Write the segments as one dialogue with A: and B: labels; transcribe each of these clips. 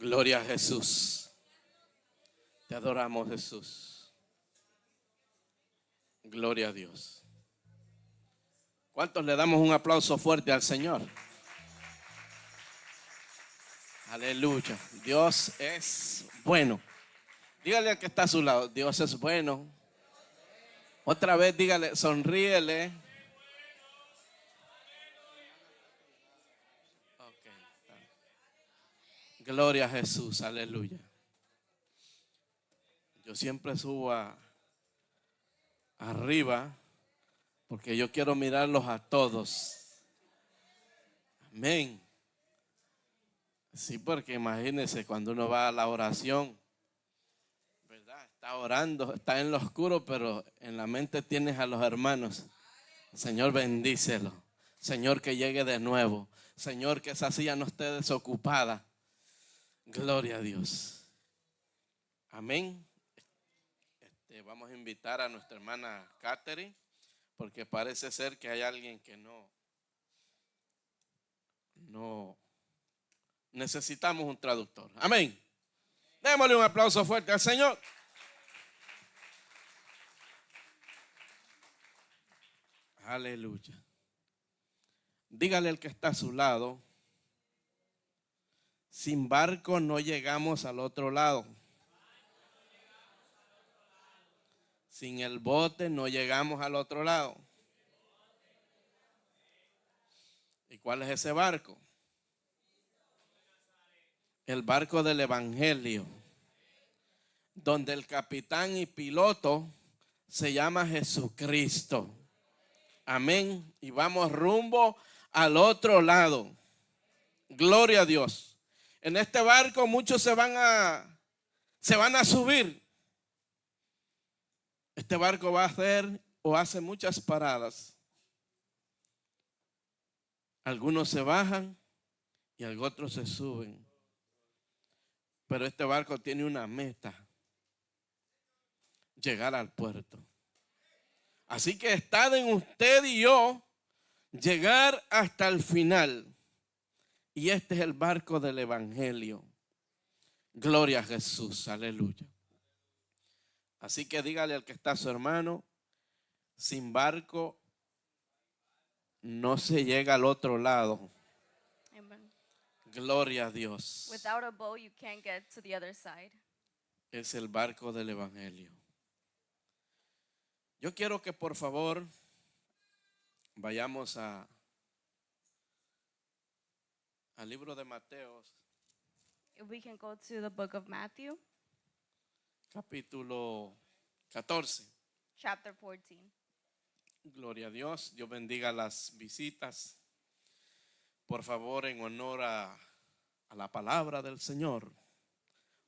A: Gloria a Jesús. Te adoramos, Jesús. Gloria a Dios. ¿Cuántos le damos un aplauso fuerte al Señor? Aleluya. Dios es bueno. Dígale al que está a su lado, Dios es bueno. Otra vez dígale, sonríele. Okay. Gloria a Jesús, aleluya. Yo siempre subo arriba porque yo quiero mirarlos a todos. Amén. Sí, porque imagínense cuando uno va a la oración, ¿verdad? Está orando, está en lo oscuro, pero en la mente tienes a los hermanos. Señor, bendícelo. Señor, que llegue de nuevo. Señor, que esa silla no esté desocupada. Gloria a Dios. Amén. Vamos a invitar a nuestra hermana Catherine, porque parece ser que hay alguien que no necesitamos un traductor. Amén. Démosle un aplauso fuerte al Señor. Aleluya. Dígale al que está a su lado, sin barco no llegamos al otro lado. Sin el bote no llegamos al otro lado. ¿Y cuál es ese barco? El barco del Evangelio, donde el capitán y piloto se llama Jesucristo. Amén. Y vamos rumbo al otro lado. Gloria a Dios. En este barco muchos se van a subir. Este barco va a hacer o hace muchas paradas. Algunos se bajan y otros se suben. Pero este barco tiene una meta: llegar al puerto. Así que está en usted y yo llegar hasta el final. Y este es el barco del Evangelio. Gloria a Jesús, aleluya. Así que dígale al que está a su hermano, sin barco no se llega al otro lado.
B: Amen.
A: Gloria a Dios.
B: Without a boat, you can't get to the other side.
A: Es el barco del Evangelio. Yo quiero que por favor vayamos al libro de Mateo,
B: If we can go to the book of Matthew,
A: capítulo 14.
B: chapter 14.
A: Gloria a Dios. Dios bendiga las visitas. Por favor, en honor a la palabra del Señor,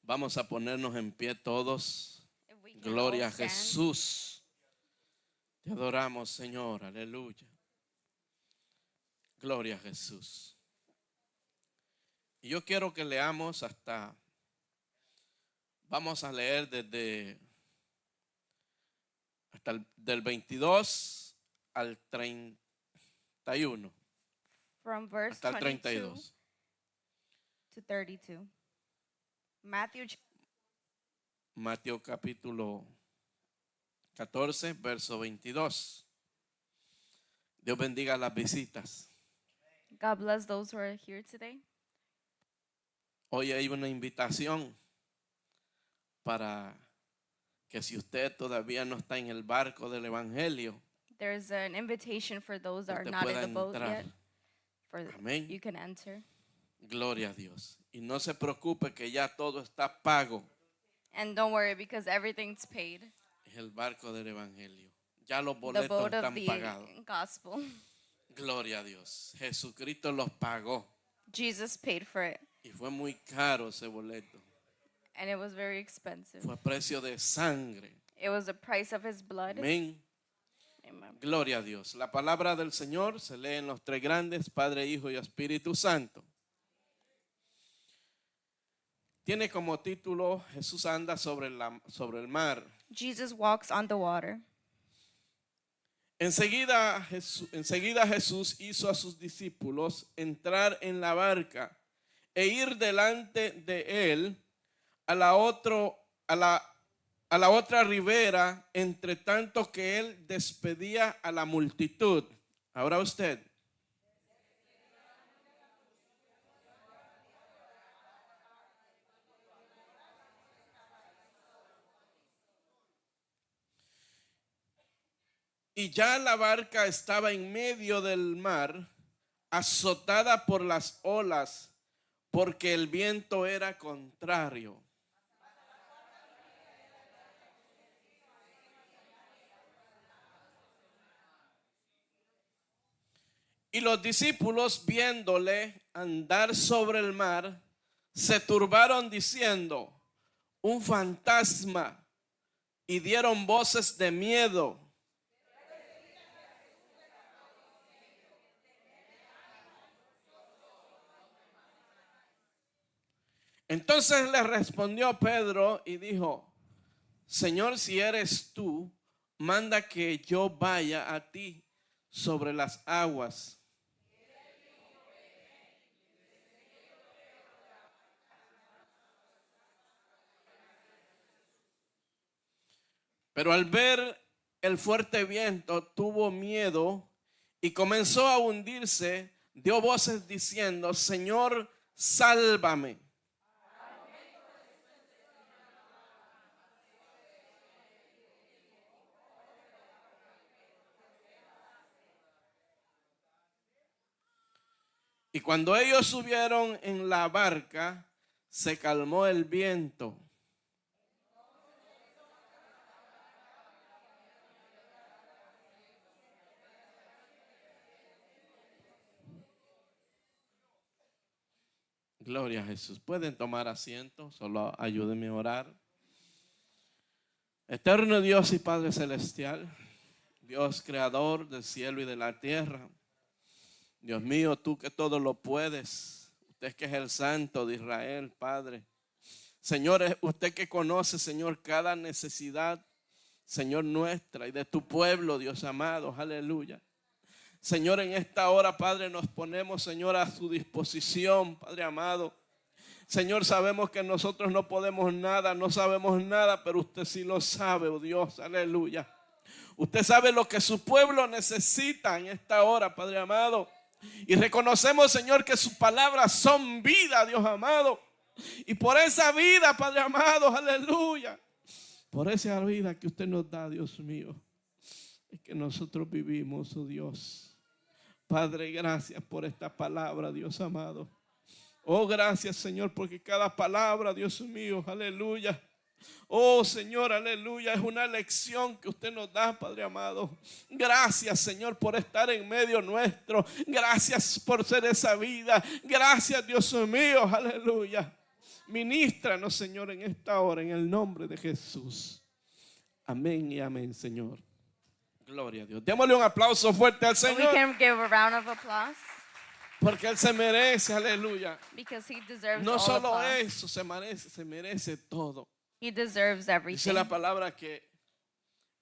A: vamos a ponernos en pie todos.
B: If we can
A: Gloria a
B: all stand.
A: Jesús. Te adoramos, Señor. Aleluya. Gloria a Jesús. Y yo quiero que leamos vamos a leer del 22 al 31.
B: From verse
A: Hasta el
B: 22
A: 32.
B: to 32.
A: Mateo capítulo 14, verso 22. Dios bendiga las visitas.
B: God bless those who are here today.
A: Hoy hay una invitación para que si usted todavía no está en el barco del Evangelio,
B: There's an invitation for those that are
A: usted
B: not in
A: pueda
B: the boat
A: entrar.
B: yet.
A: Amén.
B: You can enter.
A: Gloria a Dios. Y no se preocupe que ya todo está pago.
B: And don't worry because everything's paid.
A: Es el barco del Evangelio. Ya los
B: The
A: boletos
B: boat of
A: están
B: the
A: pagados.
B: gospel.
A: Gloria a Dios. Jesucristo los pagó.
B: Jesus paid for it.
A: Y fue muy caro ese boleto.
B: And it was very expensive.
A: Fue precio de sangre.
B: It was the price of his blood.
A: Amén.
B: Amen.
A: Gloria a Dios. La palabra del Señor se lee en los tres grandes, Padre, Hijo y Espíritu Santo. Tiene como título Jesús anda sobre el mar.
B: Jesus walks on the water.
A: Enseguida Jesús hizo a sus discípulos entrar en la barca e ir delante de él a la otra ribera, entre tanto que él despedía a la multitud. Ahora usted. Y ya la barca estaba en medio del mar, azotada por las olas, porque el viento era contrario. Y los discípulos, viéndole andar sobre el mar, se turbaron diciendo: un fantasma, y dieron voces de miedo. Entonces le respondió Pedro y dijo: Señor, si eres tú, manda que yo vaya a ti sobre las aguas. Pero al ver el fuerte viento, tuvo miedo y comenzó a hundirse. Dio voces diciendo: Señor, sálvame. Y cuando ellos subieron en la barca, se calmó el viento. Gloria a Jesús. Pueden tomar asiento, solo ayúdenme a orar. Eterno Dios y Padre Celestial, Dios creador del cielo y de la tierra. Dios mío, tú que todo lo puedes, usted que es el Santo de Israel, Padre. Señor, usted que conoce, Señor, cada necesidad, Señor, nuestra y de tu pueblo, Dios amado, aleluya. Señor, en esta hora, Padre, nos ponemos, Señor, a su disposición, Padre amado. Señor, sabemos que nosotros no podemos nada, no sabemos nada, pero usted sí lo sabe, oh Dios, aleluya. Usted sabe lo que su pueblo necesita en esta hora, Padre amado. Y reconocemos, Señor, que sus palabras son vida, Dios amado. Y por esa vida, Padre amado, aleluya, por esa vida que usted nos da, Dios mío, es que nosotros vivimos, oh Dios. Padre, gracias por esta palabra, Dios amado. Oh, gracias, Señor, porque cada palabra, Dios mío, aleluya. Oh, Señor, aleluya, es una lección que usted nos da, Padre amado. Gracias, Señor, por estar en medio nuestro. Gracias por ser esa vida. Gracias, Dios mío, aleluya. Ministranos, Señor, en esta hora, en el nombre de Jesús. Amén y amén, Señor. Gloria a Dios. Démosle un aplauso fuerte al
B: So we
A: Señor,
B: can give a round of applause
A: porque Él se merece, aleluya.
B: because he deserves
A: No
B: all
A: solo
B: applause.
A: eso, se merece todo.
B: He deserves
A: Dice
B: everything.
A: la palabra que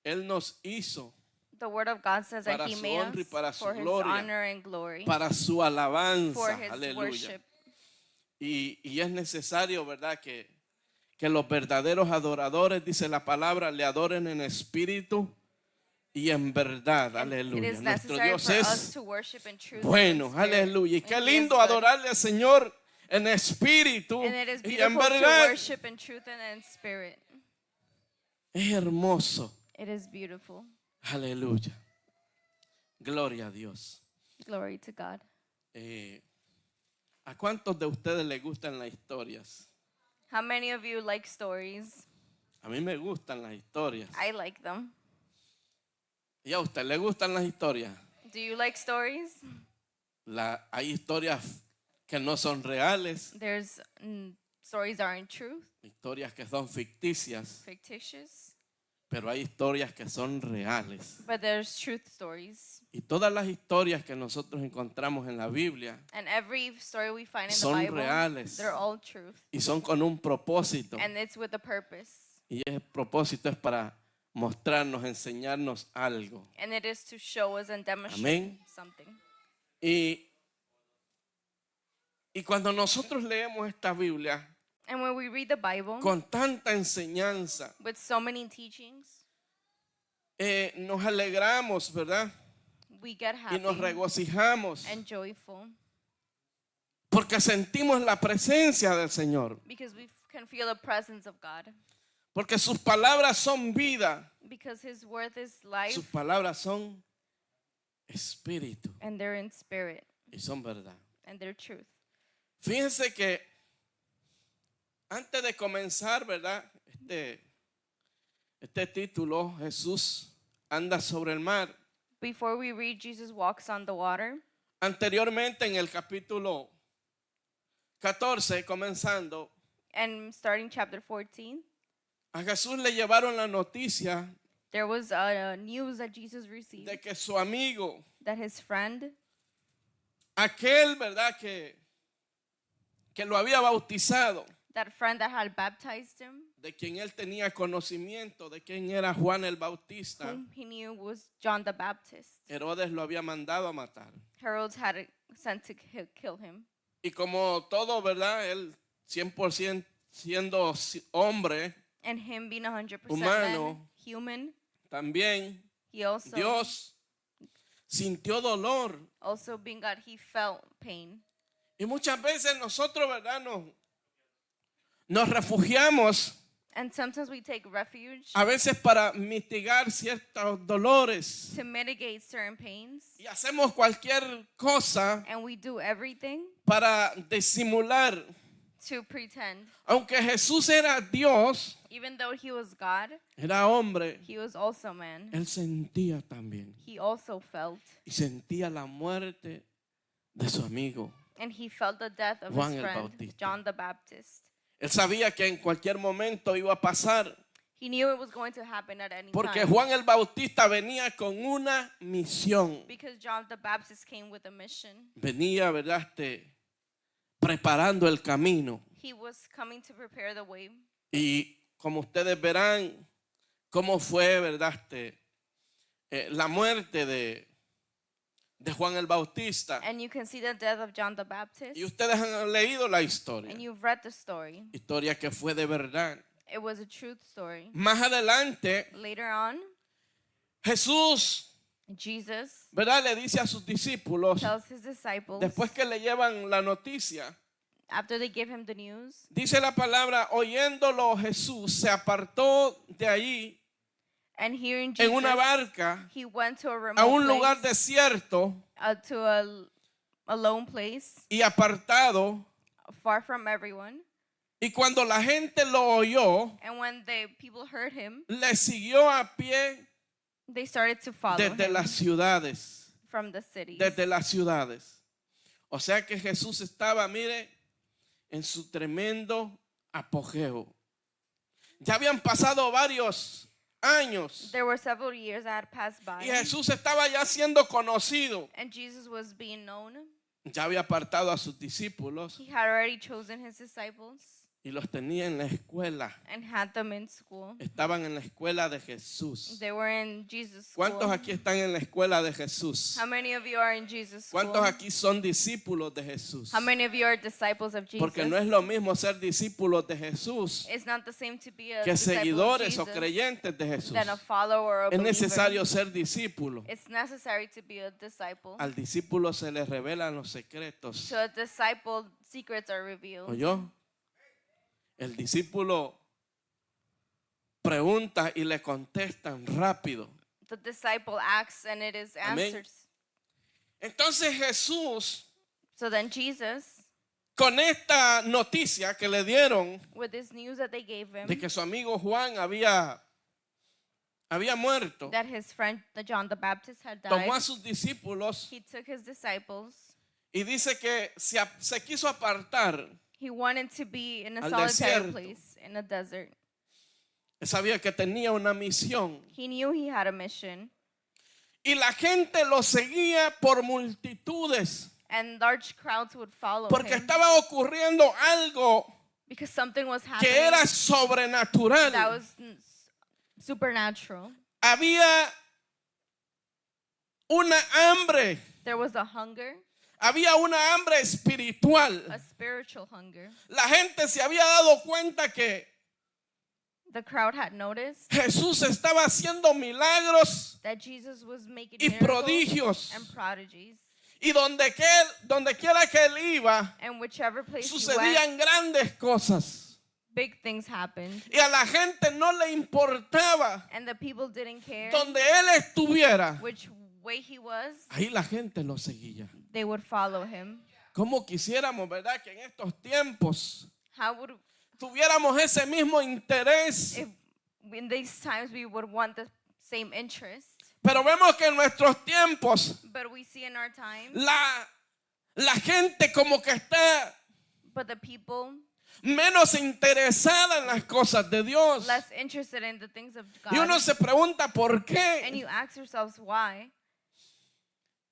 A: Él nos hizo
B: The word of God says that
A: para
B: he
A: su
B: made
A: honra y
B: us
A: para su
B: for his
A: gloria,
B: honor and glory,
A: para su
B: for
A: alabanza,
B: his
A: aleluya.
B: worship.
A: Y es necesario, ¿verdad? Que los verdaderos adoradores, dice la palabra, le adoren en espíritu y en verdad,
B: And it
A: aleluya.
B: is
A: Nuestro
B: necessary
A: Dios
B: for us
A: es
B: to worship in truth
A: bueno,
B: and in spirit.
A: aleluya. Y
B: And
A: qué
B: he is
A: lindo
B: good.
A: adorarle al Señor en espíritu
B: And it is
A: y en
B: beautiful to
A: verdad.
B: worship in truth and in spirit.
A: Es hermoso,
B: It is beautiful.
A: aleluya. Gloria a Dios.
B: Glory to God.
A: ¿A cuántos de ustedes les gustan las historias?
B: How many of you like stories?
A: A mí me gustan las historias.
B: I like them.
A: ¿Y a usted le gustan las historias?
B: Do you like stories?
A: Hay historias que no son reales,
B: There's stories aren't true,
A: historias que son ficticias,
B: fictitious,
A: pero hay historias que son reales.
B: but there's truth stories.
A: Y todas las historias que nosotros encontramos en la Biblia
B: And every story we find in the
A: son
B: Bible,
A: reales
B: they're all truth.
A: y son con un propósito.
B: And it's with a purpose.
A: Y ese propósito es para mostrarnos, enseñarnos algo.
B: And it is to show us and demonstrate
A: Amén.
B: something.
A: Y Y cuando nosotros leemos esta Biblia
B: And when we read the Bible
A: con tanta enseñanza,
B: with so many teachings,
A: nos alegramos, ¿verdad?
B: we get
A: Y nos
B: happy
A: regocijamos
B: and joyful
A: porque sentimos la presencia del Señor.
B: because we can feel the presence of God.
A: Porque sus palabras son vida,
B: Because His word is life
A: sus palabras son espíritu
B: and they're in spirit
A: y son verdad.
B: and they're truth.
A: Fíjense que antes de comenzar, ¿verdad? Este título, Jesús anda sobre el mar.
B: Before we read Jesus walks on the water,
A: Anteriormente en el capítulo 14, comenzando,
B: and starting chapter 14,
A: a Jesús le llevaron la noticia
B: there was a news that Jesus received
A: de que su amigo,
B: that his friend,
A: aquel, ¿verdad? Que lo había bautizado,
B: that friend that had baptized him,
A: de quien él tenía conocimiento, de quién era Juan el Bautista,
B: whom he knew was John the Baptist.
A: Herodes lo había mandado a matar.
B: Herod had sent to kill him.
A: Y como todo, ¿verdad? Él 100% siendo hombre,
B: And him being 100%
A: humano,
B: man, human,
A: también
B: he also,
A: Dios sintió dolor.
B: also being God, he felt pain.
A: Y muchas veces nosotros, ¿verdad? Nos refugiamos
B: And sometimes we take refuge
A: a veces para mitigar ciertos dolores
B: to mitigate certain pains.
A: y hacemos cualquier cosa
B: And we do everything
A: para disimular.
B: to pretend.
A: Aunque Jesús era Dios,
B: Even though he was God,
A: era hombre,
B: he was also man.
A: él sentía también.
B: He also felt.
A: Y sentía la muerte de su amigo.
B: And he felt the death of
A: Juan
B: his
A: el
B: friend,
A: Bautista.
B: John the Baptist.
A: Él sabía que en cualquier momento iba a pasar.
B: He knew it was going to happen at any
A: Porque
B: time.
A: Juan el Bautista venía con una misión.
B: Because John the Baptist came with a mission.
A: Venía, ¿verdad? Preparando el camino.
B: He was coming to prepare the way.
A: Y como ustedes verán, cómo fue, ¿verdad? La muerte de Juan el Bautista.
B: And you can see the death of John the Baptist.
A: Y ustedes han leído la historia.
B: And you've read the story.
A: Historia que fue de verdad.
B: It was a truth story.
A: Más adelante,
B: Later on,
A: Jesús,
B: Jesus
A: ¿verdad? Le dice a sus discípulos,
B: tells his disciples,
A: después que le llevan la noticia,
B: after they give him the news,
A: dice la palabra, oyéndolo Jesús se apartó de allí
B: and hearing
A: en
B: Jesus,
A: una barca
B: he went to a remote
A: a un lugar
B: place,
A: desierto
B: to a lone place,
A: y apartado.
B: far from everyone.
A: Y cuando la gente lo oyó,
B: And when the people heard him,
A: le siguió a pie
B: they started to follow
A: desde
B: him
A: las ciudades.
B: from the cities.
A: Desde las ciudades. O sea que Jesús estaba, mire, en su tremendo apogeo. Ya habían pasado varios años
B: There were several years that had passed by,
A: y Jesús estaba ya siendo conocido.
B: and Jesus was being known.
A: Ya había apartado a sus discípulos
B: He had already chosen his disciples
A: y los tenía en la escuela.
B: and had them in school.
A: Estaban en la escuela de Jesús.
B: They were in Jesus' school.
A: ¿Cuántos aquí están en la escuela de Jesús?
B: How many of you are in Jesus' school?
A: ¿Cuántos aquí son discípulos de Jesús?
B: How many of you are disciples of Jesus?
A: Porque no es lo mismo ser discípulos de Jesús
B: It's not the same to be a
A: que
B: disciple of
A: seguidores o
B: Jesus
A: creyentes de Jesús.
B: than a follower or a
A: Es
B: believer.
A: necesario ser discípulo.
B: It's necessary to be a disciple.
A: Al discípulo se le revelan los secretos.
B: To a disciple, secrets are revealed.
A: ¿Oyó? El discípulo pregunta y le contestan rápido.
B: The disciple asks and it is
A: Amén.
B: answered.
A: Entonces Jesús,
B: So then Jesus,
A: con esta noticia que le dieron
B: with this news that they gave him,
A: de que su amigo Juan había muerto,
B: that his friend John the Baptist had died,
A: tomó a sus discípulos
B: he took his disciples.
A: y dice que se quiso apartar.
B: He wanted to be in a
A: Al
B: solitary
A: desierto.
B: place, in a desert.
A: Él sabía que tenía una misión.
B: He knew he had a mission.
A: Y la gente lo seguía por multitudes.
B: And large crowds would follow
A: Porque
B: him
A: estaba ocurriendo algo
B: because something was
A: que
B: happening
A: era
B: that
A: sobrenatural.
B: was supernatural.
A: Había una hambre.
B: There was a hunger.
A: había una hambre espiritual.
B: a spiritual hunger.
A: La gente se había dado cuenta que
B: The crowd had noticed
A: Jesús estaba haciendo milagros
B: that Jesus was making
A: y
B: miracles
A: prodigios.
B: and prodigies.
A: Y donde quiera que él iba,
B: And whichever place he went,
A: sucedían grandes cosas.
B: big things happened.
A: Y a la gente no le importaba
B: And the people didn't care
A: donde él estuviera.
B: which way he was,
A: Ahí la gente lo seguía.
B: they would follow him.
A: Como quisiéramos, ¿verdad? Que en estos tiempos
B: How would,
A: tuviéramos ese mismo interés.
B: if in these times we would want the same interest?
A: Pero vemos que en nuestros tiempos
B: But we see in our time,
A: la gente como que está
B: but the people
A: menos interesada en las cosas de Dios.
B: less interested in the things of
A: Y uno
B: God.
A: se pregunta por
B: And
A: qué.
B: you ask yourselves why.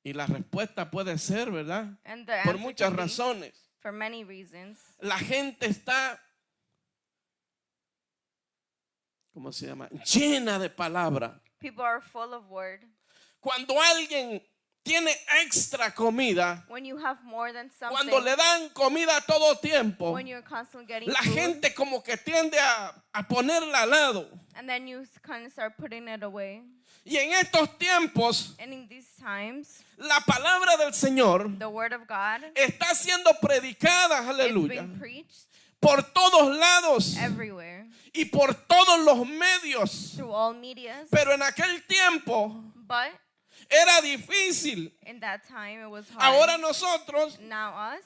A: Y la respuesta puede ser, ¿verdad?
B: And the
A: Por
B: answer
A: muchas
B: could be
A: razones.
B: for many reasons.
A: La gente está, ¿cómo se llama? Llena de palabra.
B: People are full of word.
A: Cuando alguien tiene extra comida,
B: When you have more than
A: cuando
B: something,
A: le dan comida a todo tiempo,
B: when you're constantly getting
A: la
B: food,
A: gente como que tiende a ponerla al lado.
B: and then you kind of start putting it away.
A: Y en estos tiempos,
B: And in these times,
A: la palabra del Señor
B: the word of God
A: está siendo predicada,
B: is
A: aleluya,
B: being preached
A: por todos lados
B: everywhere
A: y por todos los medios.
B: through all medias.
A: Pero en aquel tiempo
B: But
A: era difícil.
B: in that time, it was hard.
A: Ahora nosotros
B: Now us,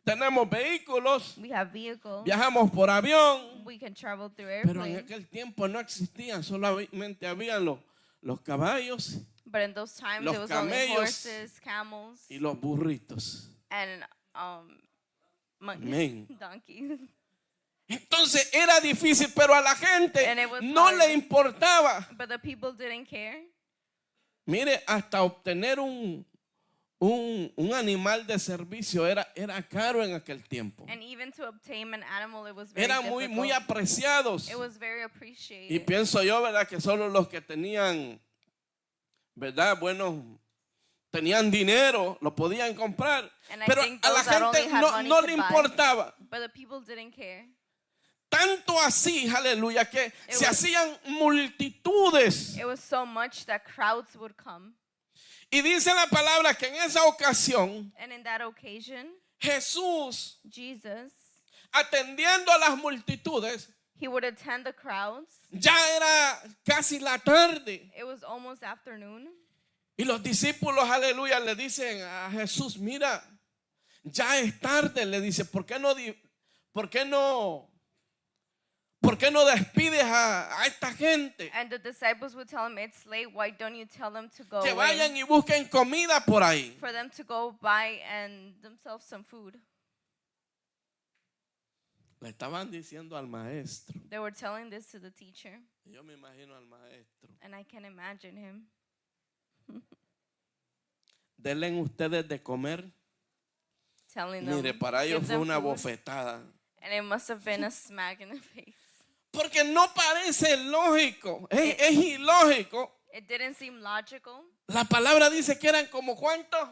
A: tenemos vehículos,
B: we have vehicles.
A: viajamos por avión,
B: We can travel through
A: pero en
B: airplanes.
A: aquel tiempo no existían, solamente habían los caballos
B: But in those times,
A: los
B: it was only
A: camellos
B: horses, camels,
A: y los burritos.
B: and monkeys,
A: Amén.
B: donkeys.
A: Entonces era difícil, pero a la gente
B: And it was
A: no
B: hard.
A: le importaba.
B: But the people didn't care.
A: Mire, hasta obtener un animal de servicio era caro en aquel tiempo.
B: And even to obtain an animal, it was very
A: Eran
B: difficult.
A: muy apreciados.
B: It was very
A: Y
B: appreciated.
A: pienso yo, ¿verdad? Que solo los que tenían, ¿verdad? Bueno, tenían dinero, lo podían comprar.
B: And I
A: Pero
B: think
A: a la
B: those that only
A: gente
B: had
A: no,
B: money
A: no
B: could
A: le
B: buy.
A: importaba.
B: But the people didn't care.
A: Tanto así, aleluya, que se
B: was-
A: hacían multitudes.
B: It was so much that crowds would come.
A: Y dice la palabra que en esa ocasión
B: And in that occasion,
A: Jesús,
B: Jesus,
A: atendiendo a las multitudes,
B: he would attend the crowds.
A: ya era casi la tarde.
B: It was almost afternoon.
A: Y los discípulos, aleluya, le dicen a Jesús, mira, ya es tarde. Le dice, ¿por qué no despides a esta gente?
B: And the disciples would tell him, it's late. Why don't you tell them to go
A: Que
B: away?
A: vayan y busquen comida por ahí.
B: For them to go buy and themselves some food.
A: Le estaban diciendo al maestro.
B: They were telling this to the teacher.
A: Yo me imagino al maestro.
B: And I can imagine him.
A: Denle ustedes de comer.
B: Telling them,
A: Mire, para ellos
B: give
A: fue
B: them
A: una
B: food.
A: bofetada.
B: And it must have been a smack in the face.
A: Porque no parece lógico. Es ilógico.
B: It didn't seem logical.
A: La palabra dice que eran como ¿cuántos?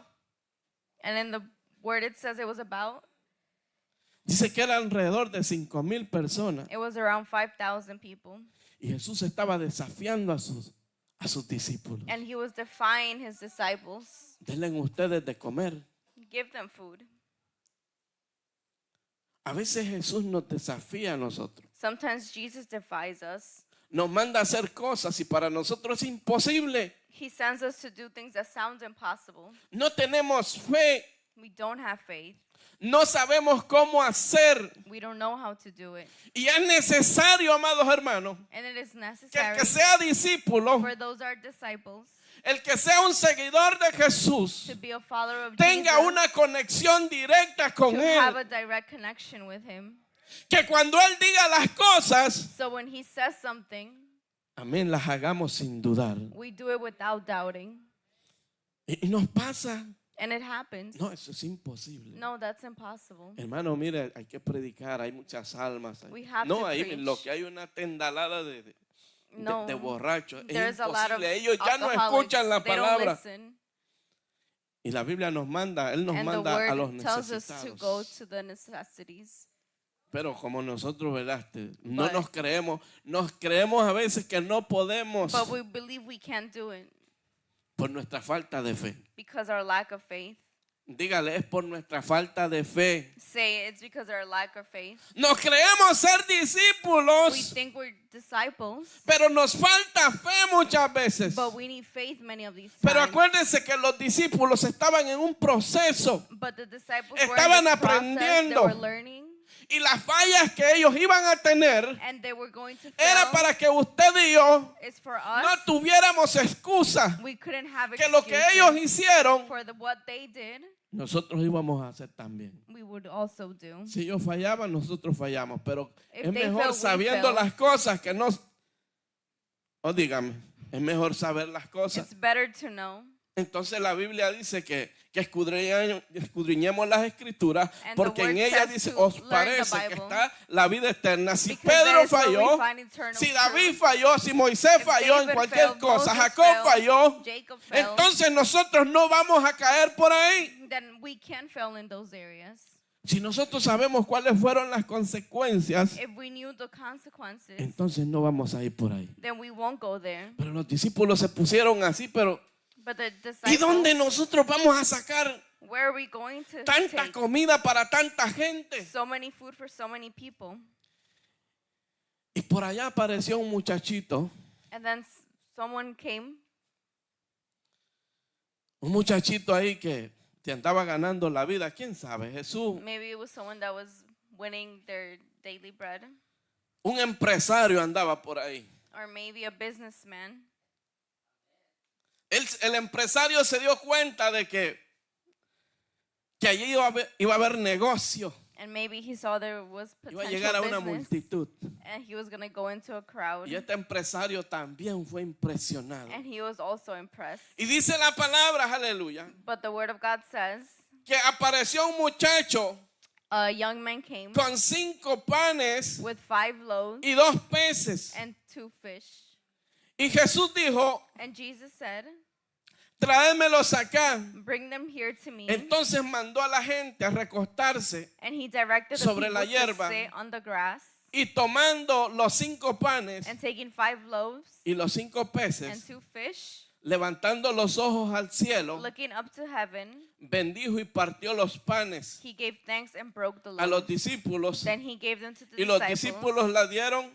B: And in the word it says it was about,
A: Dice que eran alrededor de 5,000 personas.
B: it was around 5,000 people.
A: Y Jesús estaba desafiando a sus discípulos.
B: And he was defying his disciples.
A: Denle ustedes de comer.
B: Give them food.
A: A veces Jesús nos desafía a nosotros.
B: Sometimes Jesus defies us.
A: Nos manda a hacer cosas y para nosotros es imposible.
B: He sends us to do things that sound impossible.
A: No tenemos fe.
B: We don't have faith.
A: No sabemos cómo hacer.
B: We don't know how to do it.
A: Y es necesario, amados hermanos,
B: And it is
A: que el
B: necessary
A: que sea discípulo,
B: for those are disciples
A: el que sea un seguidor de Jesús,
B: to be a follower of
A: tenga
B: Jesus,
A: una conexión directa con
B: to have
A: Él.
B: a direct connection with him.
A: Que cuando Él diga las cosas,
B: So when he says something,
A: amén, las hagamos sin dudar.
B: we do it without doubting.
A: Y nos pasa,
B: And it happens.
A: no, eso es imposible.
B: No, that's impossible.
A: Hermano, mire, hay que predicar, hay muchas almas.
B: We have
A: No,
B: to
A: ahí
B: preach.
A: lo que hay una tendalada de
B: No,
A: borrachos. Es
B: there's a lot of
A: imposible. Ellos ya no
B: alcoholics.
A: escuchan la
B: They don't
A: palabra.
B: listen.
A: Y la Biblia nos manda, Él nos
B: And the
A: manda a los
B: word tells us to go
A: necesitados.
B: to the necessities.
A: Pero como nosotros, ¿verdad? No
B: But-
A: nos creemos a veces que no podemos
B: But we believe we can't do it
A: por nuestra falta de fe.
B: because our lack of faith.
A: Dígale, es por nuestra falta de fe.
B: Say it's because our lack of faith.
A: Nos creemos ser
B: We
A: discípulos,
B: think we're disciples,
A: pero nos falta fe muchas veces.
B: but we need faith many of these
A: Pero
B: times.
A: acuérdense que los discípulos estaban en un proceso
B: But the disciples
A: Estaban
B: were in this process,
A: aprendiendo.
B: they were learning,
A: y las fallas que ellos iban a tener
B: and they were going to
A: era
B: fail.
A: para que usted y yo
B: It's for
A: no
B: us.
A: tuviéramos excusa
B: We couldn't have
A: que lo que ellos
B: excuses
A: hicieron
B: for what they did.
A: nosotros íbamos a hacer también.
B: We would also do.
A: Si ellos fallaban, nosotros fallamos, pero
B: If
A: es
B: they
A: mejor
B: fail, we
A: sabiendo
B: fail.
A: las cosas que no. O dígame, es mejor saber las cosas.
B: It's better to know.
A: Entonces la Biblia dice que escudriñemos las escrituras,
B: And the
A: porque en
B: word
A: ellas
B: says
A: dice,
B: to
A: os
B: learn the
A: parece que
B: Bible,
A: está la vida eterna. Si
B: because that
A: Pedro
B: is where we
A: falló,
B: find eternal
A: si
B: truth.
A: David falló, si Moisés
B: If
A: falló en
B: David
A: cualquier
B: failed,
A: cosa,
B: Moses
A: Jacob
B: failed,
A: falló,
B: Jacob failed,
A: entonces nosotros no vamos a caer por ahí.
B: then we can fail in those areas.
A: Si nosotros sabemos cuáles fueron las consecuencias,
B: If we knew the consequences,
A: entonces no vamos a ir por ahí.
B: then we won't go there.
A: Pero los discípulos se pusieron así, pero
B: But the
A: ¿y
B: disciples,
A: dónde nosotros vamos a sacar
B: where are we going to
A: tanta
B: take
A: comida para tanta gente?
B: so many food for so many people?
A: Y por allá apareció un muchachito,
B: And then someone came,
A: un muchachito ahí que te andaba ganando la vida. ¿Quién sabe? Jesús,
B: maybe it was someone that was winning their daily bread,
A: un empresario andaba por ahí.
B: or maybe a businessman.
A: El empresario se dio cuenta de que allí iba a haber negocio,
B: And maybe he saw there was
A: iba a llegar a
B: potential
A: una
B: business,
A: multitud.
B: and he was going to go into a crowd.
A: Y este empresario también fue impresionado.
B: And he was also impressed.
A: Y dice la palabra, aleluya,
B: But the word of God says,
A: que apareció un muchacho
B: a young man came
A: con 5 panes
B: with 5 loaves
A: y 2 peces.
B: and 2 fish.
A: Y Jesús dijo,
B: And Jesus said,
A: tráemelos acá.
B: bring them here to me.
A: Entonces mandó a la gente a recostarse
B: And he directed the
A: sobre
B: people
A: la
B: to
A: hierba.
B: sit on the grass.
A: y tomando los 5 panes
B: And taking 5 loaves
A: y los 5
B: and
A: peces,
B: 2 fish,
A: levantando los ojos al cielo,
B: looking up to heaven,
A: bendijo y partió los panes
B: he gave thanks and broke the
A: a los
B: loaves.
A: discípulos
B: Then he gave them to the
A: y los
B: disciples.
A: discípulos la dieron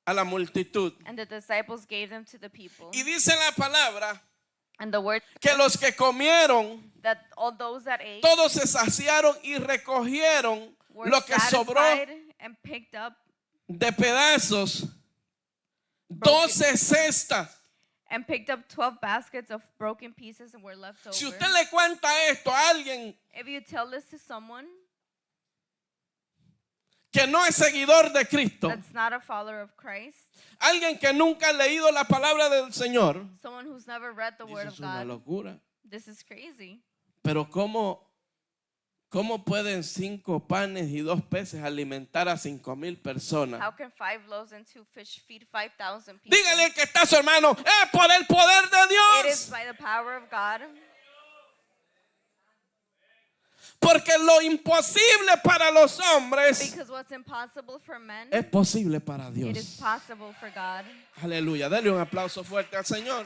A: a la multitud.
B: And the disciples gave them to the people.
A: Y dice la palabra
B: And the word
A: que los que comieron,
B: that all those that ate
A: todos se saciaron y recogieron
B: were
A: lo que sobró
B: satisfied and picked up
A: de pedazos, 12 cestas.
B: and picked up 12 baskets of broken pieces and were left over.
A: Si usted le cuenta esto a alguien
B: If you tell this to someone
A: que no es seguidor de Cristo,
B: that's not a follower of Christ,
A: alguien que nunca ha leído la palabra del Señor,
B: someone who's never read the word
A: dice,
B: of
A: es una
B: God,
A: locura.
B: this is crazy.
A: Pero ¿cómo pueden 5 panes y 2 peces alimentar a 5,000 personas?
B: How can 5 loaves and 2 fish feed 5,000 people?
A: Dígale que está su hermano, es por el poder de
B: It is
A: Dios.
B: by the power of God.
A: Porque lo imposible para los hombres
B: Because what's impossible for men,
A: es posible para
B: it is
A: Dios.
B: possible for God.
A: Aleluya. Dale un aplauso fuerte al Señor.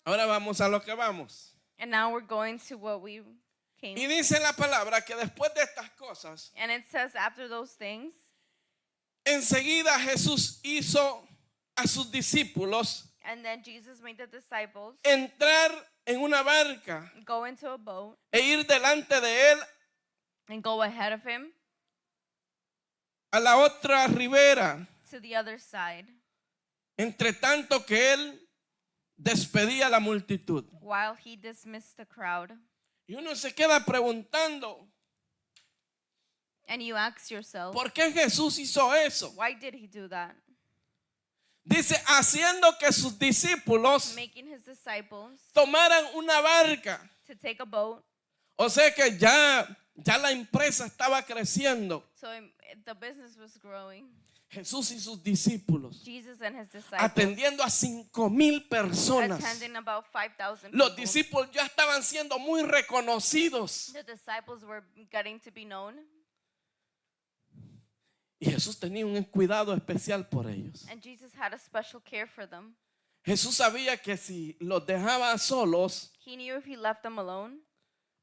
A: Ahora vamos a lo que vamos.
B: And now we're going to what we came.
A: Y dice la palabra que después de estas cosas,
B: And it says after those things,
A: enseguida Jesús hizo a sus discípulos
B: and then Jesus made the disciples
A: entrar en una barca
B: go into a boat
A: e ir delante de él
B: and go ahead of him
A: a la otra ribera,
B: to the other side,
A: entre tanto que él despedía a la multitud.
B: while he dismissed the crowd.
A: Y uno se queda preguntando,
B: And you ask yourself,
A: ¿por qué Jesús hizo eso?
B: why did he do that?
A: Dice, haciendo que sus discípulos
B: Making his disciples
A: tomaran una barca.
B: to take a boat.
A: O sea que ya la empresa estaba creciendo.
B: So the business was growing.
A: Jesús y sus discípulos
B: Jesus and his disciples
A: atendiendo a 5,000 personas.
B: attending about 5,000
A: Los
B: people.
A: discípulos ya estaban siendo muy reconocidos.
B: The disciples were getting to be known,
A: Y Jesús tenía un cuidado especial por ellos.
B: and Jesus had a special care for them.
A: Jesús sabía que si los dejaba solos,
B: He knew if he left them alone,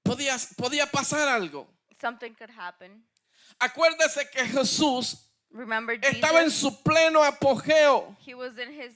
A: podía pasar algo.
B: something could happen.
A: Acuérdese que Jesús
B: Remember
A: estaba en
B: Jesus?
A: su pleno apogeo.
B: He was in his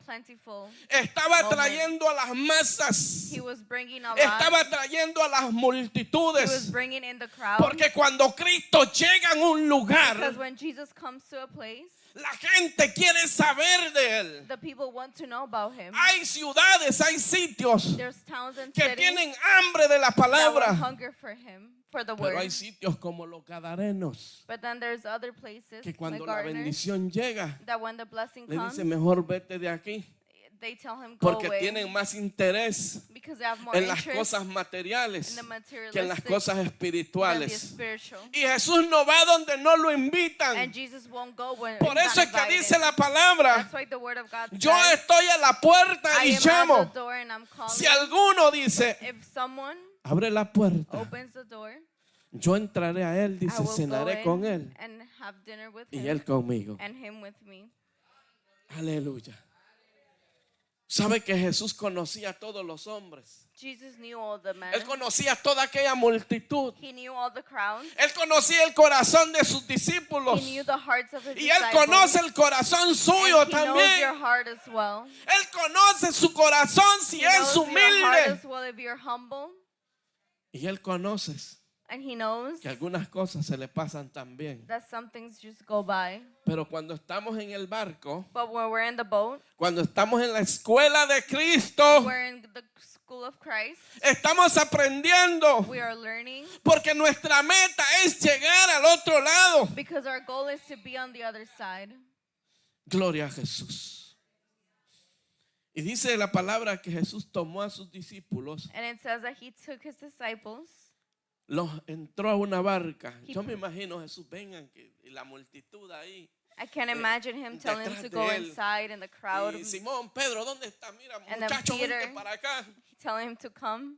B: plentiful.
A: Estaba
B: Moment.
A: trayendo a las masas.
B: He was bringing a lot.
A: Estaba trayendo a las
B: He was
A: multitudes.
B: bringing in the crowd.
A: Porque cuando Cristo llega a un
B: Because
A: lugar,
B: when Jesus comes to a place,
A: la gente quiere saber de él.
B: the people want to know about him.
A: Hay ciudades, hay sitios
B: There's towns and
A: que
B: cities
A: tienen hambre de la
B: that will
A: palabra.
B: hunger for him, for the
A: Pero
B: word.
A: hay sitios como los Gadarenos
B: But then there's other places,
A: que cuando
B: like
A: la
B: gardeners,
A: bendición llega,
B: that when the blessing
A: le
B: comes,
A: dice mejor vete de aquí.
B: they tell him go
A: Porque
B: away
A: tienen más interés
B: because they have more
A: en las
B: interest
A: cosas
B: in
A: materiales
B: the
A: que en las
B: materialistic
A: cosas
B: than the
A: espirituales.
B: spiritual.
A: Y Jesús no va donde no lo invitan.
B: And Jesus won't go when
A: Por
B: he's
A: eso
B: not
A: es que
B: invited.
A: dice la palabra,
B: That's why the word of God
A: yo
B: says,
A: estoy a la puerta
B: I
A: y
B: am
A: llamo.
B: at the door and I'm calling.
A: Si alguno dice,
B: If someone
A: abre la puerta,
B: opens the door,
A: yo entraré a él,
B: I
A: dice,
B: will go
A: cenaré con él
B: in and have dinner with
A: y
B: him
A: él conmigo.
B: and him with me.
A: Aleluya. ¿Sabe que Jesús conocía a todos los hombres?
B: Jesus knew all the men.
A: Él conocía a toda aquella multitud.
B: He knew all the crowds.
A: Él conocía el corazón de sus
B: He
A: discípulos.
B: knew the hearts of his
A: Y él
B: disciples.
A: conoce el corazón suyo
B: And he knows your
A: también.
B: heart as well.
A: Él conoce su corazón si
B: He
A: es
B: knows your heart
A: humilde.
B: as well if you're humble.
A: Y él conoce
B: And he knows
A: que algunas cosas se le pasan también.
B: that some things just go by.
A: Pero cuando estamos en el barco,
B: But when we're in the boat,
A: cuando estamos en la escuela de Cristo,
B: we're in the school of Christ,
A: estamos aprendiendo.
B: we are learning
A: Porque nuestra meta es llegar al otro lado.
B: because our goal is to be on the other side.
A: Gloria a Jesús. Y dice la palabra que Jesús tomó a sus discípulos,
B: And it says that he took his disciples.
A: los entró a una barca. Yo me imagino Jesús, vengan, y la multitud ahí.
B: I can't imagine him telling them
A: detrás
B: to
A: de
B: go
A: él.
B: inside and the crowd
A: Y Simón, Pedro, ¿dónde está? Mira,
B: And then
A: muchacho, vente
B: Peter-
A: para acá.
B: telling him to come.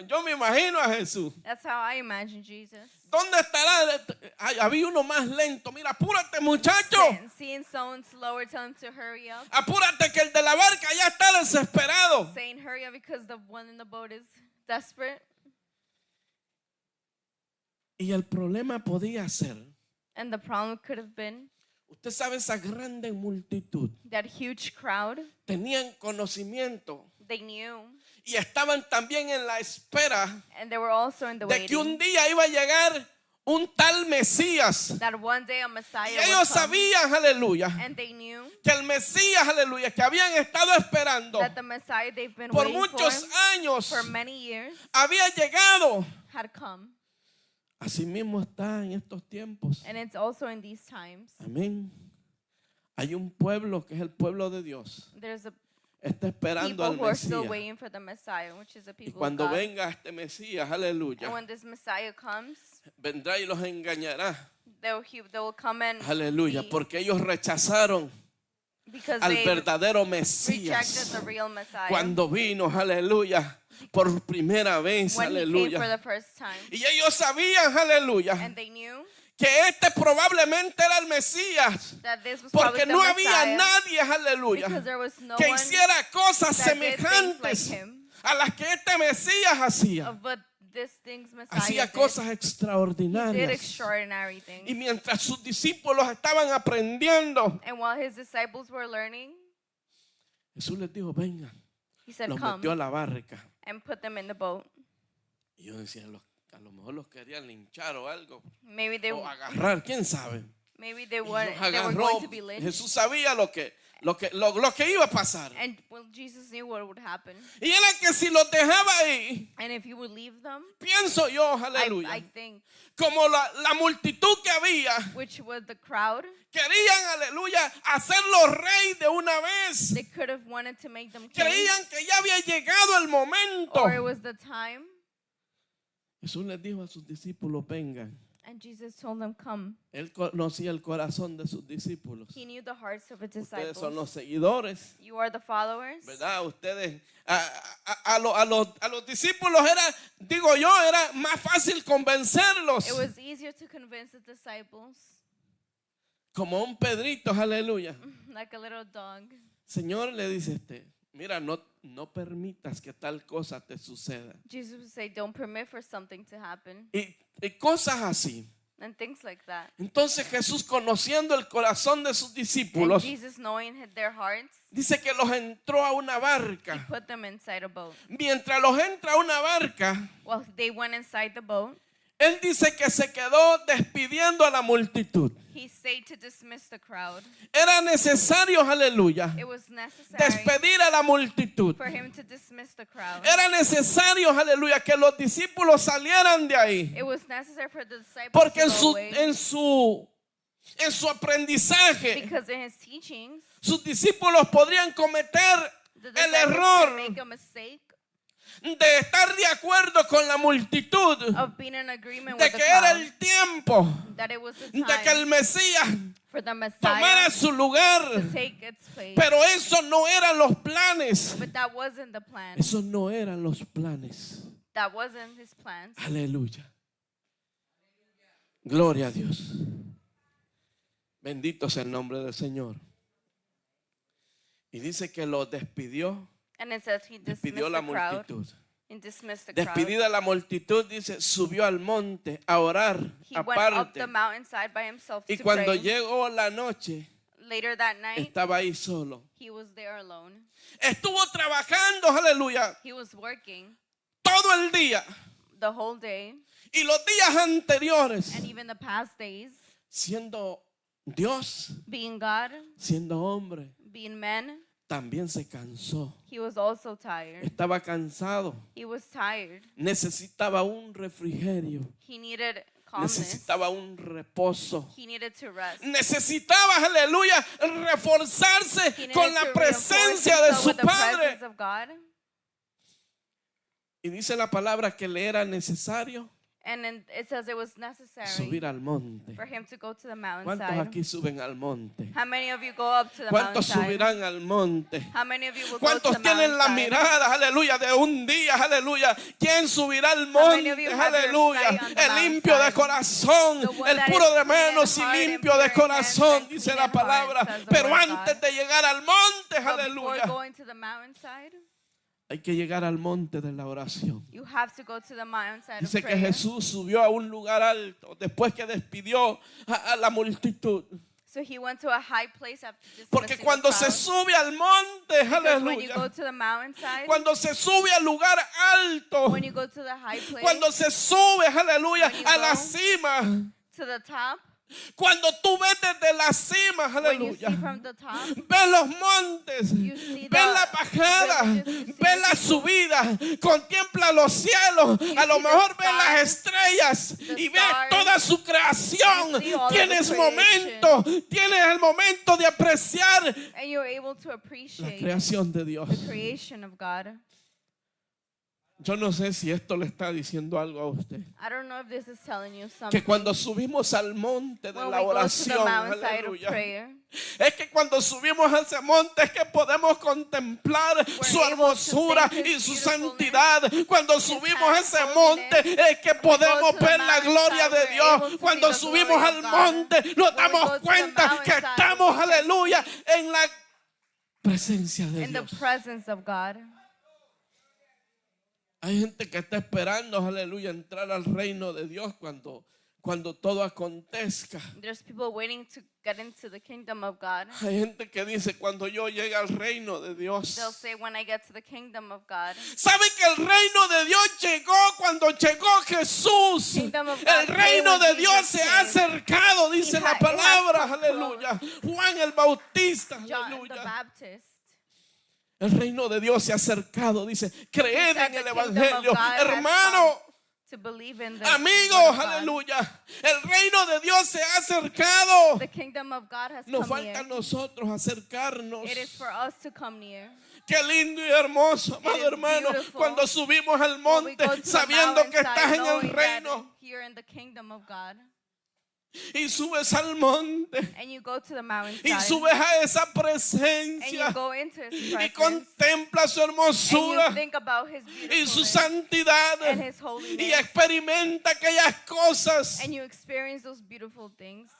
A: Yo me imagino a Jesús.
B: That's how I imagine Jesus.
A: ¿Dónde estará? Ay, había uno más lento. Mira, apúrate, muchacho.
B: Seeing someone slower, tell him to hurry up.
A: Apúrate que el de la barca ya está desesperado.
B: Saying hurry up because the one in the boat is desperate.
A: Y el problema podía ser,
B: And the problem could have been
A: usted sabe, esa grande multitud
B: that huge crowd,
A: tenían conocimiento
B: they knew.
A: y estaban también en la espera
B: And they were also in the
A: de que un
B: waiting
A: día iba a llegar un tal Mesías.
B: that one day a
A: Y
B: Messiah
A: ellos
B: would come.
A: sabían, aleluya,
B: And they knew
A: que el Mesías, aleluya, que habían estado esperando
B: that the Messiah they've been
A: por
B: waiting
A: muchos años,
B: for many years
A: había llegado.
B: had come.
A: Así mismo está en estos tiempos.
B: And it's also in these times.
A: Amén. Hay un pueblo que es el pueblo de Dios.
B: There's a
A: Está esperando
B: people
A: al
B: who are still
A: Mesías.
B: waiting for the Messiah, which is the
A: Y
B: people of
A: cuando
B: God.
A: venga este Mesías, aleluya,
B: And when this Messiah comes,
A: vendrá y los engañará.
B: they will come and
A: Aleluya,
B: be-
A: porque ellos rechazaron
B: because
A: al
B: they
A: verdadero
B: rejected
A: Mesías
B: the real Messiah
A: cuando vino, aleluya, por primera vez,
B: when he came for
A: aleluya.
B: the first time.
A: Y ellos sabían, aleluya,
B: And they knew
A: que este probablemente era el Mesías,
B: that this was
A: porque
B: probably the
A: no había
B: Messiah
A: nadie, aleluya,
B: because there was no
A: que
B: one
A: hiciera cosas
B: that did things like
A: semejantes
B: him
A: a las que este Mesías hacía.
B: of what this things Messiah
A: Hacía
B: did.
A: cosas
B: He did
A: extraordinarias.
B: extraordinary things.
A: Y mientras sus discípulos estaban aprendiendo,
B: And while his disciples were learning,
A: Jesús les dijo, vengan,
B: he said,
A: los
B: come
A: metió a la barca.
B: and put them in the boat.
A: Y yo decía, a lo mejor los querían linchar o algo,
B: Maybe they
A: o agarrar, quién sabe.
B: maybe they
A: Y
B: were
A: los
B: they were
A: agarró.
B: going to be lynched.
A: Jesús sabía lo que iba a pasar.
B: And well, Jesus knew what would happen.
A: Y era que si los dejaba ahí,
B: And if he would leave them,
A: pienso yo,
B: I
A: aleluya,
B: think,
A: como la multitud que había,
B: which was the crowd,
A: querían, aleluya, hacerlos rey de una vez.
B: they could have wanted to make them kings,
A: Creían que ya había llegado el momento.
B: or it was the time.
A: Jesús les dijo a sus discípulos, vengan.
B: And Jesus told them, come.
A: Él conocía el corazón de sus discípulos.
B: He knew the hearts of his
A: Ustedes son los
B: disciples.
A: seguidores,
B: You are the followers.
A: ¿verdad? Ustedes, a los discípulos era más fácil convencerlos.
B: It was easier to convince the disciples,
A: Como un Pedrito, aleluya.
B: like a little dog.
A: Señor, le dice mira, no permitas que tal cosa te suceda.
B: Jesus would say, don't permit for something to happen.
A: Y cosas así.
B: And things like that.
A: Entonces Jesús, conociendo el corazón de sus
B: And
A: discípulos,
B: Jesus, knowing their hearts,
A: dice que los entró a una
B: he
A: barca.
B: put them inside a boat.
A: Mientras los entra a una barca,
B: Well, they went inside the boat.
A: él dice que se quedó despidiendo a la multitud.
B: He stayed to dismiss the crowd.
A: Era necesario, aleluya,
B: It was necessary
A: despedir a la multitud.
B: for him to dismiss the crowd.
A: Era necesario, aleluya, que los discípulos salieran de ahí.
B: It was necessary for the disciples
A: Porque
B: to go away.
A: en su aprendizaje,
B: Because in his teachings,
A: sus discípulos podrían cometer
B: the
A: el
B: disciples
A: error
B: could make a mistake
A: de estar de acuerdo con la multitud,
B: of being in agreement
A: de
B: with the
A: que era
B: crowd,
A: el tiempo,
B: that it was the
A: de que
B: time
A: el Mesías
B: for the
A: tomara
B: Messiah
A: su lugar.
B: to take its place.
A: Pero eso no eran los planes.
B: But that wasn't the plan.
A: Esos no eran los planes.
B: That wasn't his plans.
A: Aleluya. Gloria a Dios. Bendito sea el nombre del Señor. Y dice que los despidió.
B: And it says he dismissed
A: Despidió la
B: the crowd.
A: multitud.
B: He dismissed the crowd.
A: Despedida la multitud, dice, subió al monte a orar
B: He went up
A: aparte.
B: the mountainside by himself
A: Y
B: to
A: cuando
B: pray.
A: llegó la noche,
B: Later that night,
A: estaba ahí solo.
B: he was there alone.
A: Estuvo trabajando, aleluya,
B: He was working
A: todo el día.
B: the whole day,
A: Y los días anteriores,
B: and even the past days,
A: siendo Dios,
B: being God,
A: siendo hombre,
B: being men,
A: también se cansó.
B: he was also tired.
A: Estaba cansado.
B: He was tired.
A: Necesitaba un refrigerio.
B: He needed calmness.
A: Necesitaba un reposo.
B: He needed to rest.
A: Necesitaba, aleluya, reforzarse
B: He needed
A: con la
B: to reinforce
A: presencia de
B: himself
A: su
B: with the
A: Padre.
B: presence of God.
A: Y dice la palabra que le era necesario
B: And then it says it was necessary
A: subir al monte.
B: for him to go to the
A: ¿Cuántos
B: mountainside.
A: aquí suben al monte?
B: How many of you go up to the
A: ¿Cuántos
B: mountainside?
A: subirán al monte?
B: How many of you will go to
A: ¿Cuántos
B: the
A: tienen la
B: mountainside?
A: mirada, aleluya, de un día, aleluya? ¿Quién subirá al
B: many of
A: monte,
B: you have your
A: aleluya?
B: sight on the
A: El limpio de
B: mountainside?
A: corazón,
B: The one
A: el
B: that
A: puro
B: is
A: de
B: clean in
A: manos y
B: heart and
A: limpio
B: pure
A: de
B: in hands
A: corazón,
B: and
A: dice
B: clean
A: la
B: in heart,
A: palabra.
B: says the
A: Pero
B: word of
A: antes
B: God.
A: de llegar al monte,
B: But before
A: aleluya,
B: going to the mountainside,
A: hay que llegar al monte de la oración.
B: you have to go to the mountainside
A: Dice
B: of
A: que
B: prayer.
A: Jesús subió a un lugar alto después que despidió a la multitud.
B: So he went to a high place after
A: Porque
B: dismissing the
A: cuando se
B: crowd.
A: sube al monte,
B: Because when you go
A: aleluya,
B: to the mountainside,
A: cuando se sube al lugar alto,
B: when you go to the high place,
A: cuando se sube, aleluya,
B: When you
A: a la
B: go
A: cima,
B: to the top,
A: cuando tú ves desde la cima,
B: when you see
A: aleluya,
B: from the top,
A: ves los montes,
B: You see
A: ves
B: the
A: la bajada,
B: villages, you see
A: ves
B: the
A: la
B: people.
A: subida, contempla los cielos,
B: You
A: a lo
B: see the
A: mejor ves las
B: stars,
A: estrellas
B: the
A: y ves
B: stars.
A: toda su creación.
B: You see all of the
A: Tienes
B: creation.
A: momento, tienes el momento de apreciar
B: and you're able to
A: la
B: appreciate
A: creación de Dios.
B: the creation of God.
A: Yo no sé si esto le está diciendo algo a usted.
B: I don't know if this is telling you something.
A: Que cuando subimos al monte de
B: When
A: la
B: we go to the
A: oración,
B: mountainside of
A: aleluya,
B: prayer,
A: es que cuando subimos a ese monte es que podemos contemplar su
B: able to
A: hermosura
B: think
A: y
B: His
A: su
B: beautifulness,
A: santidad. Cuando subimos a ese monte es que podemos
B: to the
A: ver la gloria de
B: mountainside, we're able
A: Dios.
B: to
A: Cuando
B: see the
A: subimos
B: glory
A: al
B: of God.
A: monte nos
B: When we
A: damos
B: go to the
A: cuenta que
B: mountainside,
A: estamos,
B: we can
A: aleluya, en la presencia de
B: in the
A: Dios.
B: presence of God.
A: Hay gente que está esperando, aleluya, entrar al reino de Dios cuando todo acontezca.
B: There's people waiting to get into the kingdom of God.
A: Hay gente que dice, cuando yo llegue al reino de Dios.
B: They'll say, when I get to the kingdom of God.
A: ¿Sabe que el reino de Dios llegó cuando llegó Jesús?
B: Kingdom of God
A: El reino
B: came
A: de
B: when
A: Dios
B: Jesus
A: se ha
B: came.
A: acercado, dice la
B: It has
A: palabra,
B: come close.
A: aleluya. Juan el Bautista,
B: John the
A: aleluya.
B: Baptist.
A: El reino de Dios se ha acercado, dice, creed
B: said
A: en el
B: the kingdom of
A: evangelio,
B: God has
A: hermano.
B: To believe in the
A: Amigos,
B: word of God.
A: aleluya. El reino de Dios se ha acercado.
B: The kingdom of God has
A: Nos
B: come
A: falta a
B: near.
A: nosotros acercarnos.
B: It is for us to come near.
A: Qué lindo y hermoso, amado
B: is
A: hermano,
B: beautiful
A: cuando subimos al
B: When we
A: monte
B: go to the
A: sabiendo que estás
B: mountainside,
A: en el
B: knowing that
A: reino.
B: here in the kingdom of God.
A: y subes al monte
B: and you go to the mountainside,
A: y subes a esa
B: and you
A: presencia
B: go into His
A: y
B: presence,
A: contemplas su
B: and you
A: hermosura
B: think about His
A: y su
B: beautifulness
A: santidad
B: and His
A: y
B: holiness,
A: experimenta aquellas cosas,
B: and you experience those beautiful things,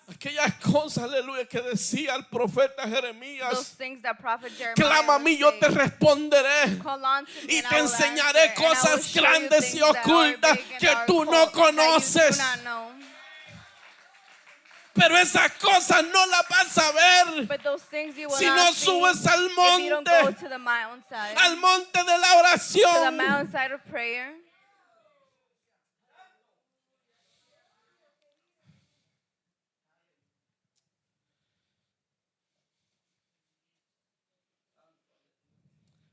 A: aleluya, que decía el profeta
B: those
A: Jeremías:
B: things that Prophet Jeremiah
A: clama a
B: would
A: mí, yo
B: say,
A: te responderé
B: call on to me
A: y
B: and
A: te
B: I will
A: enseñaré
B: answer, and I will
A: cosas
B: show you
A: grandes
B: things
A: y
B: that are
A: ocultas
B: big and
A: que
B: are
A: tú no
B: that you do
A: conoces.
B: not know.
A: Pero esas cosas no las vas a ver
B: But those things you will
A: si
B: not
A: no
B: see
A: subes al
B: if you don't go
A: monte,
B: to the mountainside,
A: al monte de la
B: to the
A: oración.
B: mountainside of prayer.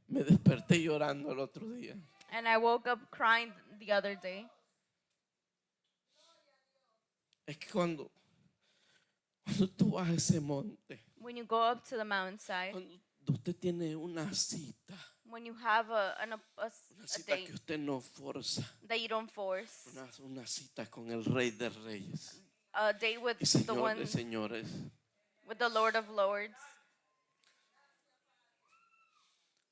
A: Me desperté llorando el otro día.
B: And I woke up crying the other day.
A: Es que cuando tú vas a ese monte,
B: When you go up to the mountainside,
A: cuando usted tiene una cita,
B: when you have a
A: una cita
B: date
A: que usted no forza,
B: that you don't force,
A: una cita con el Rey de Reyes
B: a date with
A: y
B: the
A: Señor
B: one,
A: de Señores,
B: with the Lord of Lords,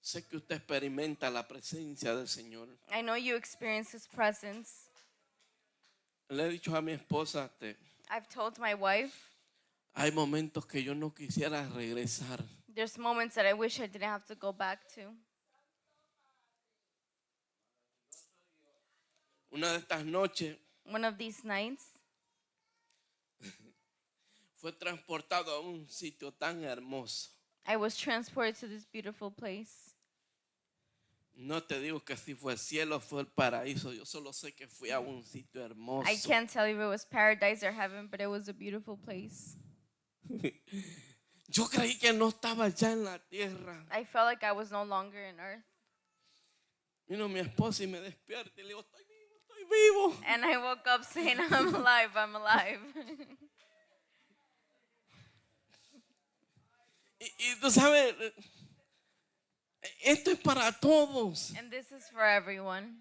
A: sé que usted experimenta la presencia del Señor.
B: I know you experience His presence.
A: Le he dicho a mi esposa,
B: I've told my wife,
A: hay momentos que yo no quisiera regresar.
B: there's moments that I wish I didn't have to go back to.
A: Una de estas noches
B: One of these nights,
A: fue transportado a un sitio tan hermoso.
B: I was transported to this beautiful place.
A: No te digo que si fue el cielo o fue el paraíso, yo solo sé que fui a un sitio hermoso.
B: I can't tell you if it was paradise or heaven, but it was a beautiful place.
A: Yo creí que no estaba ya en la tierra.
B: I felt like I was no longer in earth.
A: Vino mi esposa y me despierta y le digo, estoy vivo, estoy vivo.
B: And I woke up saying, I'm alive, I'm alive.
A: Y tú sabes, esto es para todos.
B: And this is for everyone.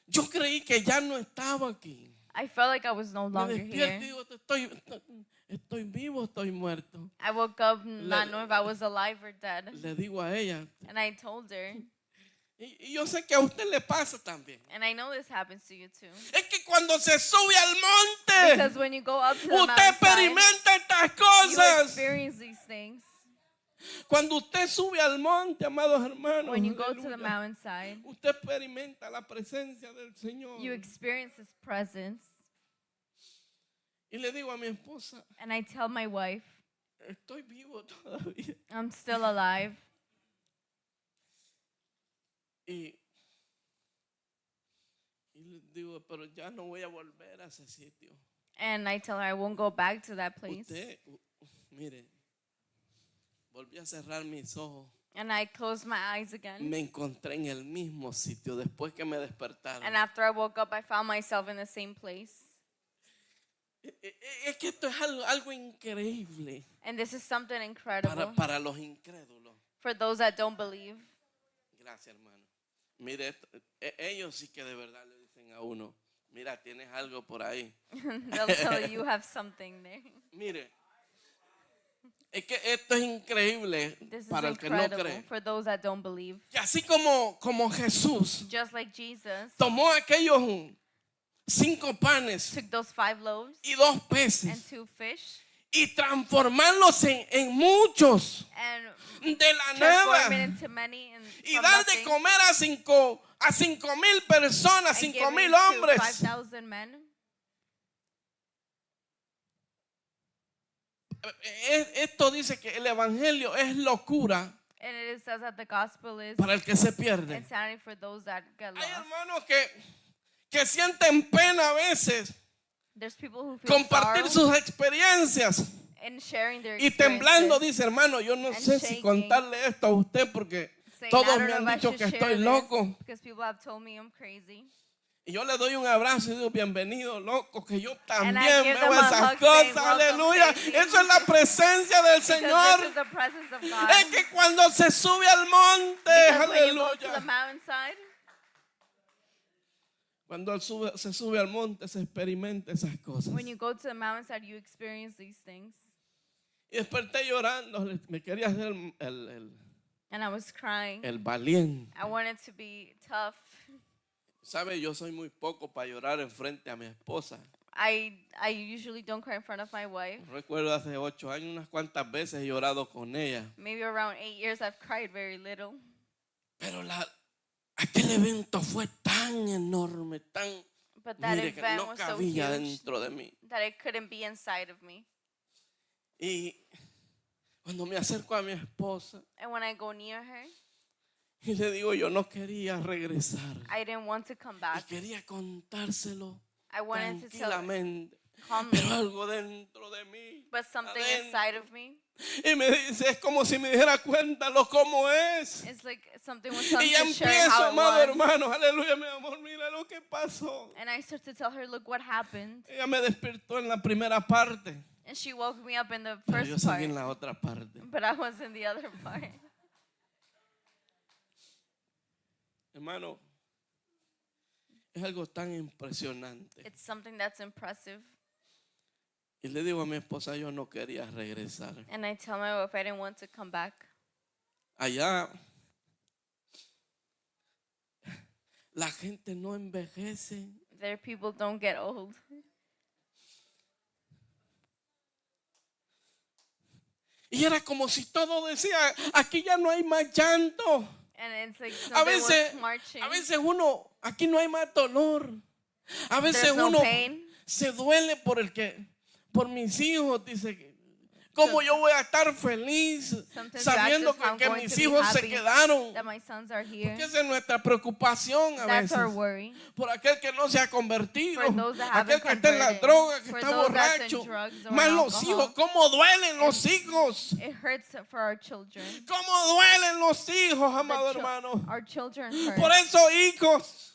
A: Yo creí que ya no estaba aquí.
B: I felt like I was no
A: Me
B: longer
A: despierto y
B: here.
A: digo, estoy vivo, estoy muerto.
B: I woke up not knowing if I was alive or dead.
A: Le digo a ella,
B: And I told her,
A: y yo sé que a usted le pasa también.
B: and I know this happens to you too.
A: Es que cuando se sube al monte,
B: Because when you go up to the
A: usted
B: mountainside,
A: experimenta estas
B: you
A: cosas.
B: experience these things.
A: Cuando usted sube al monte, amados hermanos,
B: When you go to the
A: aleluya,
B: mountainside,
A: usted experimenta la presencia del Señor.
B: you experience His presence.
A: Y le digo a mi esposa,
B: And I tell my wife,
A: estoy vivo todavía.
B: I'm still alive.
A: Y le digo, pero ya no voy a volver a ese sitio.
B: And I tell her I won't go back to that place.
A: Mire, volví a cerrar mis ojos.
B: And I closed my eyes again.
A: Me encontré en el mismo sitio después que me despertaron.
B: And after I woke up, I found myself in the same place.
A: Es que esto es algo increíble
B: And this is something incredible
A: para los incrédulos.
B: for those that don't believe.
A: Gracias, hermano. Mire, ellos sí que de verdad le dicen a uno, mira, tienes algo por ahí.
B: They'll tell you you have something there.
A: Mire, es que esto es increíble
B: This is
A: para el que no
B: incredible
A: cree.
B: for those that don't believe.
A: Que así como Jesús
B: Just like Jesus
A: tomó aquellos 5 panes
B: took those 5 loaves
A: y 2
B: and
A: peces
B: 2 fish
A: y transformarlos en muchos
B: and
A: de la
B: transform it
A: nada
B: into many and
A: y
B: from
A: dar de
B: nothing,
A: comer a 5,000 personas,
B: and
A: 5,000
B: giving to
A: hombres.
B: 5,000 men.
A: Esto dice que el evangelio es locura
B: And it says that the gospel is
A: para el que se pierde.
B: insanity for those that get
A: Hay
B: lost.
A: hermanos que sienten pena a veces
B: There's people who feel
A: compartir
B: sorrow
A: sus experiencias
B: in sharing their
A: y temblando
B: experiences,
A: dice, hermano, yo no
B: and
A: sé si
B: shaking.
A: contarle esto a usted porque
B: saying,
A: todos
B: I don't
A: me
B: know
A: han
B: if I
A: dicho
B: should
A: que
B: share
A: estoy
B: this,
A: loco.
B: because people have told me I'm crazy.
A: Y yo le doy un abrazo y digo, bienvenido, loco, que yo también
B: And I give
A: veo
B: them a
A: esas
B: hug
A: cosas,
B: saying, "Welcome,
A: aleluya.
B: crazy."
A: Eso es la presencia del
B: Because
A: Señor.
B: this is the presence of God.
A: Es que cuando se sube al monte,
B: Because when you go to the
A: aleluya,
B: mountainside,
A: Cuando se sube al monte se experimenta esas cosas.
B: When you go to the mountainside, you experience these things.
A: Y desperté llorando, me quería hacer
B: And I was crying.
A: el valiente.
B: I wanted to be tough.
A: ¿Sabe? Yo soy muy poco para llorar en frente a mi esposa.
B: I usually don't cry in front of my wife.
A: Recuerdo hace 8 años unas cuantas veces he llorado con ella.
B: Maybe around 8 years I've cried very little.
A: Pero aquel evento fue tan enorme,
B: But that
A: mire, que
B: event
A: no
B: was so
A: cabía
B: huge
A: dentro de mí.
B: that it couldn't be inside of me.
A: Y cuando me acerco a mi esposa
B: And when I go near her,
A: y le digo, yo no quería regresar.
B: I didn't want to come
A: Y
B: back.
A: quería contárselo
B: I wanted to tell her
A: tranquilamente.
B: calmly,
A: Pero algo dentro de mí.
B: but something
A: adentro.
B: inside of me,
A: Y me dice, es como si me dijera, cuéntalo cómo es.
B: it's like something was
A: Y
B: something
A: ya
B: to share
A: empiezo,
B: how it
A: amado
B: was.
A: hermano, aleluya, mi amor, mira lo que pasó.
B: And I start to tell her, look what happened.
A: Ella me despertó en la primera parte,
B: And she woke me up in the
A: pero yo
B: first
A: seguí
B: part,
A: en la otra parte.
B: but I was in the other part.
A: Hermano, es algo tan impresionante.
B: It's something that's impressive.
A: Y le digo a mi esposa, yo no quería regresar.
B: And I tell my wife I didn't want to come back.
A: Allá la gente no envejece.
B: There people don't get old.
A: Y era como si todo decía, aquí ya no hay más llanto.
B: And it's like
A: A
B: something
A: veces,
B: was marching.
A: uno, aquí no hay más dolor. A veces
B: There's no
A: uno
B: pain.
A: se duele por mis hijos, dice, ¿cómo yo voy a estar feliz
B: Sometimes
A: sabiendo
B: you ask us,
A: que
B: I'm going
A: mis
B: to be
A: hijos se
B: happy
A: quedaron?
B: that my sons are here.
A: Porque esa es nuestra preocupación a
B: That's
A: veces.
B: our worry.
A: Por aquel que no se ha convertido,
B: For those that
A: aquel
B: haven't
A: que está en la
B: converted,
A: droga, que
B: for
A: está
B: those that's in
A: borracho,
B: drugs or
A: más
B: in
A: los
B: alcohol.
A: hijos, ¿cómo duelen los hijos?
B: It hurts for our children.
A: ¿Cómo duelen los hijos, amado
B: The
A: hermano?
B: Our children hurt.
A: Por eso, hijos,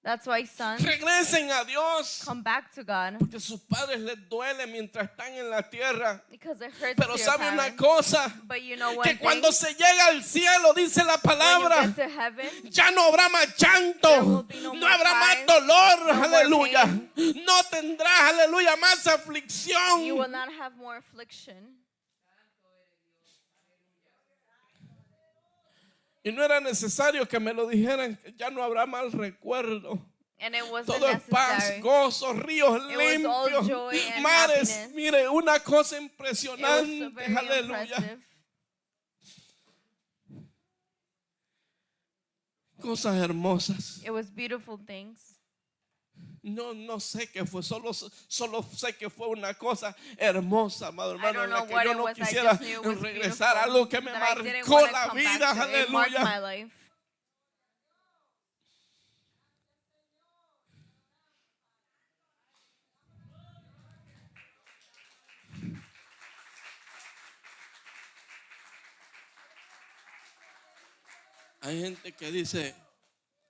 B: That's why sons
A: regresen a Dios.
B: come back to God,
A: Porque sus padres les duele mientras están en la tierra.
B: because it hurts
A: Pero
B: to your
A: sabe una
B: parents.
A: cosa,
B: But you know one
A: que
B: thing,
A: cuando se llega al cielo, dice la
B: when you
A: palabra,
B: get to heaven,
A: ya no habrá más
B: There
A: llanto,
B: will be no
A: no
B: more
A: habrá más
B: cries,
A: dolor,
B: no more
A: aleluya.
B: pain.
A: No tendrás, aleluya, más
B: you will
A: aflicción.
B: not have more affliction.
A: Y no era necesario que me lo dijeran, que ya no habrá mal recuerdo.
B: And it wasn't
A: Todo es paz,
B: necessary.
A: gozo, ríos
B: It was all
A: limpios,
B: joy and
A: mares.
B: happiness.
A: Mire, una cosa
B: It was
A: impresionante,
B: very
A: aleluya.
B: impressive.
A: Cosas hermosas.
B: It was beautiful things.
A: No sé qué fue, solo sé que fue una cosa hermosa, amado hermano, en la
B: know
A: que
B: what
A: yo
B: it
A: no
B: was, I
A: quisiera
B: just knew it was
A: regresar,
B: beautiful,
A: algo que me
B: that I didn't
A: marcó
B: wanna
A: la
B: come back
A: vida,
B: to. It marked my
A: aleluya.
B: life.
A: Hay gente que dice,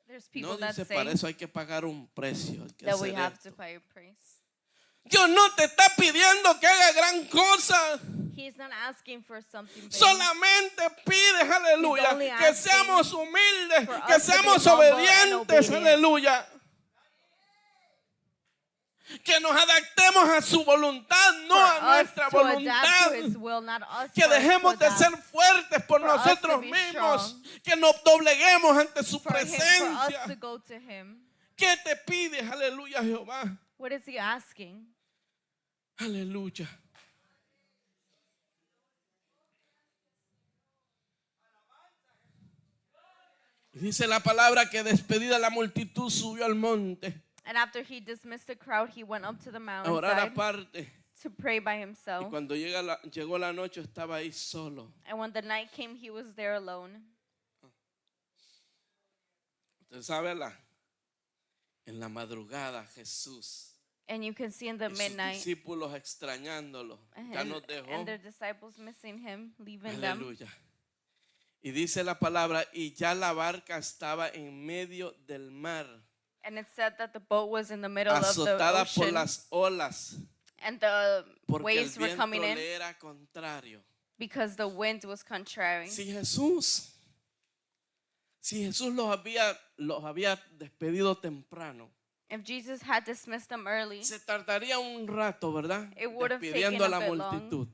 B: There's
A: no
B: people that
A: dice,
B: say
A: para eso hay que pagar un precio. Hay que
B: that we
A: hacer
B: have to
A: esto.
B: pay a price.
A: Dios no te está pidiendo que haga gran cosa.
B: He's not asking for something big.
A: Solamente pides, aleluya,
B: only
A: que
B: asking
A: seamos humildes,
B: for
A: que
B: us to be
A: seamos
B: humble and
A: obedientes,
B: obedient.
A: aleluya. Que nos adaptemos a su voluntad, no
B: For
A: a
B: us
A: nuestra
B: to adapt
A: voluntad.
B: to His will, not us
A: Que
B: for us to
A: dejemos de
B: adapt.
A: ser fuertes por
B: For us to
A: nosotros
B: be
A: mismos.
B: strong.
A: Que nos dobleguemos ante su
B: For us to
A: presencia.
B: go to Him.
A: ¿Qué te pides, aleluya, Jehová?
B: What is He asking?
A: Aleluya. Y dice la palabra que despedida la multitud subió al monte
B: And after He dismissed the crowd, He went up to the
A: a orar
B: mountainside
A: aparte.
B: to pray by
A: Y
B: Himself.
A: cuando llegó la noche estaba ahí solo.
B: And when the night came, He was there alone.
A: Usted sabe, en la madrugada Jesús
B: And you can see in the
A: y sus
B: midnight,
A: discípulos extrañándolo. Ya nos dejó.
B: and their disciples missing Him, leaving them.
A: Aleluya. Y dice la palabra, y ya la barca estaba en medio del mar,
B: And it said that the boat was in the middle of the
A: azotada por
B: ocean,
A: las olas,
B: and the
A: porque el
B: waves were
A: viento
B: coming in
A: le era contrario.
B: because the wind was contrary.
A: Si Jesús los había despedido temprano,
B: If Jesus had dismissed them early,
A: se tardaría un rato, ¿verdad?
B: It would have
A: Despidiendo a
B: taken
A: la
B: a bit long.
A: multitud.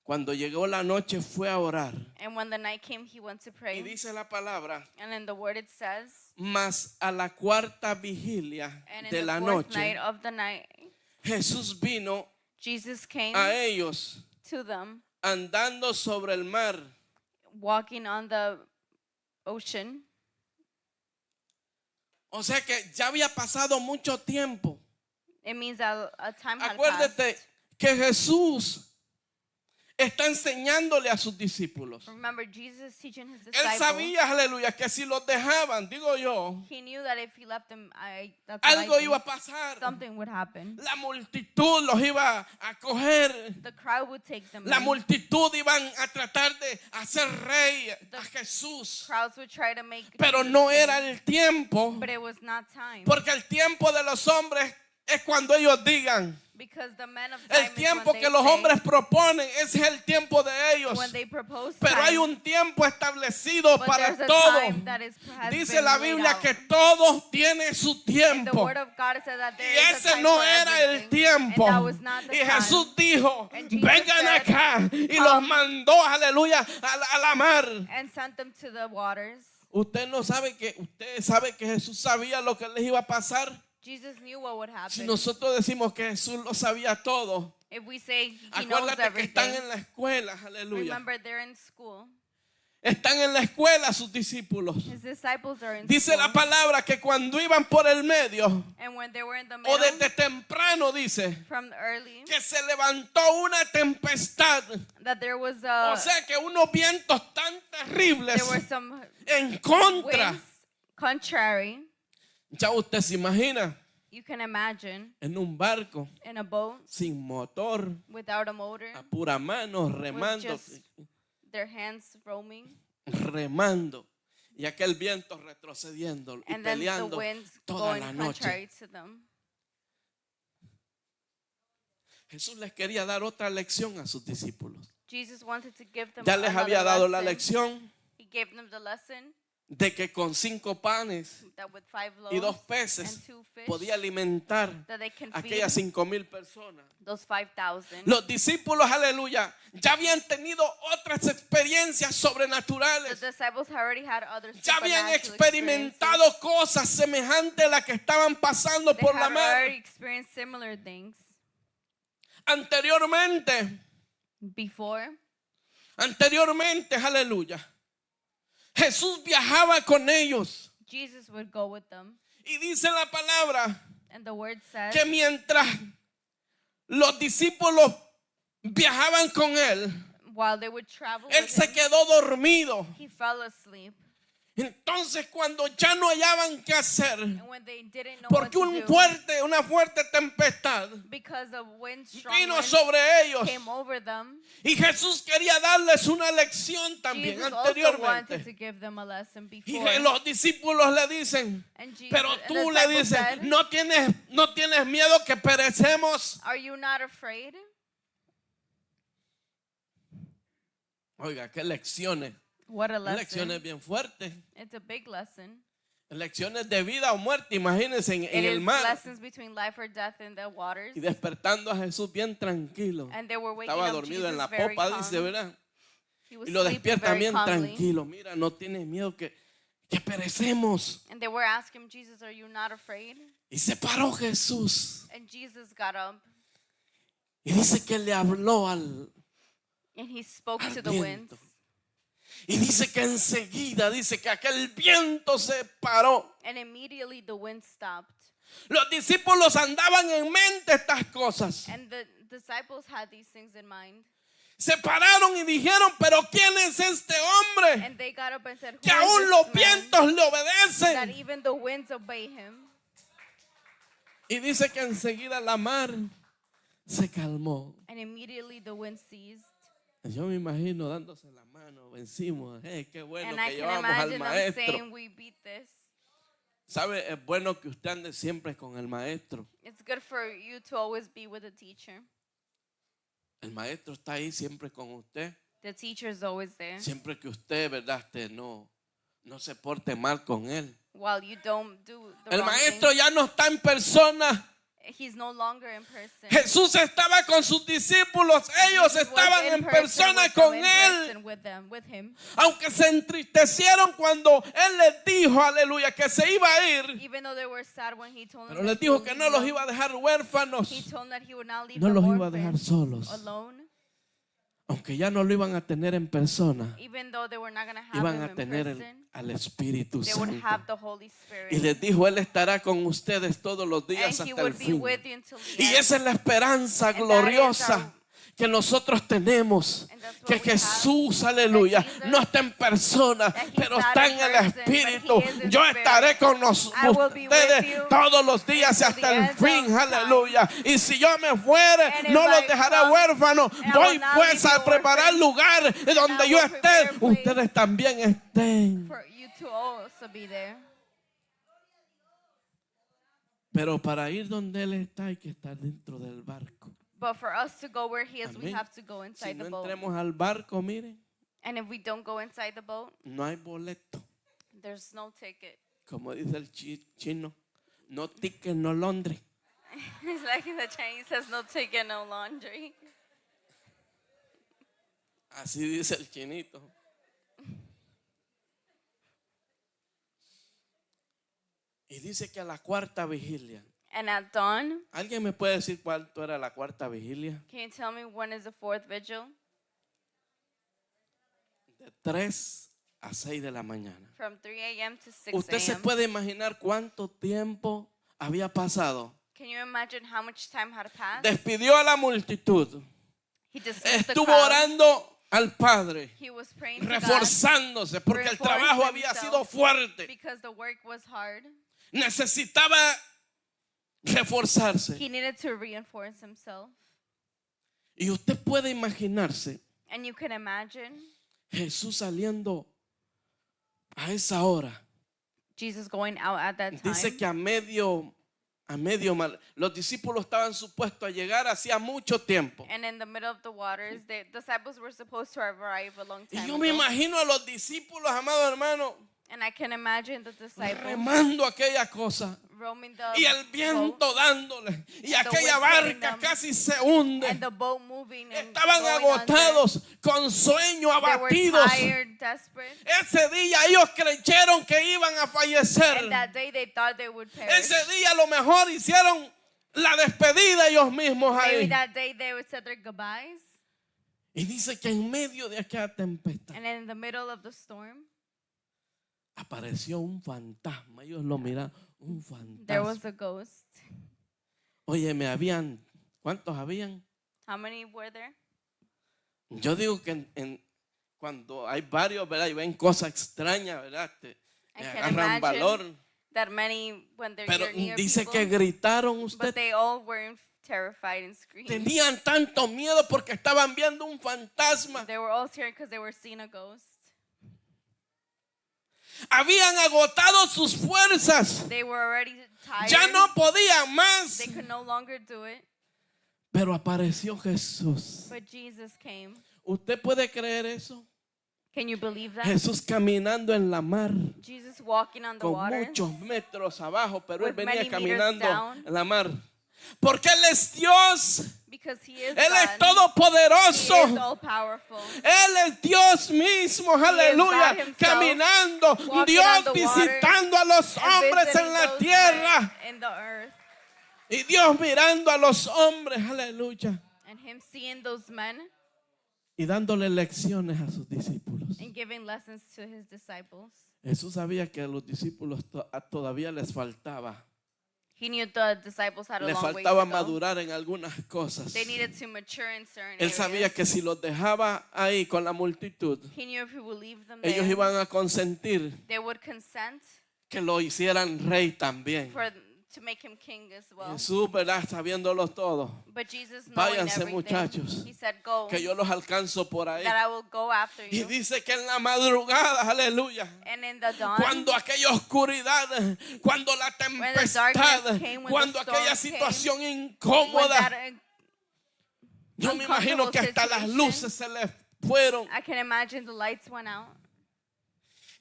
A: Cuando llegó la noche fue a orar.
B: and when the night came, he went to
A: Y
B: pray.
A: dice la palabra,
B: And in the word it says,
A: mas a la cuarta vigilia
B: and in
A: de
B: the
A: la
B: fourth
A: noche,
B: night of the night,
A: Jesús vino
B: Jesus came
A: a ellos
B: to them,
A: andando sobre el mar.
B: walking on the ocean.
A: O sea que ya había pasado mucho tiempo.
B: It means that a time had
A: Acuérdate
B: passed.
A: que Jesús está enseñándole a sus discípulos.
B: Remember, Jesus is teaching his
A: Él
B: disciples.
A: sabía, aleluya, que si los dejaban, digo yo,
B: He knew that if he left them, that's what I
A: algo
B: think,
A: iba a pasar.
B: something would happen.
A: La multitud los iba a coger.
B: The crowd would take them
A: La
B: in.
A: multitud iban a tratar de hacer rey a Jesús.
B: Crowds would try to make
A: Pero
B: Jesus
A: no
B: king,
A: era el tiempo.
B: but it was not time.
A: Porque el tiempo de los hombres es cuando ellos digan.
B: Because the men of time
A: El tiempo
B: is when
A: que
B: they
A: los
B: say,
A: hombres proponen ese es el tiempo de ellos.
B: when they propose
A: Pero
B: time,
A: hay un tiempo establecido
B: but
A: para
B: there's a
A: todo.
B: time that has
A: Dice
B: been
A: la
B: laid
A: Biblia
B: out.
A: que todo tiene su
B: In the
A: tiempo.
B: word of God it says that there
A: Y
B: is a
A: ese
B: time
A: no
B: for
A: era el
B: everything,
A: tiempo.
B: and that was not the
A: Y
B: time.
A: Jesús dijo,
B: And Jesus
A: vengan
B: said,
A: acá. Y los
B: "Come."
A: mandó, aleluya, a la mar.
B: And sent them to the waters.
A: Usted sabe que Jesús sabía lo que les iba a pasar.
B: Jesus knew what would happen.
A: Si nosotros decimos que Jesús lo sabía todo,
B: If we say he knows
A: acuérdate que están
B: everything,
A: en la escuela, aleluya.
B: remember they're in school.
A: Están en la escuela sus discípulos.
B: His disciples are in
A: Dice
B: school.
A: la palabra que cuando iban por el medio,
B: And when they were in the
A: o
B: middle,
A: desde temprano, dice,
B: from early,
A: que se levantó una tempestad.
B: that there was
A: O sea que unos vientos tan terribles
B: there were some
A: en contra.
B: winds contrary.
A: Ya usted se imagina
B: You can imagine
A: en un barco
B: in a boat
A: sin motor,
B: without a motor,
A: a pura mano, remando,
B: just their hands roaming,
A: remando. Y aquel viento retrocediendo y
B: and then the
A: peleando
B: winds
A: toda
B: going
A: la noche.
B: contrary to them.
A: Jesús les quería dar otra lección a sus discípulos.
B: Jesus wanted to give them
A: Ya les
B: another
A: había dado la
B: lesson.
A: lección
B: He gave them the lesson
A: de que con 5 panes
B: that with 5
A: y 2
B: loaves
A: peces
B: and 2 fish,
A: podía alimentar
B: that they can
A: a
B: feed
A: aquellas 5,000 personas.
B: those 5,000.
A: Los discípulos, aleluya, ya habían tenido otras experiencias
B: The
A: sobrenaturales.
B: disciples already had other
A: Ya habían
B: supernatural
A: experimentado cosas semejantes a las que estaban pasando
B: experiences.
A: por
B: They
A: la
B: had
A: mar.
B: already experienced similar things
A: Anteriormente,
B: before.
A: Aleluya, Jesús viajaba con ellos.
B: Jesus would go with them.
A: Y dice la palabra
B: And the word says
A: que mientras los discípulos viajaban con él,
B: while they would travel
A: él
B: with
A: se
B: him,
A: quedó dormido.
B: he fell asleep.
A: Entonces cuando ya no hallaban qué hacer,
B: And when they didn't know
A: porque
B: what to do,
A: una fuerte tempestad
B: because of wind, strong
A: vino
B: wind
A: sobre ellos,
B: came over them,
A: y Jesús quería darles una lección también
B: Jesus also wanted to
A: anteriormente.
B: give them a lesson
A: Y
B: before.
A: los discípulos le dicen,
B: And Jesus,
A: pero
B: and
A: tú
B: the
A: le
B: disciples
A: dices,
B: said,
A: no tienes miedo que perecemos.
B: are you not afraid?
A: Oiga, qué lecciones.
B: What a lesson.
A: Lecciones bien fuertes.
B: It's a big lesson.
A: Lecciones de vida o muerte, imagínense en
B: It
A: el
B: is
A: mar.
B: lessons between life or death in the waters.
A: Y despertando a Jesús bien tranquilo.
B: And they were waking
A: Estaba
B: up
A: dormido
B: Jesus
A: en la
B: very
A: popa,
B: calm.
A: dice, ¿verdad?
B: He was
A: Y lo
B: sleeping
A: despierta
B: very
A: bien
B: calmly.
A: tranquilo. Mira, no tienes miedo que perecemos.
B: And they were asking Jesus, are you not afraid?
A: Y se paró Jesús.
B: And Jesus got up
A: Y dice que le habló al
B: and he spoke
A: Al
B: to the winds.
A: viento. Y dice que enseguida, dice que aquel viento se paró.
B: And immediately the wind stopped.
A: Los discípulos andaban en mente estas cosas.
B: And the disciples had these things in mind.
A: Se pararon y dijeron, pero ¿quién es este hombre?
B: And they got up and said, who
A: Que
B: is
A: aún los
B: this man
A: vientos le
B: that
A: obedecen.
B: even the winds obey him?
A: Y dice que enseguida la mar se calmó.
B: And immediately the wind ceased.
A: Yo me imagino dándose la mano, vencimos. Qué bueno
B: And
A: que
B: I can
A: llevamos al
B: imagine them
A: maestro.
B: saying, we beat this.
A: ¿Sabe? Es bueno que usted ande siempre con el maestro.
B: It's good for you to always be with a teacher.
A: El maestro está ahí siempre con usted.
B: The teacher is always there.
A: Siempre que usted, ¿verdad? No se porte mal con él.
B: while you don't do the
A: El
B: wrong
A: maestro
B: thing.
A: ya no está en persona.
B: He's no longer in person.
A: Jesús estaba con sus discípulos. Ellos
B: Jesus was
A: estaban
B: in
A: en
B: person
A: persona
B: with them,
A: con
B: in
A: él.
B: person with them, with him.
A: Aunque se entristecieron cuando él les dijo, aleluya, que se iba a ir.
B: Even though they were sad when he told them
A: Pero les
B: that he
A: dijo
B: would
A: que
B: leave
A: no los
B: them,
A: iba a dejar huérfanos.
B: he told them that he would not leave
A: No
B: them
A: los iba a dejar
B: orphans,
A: solos.
B: alone.
A: Aunque ya no lo iban a tener en persona,
B: Even though they were not going to have
A: iban
B: him
A: a
B: in
A: tener
B: person,
A: al Espíritu
B: they would
A: Santo.
B: have the Holy Spirit.
A: Y les dijo, Él estará con ustedes todos los días
B: And he
A: hasta el
B: would be
A: fin.
B: with you until the
A: Y
B: end.
A: esa es la esperanza
B: And that is
A: gloriosa
B: our-
A: que nosotros tenemos.
B: And that's what
A: Que
B: we have.
A: Jesús, aleluya,
B: Jesus,
A: no está en persona,
B: that he's
A: pero
B: not
A: está
B: in
A: en el
B: person, but
A: Espíritu.
B: he is in
A: Yo
B: spirit.
A: estaré con
B: I will be with
A: ustedes
B: you
A: todos los días
B: until
A: hasta
B: the
A: el
B: end
A: fin,
B: of time.
A: aleluya. Y si yo me fuere,
B: And if
A: no los
B: I
A: dejaré
B: come,
A: huérfanos.
B: and I
A: Voy
B: will not
A: pues
B: leave
A: a
B: you
A: preparar
B: orphans,
A: lugar donde
B: I
A: yo
B: will
A: esté.
B: prepare a place
A: Ustedes también estén.
B: for you to also be there.
A: Pero para ir donde Él está hay que estar dentro del barco.
B: But for us to go where he is, we
A: Amén.
B: have to go
A: Si
B: inside
A: no
B: the boat.
A: entremos al barco, miren,
B: And if we don't go inside the boat,
A: no hay boleto.
B: there's no ticket.
A: Como dice el chino, no ticket, no laundry.
B: It's like in the Chinese says, no ticket, no laundry.
A: Así dice el chinito. Y dice que a la cuarta vigilia.
B: And at dawn,
A: ¿Alguien me puede decir cuánto era la cuarta vigilia?
B: can you tell me when is the fourth vigil?
A: De 3 a 6 de la mañana.
B: From 3 a.m. to 6
A: ¿Usted se
B: a.m.
A: puede imaginar cuánto tiempo había pasado?
B: Can you imagine how much time had passed?
A: Despidió a la multitud.
B: He dismissed the
A: Estuvo
B: crowd.
A: orando al Padre,
B: He was praying to God
A: reforzándose porque el trabajo había sido fuerte.
B: because the work was hard.
A: Necesitaba reforzarse.
B: He needed to reinforce himself.
A: Y usted puede imaginarse
B: And you can imagine
A: Jesús saliendo a esa hora.
B: Jesus going out at that time.
A: Dice que a medio mar, los discípulos estaban supuestos a llegar hacía mucho tiempo.
B: And in the middle of the waters, the disciples were supposed to arrive a long
A: Y
B: time
A: yo me
B: ago.
A: imagino a los discípulos, amado hermano,
B: And I can imagine the disciples
A: remando aquella cosa.
B: roaming the
A: Y el viento
B: boat
A: dándole. Y
B: the
A: aquella
B: wind hitting
A: barca
B: them,
A: casi se hunde.
B: and the boat moving and
A: Estaban
B: going under.
A: agotados, con sueño,
B: They were
A: abatidos.
B: tired, desperate.
A: Ese día ellos creyeron que iban a fallecer.
B: And that day they thought they would perish.
A: Ese día a lo mejor hicieron la despedida ellos mismos
B: Maybe
A: ahí.
B: that day they would said their goodbyes.
A: Y dice que en medio de aquella tempestad
B: And in the middle of the storm,
A: apareció un fantasma. Ellos lo miraron, un
B: there was
A: fantasma.
B: a ghost.
A: Oye, ¿cuántos habían?
B: How many were there?
A: Yo digo que cuando hay varios, ¿verdad? Y ven cosas extrañas, ¿verdad?
B: I can
A: Agarran
B: imagine
A: valor.
B: that many, when they're
A: Pero
B: near
A: dice
B: people,
A: que gritaron
B: but
A: ustedes.
B: they all were terrified and screamed.
A: Tenían tanto miedo porque estaban viendo un fantasma.
B: They were all scared because they were seeing a ghost.
A: Habían agotado sus fuerzas.
B: They were already tired.
A: Ya no podían más.
B: They could no longer do it.
A: Pero apareció Jesús.
B: But Jesus came.
A: ¿Usted puede creer eso?
B: Can you believe that?
A: Jesús caminando en la mar
B: Jesus walking on the
A: con
B: waters.
A: muchos metros abajo, pero él
B: With
A: venía
B: many meters
A: caminando
B: down.
A: en la mar. Porque Él es Dios.
B: Because he is
A: Él es
B: God. He is
A: todopoderoso.
B: all powerful.
A: Él es Dios mismo, aleluya,
B: God himself,
A: caminando,
B: walking
A: Dios
B: on the water
A: visitando a los
B: And
A: hombres
B: visiting
A: en la
B: those
A: tierra
B: men in the earth.
A: y Dios mirando a los hombres, aleluya,
B: And him seeing those men
A: y dándole lecciones a sus discípulos.
B: and giving lessons to his disciples.
A: Jesús sabía que a los discípulos todavía les faltaba.
B: He knew the disciples had a
A: Le
B: long way to
A: faltaba
B: go.
A: madurar en algunas cosas.
B: They needed to mature in certain
A: Él sabía
B: areas.
A: que si los dejaba ahí con la multitud,
B: He knew if he would leave them
A: ellos
B: there,
A: iban a consentir
B: they would consent
A: que lo hicieran rey también.
B: to make him king as well.
A: Jesús, ¿verdad? Sabiéndolo todo.
B: But Jesus, knowing
A: Váyanse,
B: everything,
A: muchachos,
B: he said, go,
A: Que yo los alcanzo por ahí.
B: that I will go after
A: Y
B: you.
A: dice que en la madrugada, aleluya,
B: And in the dawn,
A: cuando aquella oscuridad, cuando la tempestad,
B: darkness came, when
A: cuando
B: the storm
A: aquella
B: came,
A: situación
B: when
A: incómoda,
B: that,
A: yo me imagino que hasta las
B: situation,
A: luces se les fueron.
B: I can imagine the lights went out.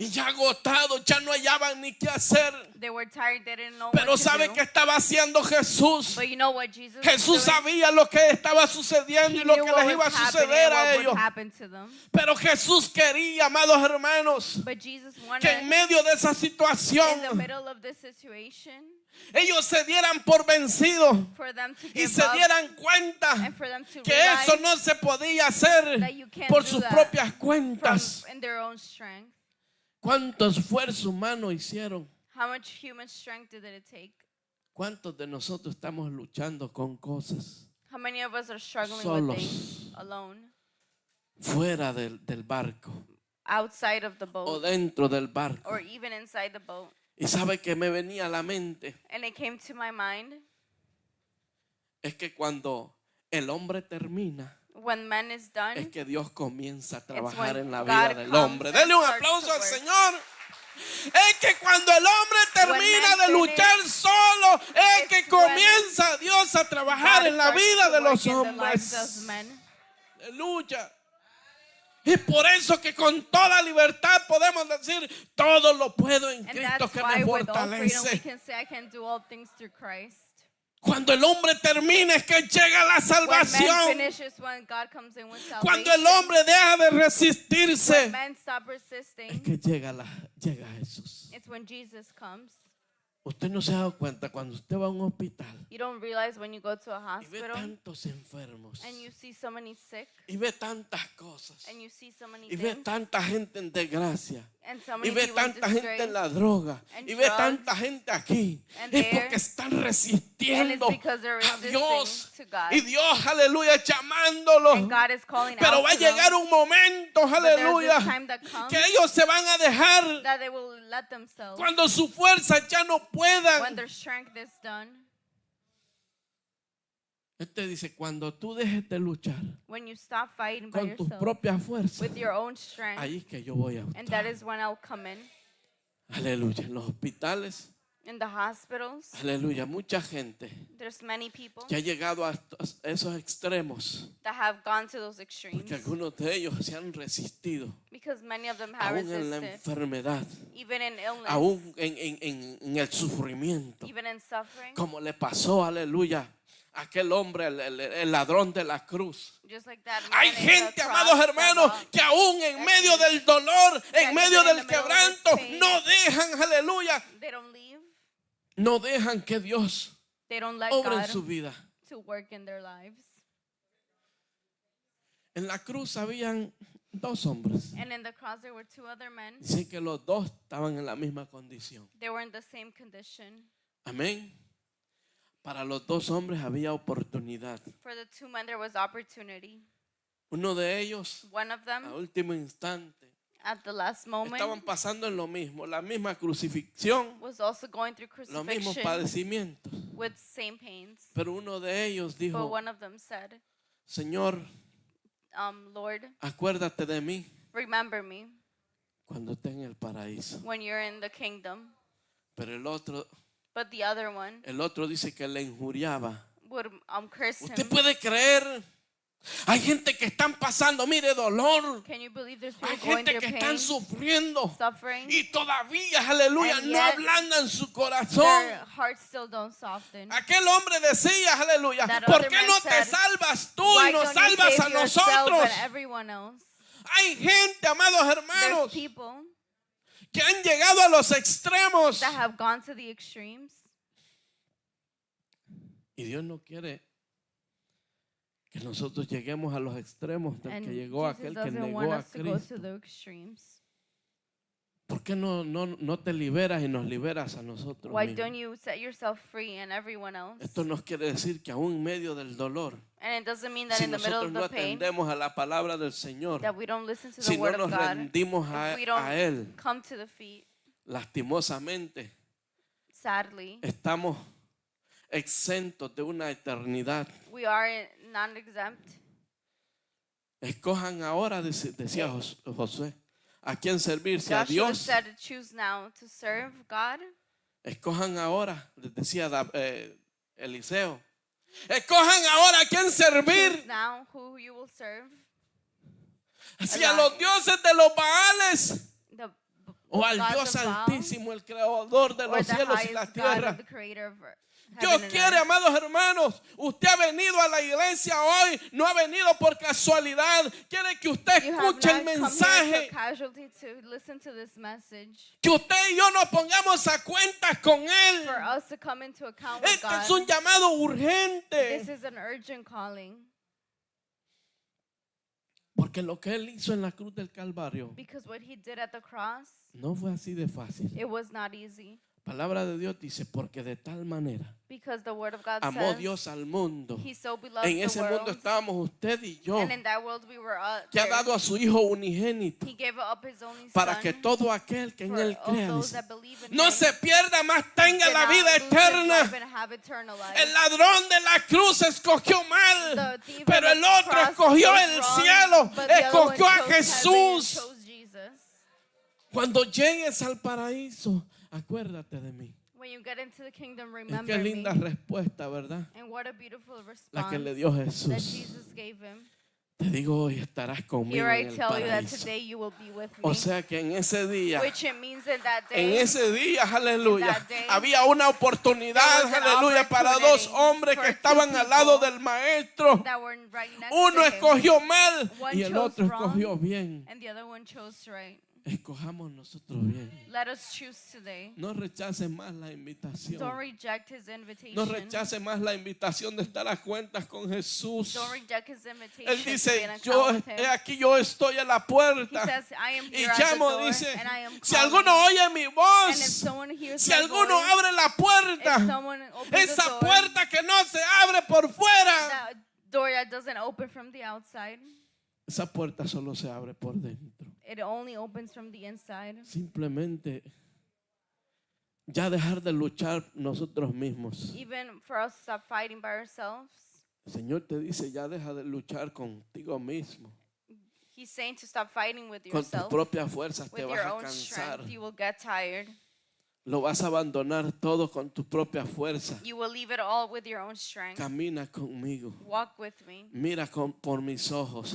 A: Y ya agotados, ya no hallaban ni qué hacer.
B: They were tired, they didn't know
A: Pero
B: what to
A: ¿sabe
B: do.
A: qué estaba haciendo Jesús?
B: But you know what Jesus was
A: Jesús
B: doing?
A: sabía lo que estaba sucediendo
B: He
A: y lo
B: knew
A: que
B: what
A: les iba a
B: was happening
A: suceder
B: and
A: a
B: what
A: ellos.
B: would happen to them.
A: Pero Jesús quería, amados hermanos,
B: But Jesus
A: que
B: wanted
A: en medio de esa
B: in the
A: situación
B: middle of this situation
A: ellos se dieran por vencidos
B: for them to
A: y
B: give
A: se
B: up
A: dieran cuenta
B: and for them to
A: que
B: realize
A: eso no se podía hacer
B: that you can't
A: por
B: do
A: sus
B: that
A: propias
B: from
A: cuentas.
B: in their own strength.
A: ¿Cuánto esfuerzo humano hicieron?
B: How much human strength did it take?
A: ¿Cuántos de nosotros estamos luchando con cosas
B: How many of us are struggling
A: solos,
B: with things alone,
A: fuera del barco
B: outside of the
A: o
B: boat,
A: dentro del barco?
B: or even inside the boat?
A: Y sabe que me venía a la mente,
B: And it came to my mind,
A: es que cuando el hombre termina,
B: when man is
A: es
B: done,
A: que Dios comienza a
B: when
A: trabajar en la
B: God
A: vida del
B: comes
A: hombre.
B: and
A: Dele un
B: starts
A: aplauso
B: to
A: al
B: work.
A: Señor. Es que cuando el hombre termina
B: man
A: de luchar solo, es
B: it's
A: que
B: when
A: comienza Dios a trabajar
B: God
A: en la
B: starts
A: vida
B: to
A: de
B: work
A: los
B: in the lives
A: hombres.
B: of men.
A: Aleluya. Y por eso que con toda libertad podemos decir, todo lo puedo en
B: And
A: Cristo
B: that's
A: que
B: why
A: me
B: with all freedom we
A: fortalece.
B: can say, I can do all things through Christ.
A: Cuando el hombre termina es que llega la
B: When man
A: salvación.
B: finishes, when God comes in with salvation.
A: Cuando el hombre deja de
B: When
A: resistirse,
B: men stop
A: es
B: resisting,
A: que llega Jesús.
B: it's when Jesus comes.
A: Usted no se ha dado cuenta cuando usted va a un hospital
B: You don't realize when you go to a
A: y ve
B: hospital
A: tantos enfermos
B: and you see so many sick
A: y ve tantas cosas
B: and you see so many
A: y ve
B: things
A: tanta gente en desgracia
B: and so
A: y
B: many
A: ve
B: people in
A: tanta gente en
B: disgrace,
A: la droga
B: and
A: y ve
B: drugs,
A: tanta gente aquí.
B: and
A: Es
B: there,
A: porque están
B: and
A: resistiendo
B: it's because they're
A: a Dios
B: resisting to God.
A: y Dios, aleluya, llamándolo.
B: And God is calling
A: Pero
B: out
A: va a
B: to them,
A: llegar un momento,
B: but there's
A: aleluya,
B: this time that comes
A: que ellos se van a dejar
B: that they will let themselves
A: cuando su fuerza ya no
B: when
A: puedan.
B: their strength is done.
A: Este dice, cuando tú dejes de luchar
B: When you stop fighting by
A: con tus
B: yourself
A: propias fuerzas,
B: with your own strength,
A: ahí es que yo voy a
B: and that
A: estar.
B: is when I'll come in.
A: Aleluya, en los hospitales,
B: In the hospitals,
A: aleluya, mucha gente
B: there's many people
A: que ha llegado a esos extremos,
B: that have gone to those extremes
A: porque algunos de ellos se han resistido,
B: because many of them have
A: aún en la
B: resisted,
A: enfermedad,
B: even in illness,
A: aún en el sufrimiento,
B: even in suffering,
A: como le pasó, aleluya, a aquel hombre, el ladrón de la cruz.
B: just like that.
A: Hay
B: man in
A: gente,
B: the
A: amados
B: cross
A: hermanos,
B: that
A: que aún en medio del dolor, en
B: that
A: medio
B: even in
A: del
B: the middle of
A: quebranto,
B: this pain,
A: no dejan, aleluya,
B: they don't leave,
A: no dejan que Dios
B: they don't let
A: obre en
B: God
A: su vida.
B: to work in their lives.
A: En la cruz habían dos hombres.
B: And in the cross there were two other men.
A: Dice que los dos estaban en la misma condición.
B: They were in the same condition.
A: Amén. Para los dos hombres había oportunidad.
B: For the two men there was opportunity.
A: Uno de ellos,
B: One of
A: a
B: them,
A: último instante,
B: at the last moment,
A: estaban pasando en lo mismo, la misma crucifixión,
B: was also going through
A: los mismos
B: crucifixion
A: padecimientos.
B: with same pains.
A: Pero uno de ellos
B: But
A: dijo,
B: one of them said,
A: Señor,
B: Lord,
A: acuérdate de mí
B: remember me
A: cuando esté en el paraíso.
B: when you're in the kingdom.
A: Pero
B: But the other one
A: el otro dice que le injuriaba.
B: would curse
A: ¿Usted
B: him.
A: puede creer? Hay gente que están pasando, mire, dolor.
B: Can you believe there's
A: Hay
B: people going
A: gente
B: through
A: que
B: pain,
A: están sufriendo
B: suffering,
A: y todavía, aleluya,
B: And
A: no
B: yet
A: ablandan su corazón.
B: their hearts still don't soften?
A: Aquel hombre decía, aleluya,
B: That
A: ¿por
B: other
A: qué
B: man
A: no te
B: said,
A: salvas tú
B: Why
A: y nos
B: don't you
A: salvas a
B: save yourself
A: nosotros?
B: and everyone else?
A: Hay gente, amados
B: There's
A: hermanos,
B: people
A: que han llegado a los extremos
B: that have gone to the extremes,
A: y Dios no quiere que nosotros lleguemos a los extremos del
B: and
A: que llegó
B: Jesus
A: aquel que
B: doesn't
A: negó
B: want
A: a
B: us to go
A: Cristo.
B: to the extremes.
A: ¿Por qué no te liberas y nos liberas a nosotros
B: Why
A: mismos?
B: don't you set yourself free and everyone else?
A: Esto nos quiere decir que aún en medio del dolor,
B: And it doesn't mean that
A: si
B: in the middle
A: nosotros
B: of
A: no
B: the pain
A: atendemos a la palabra del Señor,
B: that we don't listen to the
A: si no
B: word
A: nos
B: of God,
A: rendimos
B: if we don't
A: a Él,
B: come to the feet,
A: lastimosamente
B: sadly,
A: estamos exentos de una eternidad.
B: we are non-exempt.
A: Escojan ahora, decía Josué, a quién servirse, a
B: Joshua
A: Dios.
B: said, choose now to serve God.
A: Escojan ahora, decía Eliseo. Escojan ahora a quién servir.
B: Choose now who you will serve.
A: Si a los dioses de los Baales
B: The
A: o al
B: gods
A: Dios
B: of Baal,
A: altísimo, el creador de
B: or
A: los
B: the
A: cielos y la
B: highest God,
A: tierra.
B: of the creator of
A: Dios
B: heaven and
A: quiere,
B: earth.
A: amados hermanos, usted ha venido a la iglesia hoy, no ha venido por casualidad. Quiere que usted
B: You have
A: escuche el
B: not come here
A: mensaje,
B: for casualty to listen to this message,
A: que usted y yo nos pongamos a cuentas con Él.
B: for us to come into account with
A: Este es
B: God.
A: un llamado
B: This
A: urgente,
B: is an urgent calling,
A: porque lo que Él hizo en la cruz del Calvario
B: because what he did at the cross,
A: no fue así de fácil.
B: it was not easy.
A: Palabra de Dios dice, porque de tal manera
B: Because the word of God
A: amó
B: says,
A: Dios al mundo.
B: he so beloved
A: En
B: the
A: ese mundo
B: world,
A: estábamos usted y yo,
B: and in that world we were
A: que ha
B: there.
A: dado a su Hijo unigénito
B: He gave up his only
A: para
B: son
A: que todo aquel que en
B: for
A: Él
B: all
A: crea,
B: those
A: dice,
B: that believe in
A: no
B: him
A: se pierda, más tenga
B: did
A: la
B: not
A: vida
B: lose his life
A: eterna.
B: and have eternal life.
A: El ladrón de la cruz escogió mal,
B: The thief
A: pero
B: on
A: el
B: the
A: otro
B: cross
A: escogió
B: chose
A: el
B: wrong,
A: cielo,
B: but the other one
A: escogió a
B: chose heaven and
A: Jesús.
B: chose Jesus.
A: Cuando llegues al paraíso, acuérdate de mí.
B: When you get into the kingdom,
A: Es
B: remember
A: que linda
B: me.
A: respuesta, ¿verdad?
B: And what a beautiful
A: La que
B: response
A: le dio
B: that
A: Jesús.
B: Jesus gave him.
A: Te digo, hoy estarás conmigo
B: Here I
A: en el
B: tell you that
A: paraíso.
B: today you will be with me.
A: O sea que en ese día,
B: Which it means in that
A: en
B: day,
A: ese día, aleluya,
B: that day,
A: había una oportunidad,
B: there was an
A: aleluya, para dos
B: opportunity
A: hombres
B: for
A: que
B: two
A: estaban al lado
B: people
A: del maestro.
B: that were right next
A: Uno
B: to him,
A: escogió mal
B: One
A: y el
B: chose
A: otro
B: wrong.
A: escogió bien.
B: and the other one chose right.
A: Escojamos nosotros bien.
B: Let us choose today.
A: No rechace más la invitación.
B: Don't reject his invitation.
A: No rechace más la invitación de estar a cuentas con Jesús.
B: Don't reject his invitation
A: Él
B: to be
A: dice,
B: in a
A: yo
B: account with him.
A: he aquí, yo estoy a la
B: He
A: puerta
B: says, I am
A: y
B: here at the
A: llamo,
B: door,
A: dice,
B: and I am
A: si
B: calling.
A: alguno oye mi
B: And if
A: voz,
B: someone hears
A: si
B: my
A: alguno
B: voice,
A: abre la
B: if
A: puerta,
B: someone opens the
A: esa
B: door,
A: puerta que no se abre por fuera,
B: that door that doesn't open from the outside,
A: esa puerta solo se abre por dentro.
B: it only opens from the inside.
A: Simplemente ya dejar de luchar nosotros mismos.
B: Even for us to stop fighting by ourselves,
A: El Señor te dice, ya deja de luchar contigo mismo.
B: he's saying to stop fighting with
A: Con tus
B: yourself,
A: propias fuerzas te
B: with
A: vas
B: your
A: a
B: own
A: cansar.
B: strength. You will get tired.
A: Lo vas a abandonar todo con tus propias fuerzas.
B: You will leave it all with your own strength.
A: Camina conmigo.
B: Walk with me.
A: Mira por mis ojos.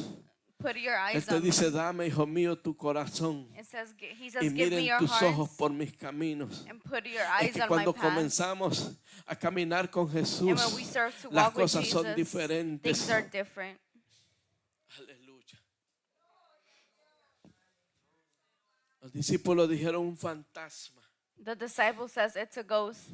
B: Put your
A: Él
B: eyes
A: te
B: on me.
A: dice, dame, hijo mío, tu corazón.
B: He says,
A: Y
B: give me
A: miren
B: your
A: tus ojos
B: hearts
A: por mis caminos.
B: and put your
A: Es
B: eyes
A: que
B: on my
A: cuando
B: path.
A: comenzamos a caminar con
B: And
A: Jesús,
B: when we start to
A: las
B: walk with
A: cosas son
B: Jesus,
A: diferentes.
B: things are different.
A: Aleluya. Los discípulos dijeron un fantasma.
B: The disciple says it's a ghost.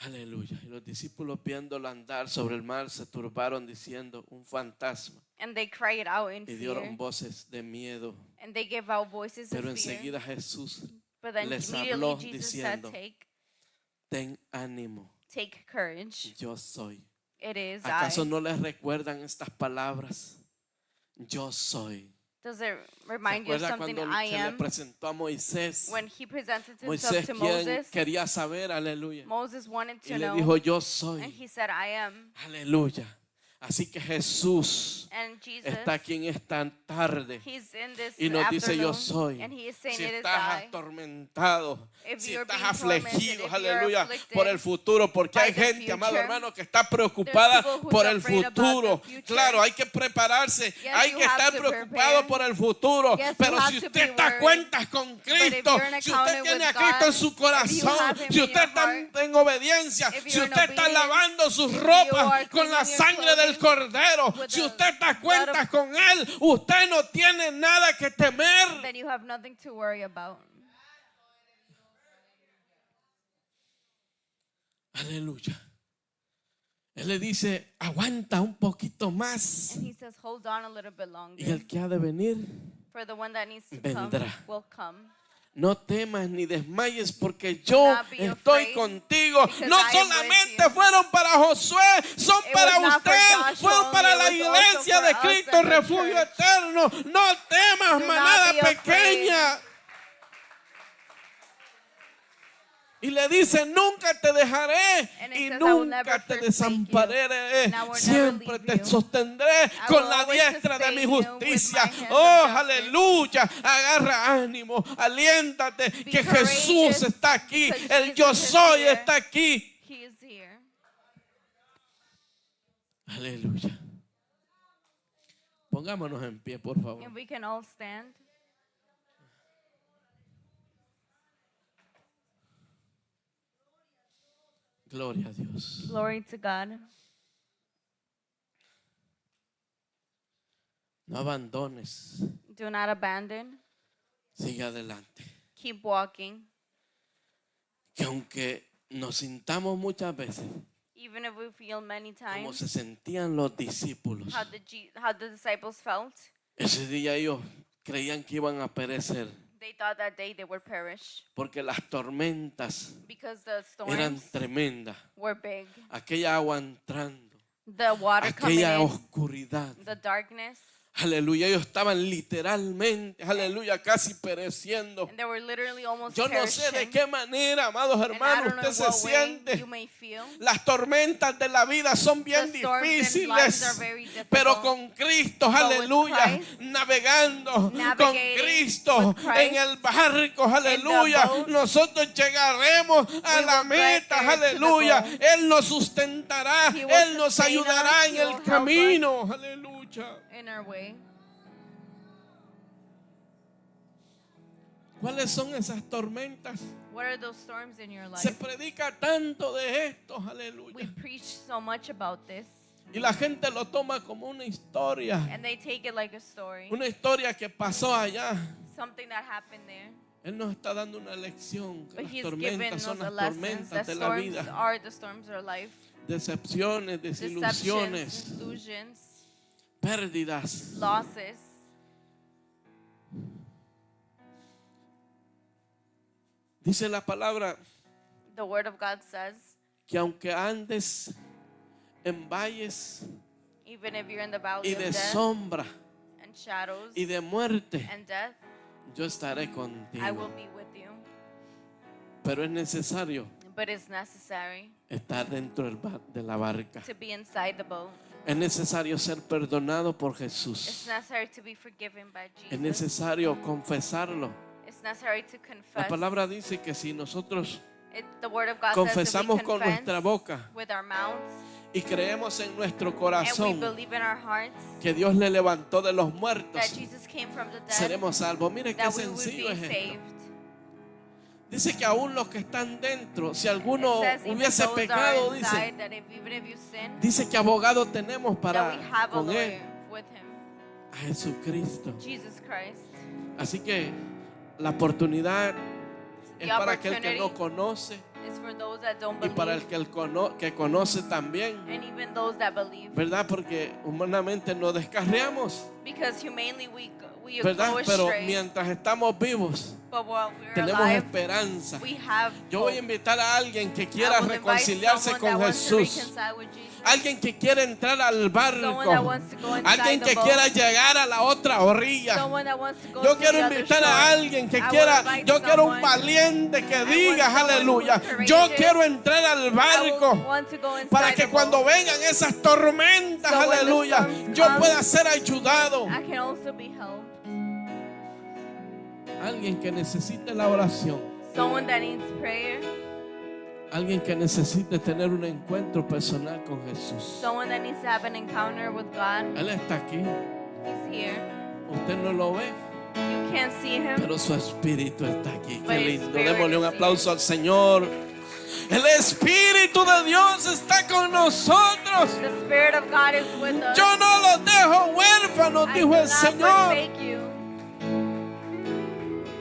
A: Aleluya. Y los discípulos viéndolo andar sobre el mar se turbaron diciendo un fantasma.
B: And they cried out in
A: Y
B: fear.
A: dieron voces de miedo.
B: And they gave out voices
A: Pero
B: of fear.
A: enseguida Jesús
B: But then
A: les
B: immediately
A: habló
B: Jesus said,
A: diciendo,
B: take
A: ten ánimo,
B: courage.
A: yo soy.
B: It is
A: ¿Acaso
B: I.
A: no les recuerdan estas palabras? Yo soy.
B: Does it
A: ¿Se
B: remind you of
A: acuerda
B: something
A: cuando
B: I
A: se le
B: am?
A: presentó a Moisés?
B: When he presented himself
A: Moisés
B: to
A: quien
B: Moses,
A: quería saber, aleluya.
B: Moses wanted
A: Y
B: to
A: le
B: know.
A: dijo, yo
B: And
A: soy.
B: he said, I am.
A: Aleluya. Así que Jesús
B: And Jesus,
A: está aquí en esta tarde
B: he's in this
A: y nos dice, yo
B: afternoon,
A: soy.
B: and he is saying
A: Si
B: it is
A: estás
B: I.
A: atormentado,
B: If
A: si
B: you're
A: estás
B: being tormented,
A: afligido,
B: if you're
A: aleluya,
B: afflicted
A: por el futuro, porque
B: by
A: hay
B: the
A: gente, amado
B: future,
A: hermano, que está preocupada
B: there's people
A: por
B: who's
A: el
B: afraid about
A: futuro.
B: the future.
A: Claro, hay que prepararse,
B: Yes,
A: hay
B: you
A: que
B: have
A: estar
B: to
A: preocupado
B: prepare.
A: por el futuro.
B: Yes, you
A: Pero
B: have
A: si
B: to
A: usted
B: be
A: está a
B: worried.
A: cuentas con
B: But
A: Cristo,
B: if you're in
A: si usted
B: account
A: tiene a
B: with
A: Cristo
B: God,
A: en su
B: if you
A: corazón,
B: have him
A: si
B: in
A: usted
B: your
A: está
B: heart,
A: en obediencia,
B: if
A: si
B: you're in
A: usted está
B: obedience,
A: lavando sus
B: if you
A: ropas
B: are
A: con la
B: cleaning your
A: sangre del
B: clothing
A: Cordero,
B: with
A: si
B: the
A: usted está a
B: blood
A: cuentas
B: of-
A: con Él, usted no tiene nada que temer.
B: then you have nothing to worry about.
A: Aleluya. Él le dice, aguanta un poquito más.
B: And he says, hold on a little bit
A: Y
B: longer.
A: el que ha de venir,
B: For the one that needs to
A: vendrá.
B: come will come.
A: no temas ni desmayes porque yo
B: Do not be
A: estoy
B: afraid,
A: contigo.
B: because
A: No
B: I am with
A: solamente
B: you.
A: fueron para Josué, son
B: It
A: para
B: was not for
A: usted,
B: Joshua
A: fueron
B: only,
A: para
B: it
A: la
B: was also
A: iglesia
B: for
A: de
B: us
A: Cristo,
B: and the
A: refugio
B: church.
A: eterno. No temas,
B: Do
A: manada
B: not be afraid.
A: pequeña. Y le dice, nunca te dejaré
B: And it
A: y
B: says, "I will
A: nunca
B: never
A: te
B: forsake you,
A: desampararé.
B: and I will never
A: Siempre
B: leave
A: te
B: you.
A: sostendré
B: I
A: con
B: will
A: la
B: always
A: diestra de mi
B: sustain you with
A: justicia."
B: my hands of
A: Oh,
B: justice.
A: aleluya. Agarra ánimo, aliéntate,
B: Be
A: que Jesús
B: courageous,
A: está aquí.
B: because
A: El
B: Jesus
A: yo
B: is
A: soy
B: here.
A: está aquí.
B: He is here.
A: Aleluya. Pongámonos en pie, por favor.
B: And we can all stand.
A: Gloria a Dios.
B: Glory to God.
A: No abandones.
B: Do not abandon.
A: Sigue adelante.
B: Keep walking.
A: Que aunque nos sintamos muchas veces
B: Even if we feel many
A: como se
B: times
A: sentían los discípulos,
B: how the disciples felt,
A: ese día ellos creían que iban a perecer
B: they thought that day they would perish
A: porque las tormentas
B: because the
A: eran
B: storms
A: tremendas.
B: were big.
A: Aquella agua entrando,
B: The water coming
A: aquella
B: in,
A: oscuridad.
B: the darkness,
A: Aleluya, ellos estaban literalmente, aleluya, casi pereciendo.
B: and they were literally almost
A: Yo no sé de
B: perishing.
A: qué manera, amados
B: And I
A: hermanos,
B: don't know
A: usted se
B: what way
A: siente.
B: you may feel.
A: Las tormentas de la vida son bien
B: The storms in lives are
A: difíciles,
B: very difficult.
A: pero con Cristo,
B: But with
A: aleluya,
B: Christ,
A: navegando con
B: navigating
A: Cristo
B: with Christ,
A: en el barco, aleluya,
B: boat,
A: nosotros llegaremos a
B: we
A: la
B: will get
A: meta,
B: there to the
A: aleluya.
B: goal.
A: Él nos sustentará,
B: He will
A: Él nos
B: sustain
A: ayudará
B: us,
A: en
B: He will
A: el
B: help
A: camino, aleluya.
B: In our way.
A: ¿Cuáles son esas tormentas?
B: What are those storms in your
A: Se
B: life?
A: predica tanto de esto,
B: We
A: aleluya.
B: preach so much about this,
A: Y la gente lo toma como una historia.
B: and they take it like a story,
A: Una historia que pasó allá.
B: something that happened there.
A: Él nos está dando una lección. Que
B: But
A: las
B: He's given
A: tormentas
B: us
A: son
B: a
A: las
B: lesson.
A: tormentas
B: That
A: de la
B: storms
A: vida.
B: are the storms of life.
A: Decepciones,
B: Deceptions,
A: desilusiones,
B: illusions,
A: pérdidas.
B: losses.
A: Dice la palabra
B: The Word of God says,
A: que aunque andes en valles
B: even if you're in the valley
A: y
B: of
A: de
B: death
A: sombra
B: and shadows
A: y de muerte,
B: and death,
A: yo estaré
B: I will
A: contigo.
B: be with you.
A: Pero es necesario
B: But it's necessary
A: estar dentro de la barca.
B: to be inside the boat.
A: Es necesario ser perdonado por
B: It's
A: Jesús.
B: necessary to be forgiven by
A: Es
B: Jesus.
A: necesario confesarlo.
B: It's necessary to
A: La
B: confess.
A: palabra dice que si nosotros
B: The Word of God says
A: confesamos
B: that we
A: con
B: confess
A: nuestra boca
B: with our mouths
A: y creemos en nuestro
B: and we
A: corazón
B: believe in our hearts
A: que Dios le levantó de los
B: that
A: muertos,
B: Jesus came from the dead,
A: seremos salvos. Mire qué
B: that we would
A: sencillo
B: be
A: es esto.
B: saved.
A: Dice que aún los que están dentro, si alguno
B: It says even
A: hubiese
B: those that are
A: pecado, dice,
B: inside, that even if you sin,
A: dice que abogado tenemos
B: that
A: para
B: we have a
A: con
B: lawyer
A: él,
B: with him,
A: a Jesucristo.
B: Jesus Christ.
A: Así que la oportunidad es
B: The
A: para aquel que no
B: opportunity
A: conoce
B: is for those that don't
A: y para el
B: believe,
A: que conoce también,
B: and even those that believe.
A: ¿verdad? Porque humanamente nos descarriamos,
B: Because humanly we
A: ¿verdad?
B: go
A: Pero
B: astray,
A: mientras estamos vivos,
B: but while we're
A: tenemos
B: alive,
A: esperanza.
B: we have
A: Yo voy a
B: hope.
A: invitar a alguien que
B: I
A: quiera
B: will invite
A: reconciliarse
B: someone
A: con
B: that wants to
A: Jesús.
B: reconcile with Jesus.
A: Alguien que quiera entrar al
B: Someone that
A: barco.
B: wants to go inside
A: Alguien
B: the
A: que
B: boat.
A: quiera llegar a la otra orilla.
B: Someone that wants to go
A: Yo
B: to
A: quiero
B: the other
A: invitar
B: shore.
A: a alguien que
B: I will
A: quiera,
B: invite
A: yo quiero un
B: someone.
A: valiente que
B: I
A: diga,
B: want someone
A: aleluya,
B: who's
A: yo
B: courageous.
A: quiero entrar al
B: I will
A: barco
B: want to go inside
A: para
B: the
A: que
B: boat.
A: cuando vengan esas tormentas,
B: So when the
A: aleluya,
B: storms
A: yo
B: come,
A: pueda ser ayudado.
B: I can also be helped.
A: Alguien que necesite la oración,
B: Someone that needs prayer.
A: alguien que necesite tener un encuentro personal con Jesús.
B: Someone that needs to have an encounter with God.
A: Él está aquí,
B: He's here.
A: usted no lo ve,
B: You can't see him.
A: pero su espíritu está aquí.
B: But
A: Qué
B: his
A: lindo.
B: spirit
A: Démosle un
B: is
A: aplauso al Señor. El Espíritu de Dios está con nosotros.
B: The Spirit of God is with us.
A: Yo no los dejo huérfanos,
B: I
A: dijo
B: will
A: el
B: not
A: Señor.
B: forsake you.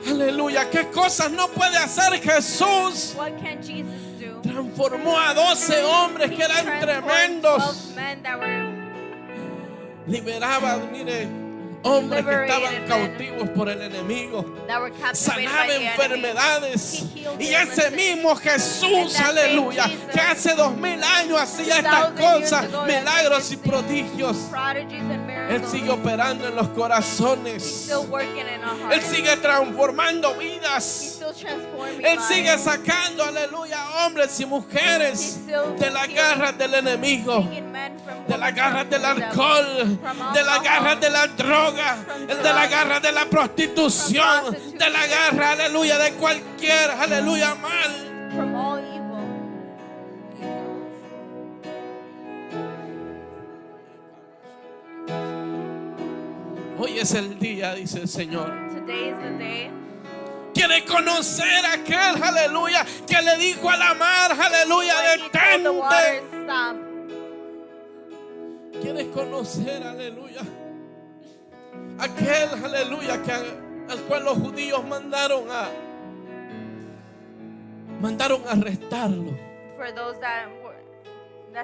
A: Aleluya. ¿Qué cosas no puede hacer Jesús?
B: What can Jesus do?
A: Transformó a 12 hombres
B: He
A: que eran
B: transformed
A: tremendos.
B: 12 men that were
A: Liberaba, mire, hombres que estaban
B: Liberated men.
A: cautivos por el enemigo.
B: captivated
A: Sanaba
B: by the enemy.
A: enfermedades.
B: He healed
A: Y ese
B: illnesses.
A: mismo Jesús,
B: And that same
A: aleluya,
B: Jesus,
A: que hace 2000 años hacía estas
B: 2000 years
A: cosas,
B: ago,
A: milagros y
B: that did
A: prodigios.
B: Prodigies and
A: Él
B: miracles.
A: sigue operando en los
B: He's
A: corazones.
B: still working in our
A: Él
B: hearts.
A: sigue transformando
B: He's
A: vidas.
B: still transforming
A: Él sigue
B: lives.
A: sacando, aleluya, hombres y mujeres
B: He's still
A: de las
B: healing,
A: garras del enemigo,
B: taking men from
A: de las
B: women,
A: garras del
B: from the devil,
A: alcohol,
B: from
A: de las
B: alcohol,
A: garras de la droga,
B: from
A: de las
B: drugs,
A: garras de la prostitución,
B: from
A: de la garra, aleluya, de cualquier, aleluya, mal.
B: from all evil.
A: Hoy es el día, dice el Señor.
B: Today is the day.
A: Que quiere conocer a aquel, aleluya, que le dijo a la mar, aleluya,
B: When he told the waters,
A: detente.
B: stop.
A: Quieres conocer, aleluya, aquel, aleluya, al cual los judíos mandaron a arrestarlo,
B: For those that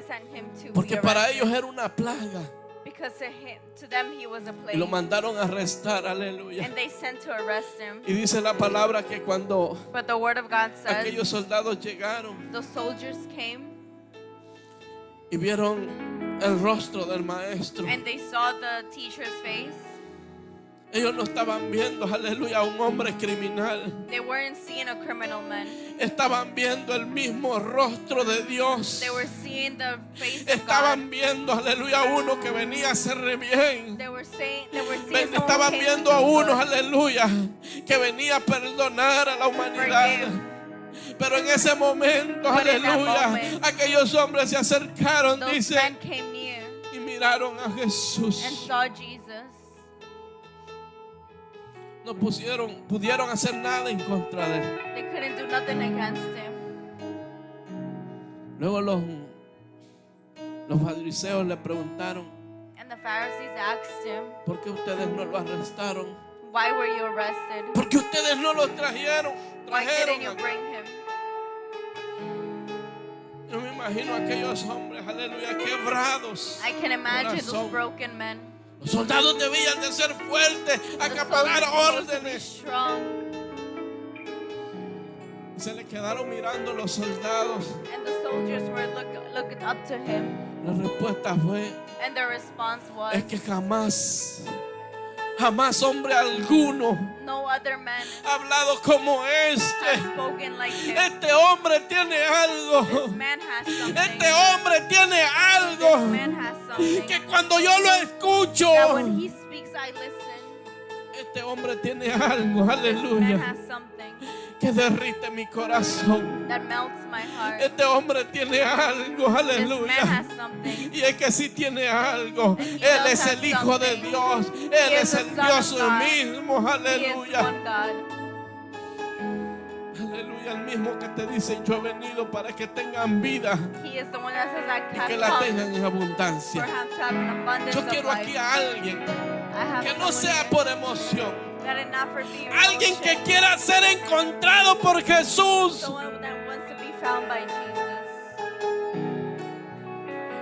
B: sent him to
A: porque
B: be
A: para
B: arrested.
A: ellos era una plaga,
B: Because to them he was a
A: y lo
B: plague.
A: mandaron a arrestar, aleluya.
B: And they sent to arrest him.
A: Y dice la palabra que cuando
B: But the word of God says
A: aquellos soldados llegaron
B: the soldiers came
A: y vieron el rostro del maestro,
B: and they saw the teacher's face.
A: ellos no estaban viendo, aleluya, a un hombre criminal.
B: They weren't seeing a criminal man.
A: Estaban viendo el mismo rostro de Dios.
B: They were seeing the face of
A: Estaban
B: God.
A: viendo, aleluya, a uno que venía a hacerle bien.
B: They were seeing someone
A: Estaban
B: came
A: viendo
B: to
A: a
B: do
A: uno,
B: good.
A: aleluya, que venía a perdonar a la humanidad. Pero en ese momento,
B: But in that
A: aleluya,
B: moment,
A: aquellos hombres se acercaron,
B: Those
A: dice,
B: men came near
A: y miraron a
B: and
A: Jesús.
B: saw Jesus.
A: No pudieron hacer nada en contra de él.
B: They couldn't do nothing against him.
A: Luego los fariseos le preguntaron,
B: And the Pharisees asked him,
A: ¿por qué ustedes no lo arrestaron?
B: why were you arrested?
A: ¿Por qué ustedes no lo trajeron?
B: Why didn't you
A: Trajeron.
B: bring him?
A: Yo me imagino a aquellos hombres, aleluya, quebrados.
B: I can imagine
A: Corazón.
B: those broken men.
A: Los soldados debían de ser fuertes,
B: The
A: acaparar
B: soldiers were supposed to be
A: órdenes.
B: strong.
A: Se le quedaron mirando los soldados.
B: And the soldiers were looking up to him.
A: La respuesta fue,
B: And their response was,
A: es que jamás hombre alguno
B: no other man
A: ha hablado como
B: has
A: este.
B: spoken like him.
A: Este hombre tiene algo.
B: This man has something.
A: Este hombre tiene
B: This
A: algo
B: man has something.
A: que cuando yo lo escucho,
B: That when he speaks, I listen.
A: este hombre tiene algo,
B: This man
A: aleluya,
B: has something
A: que derrite mi corazón.
B: that melts my heart.
A: Este hombre tiene algo,
B: This man
A: aleluya.
B: has something.
A: Y es que sí tiene algo.
B: He
A: Él
B: does
A: es
B: have
A: el Hijo de
B: something.
A: Dios. Él
B: He
A: es
B: is the
A: el
B: Son
A: Dios
B: of God.
A: mismo,
B: He is
A: aleluya.
B: one God.
A: Aleluya, el mismo que te dice, yo he venido para que tengan vida
B: He is the one that says, I
A: y
B: have
A: que la
B: come
A: tengan en
B: for
A: abundancia.
B: have to have an abundance
A: Yo
B: of
A: quiero
B: life.
A: aquí a alguien
B: I have
A: que no
B: someone
A: sea
B: here
A: por emoción.
B: that is not for the
A: Alguien que
B: emotion.
A: quiera ser encontrado por Jesús.
B: Someone that wants to be found by Jesus.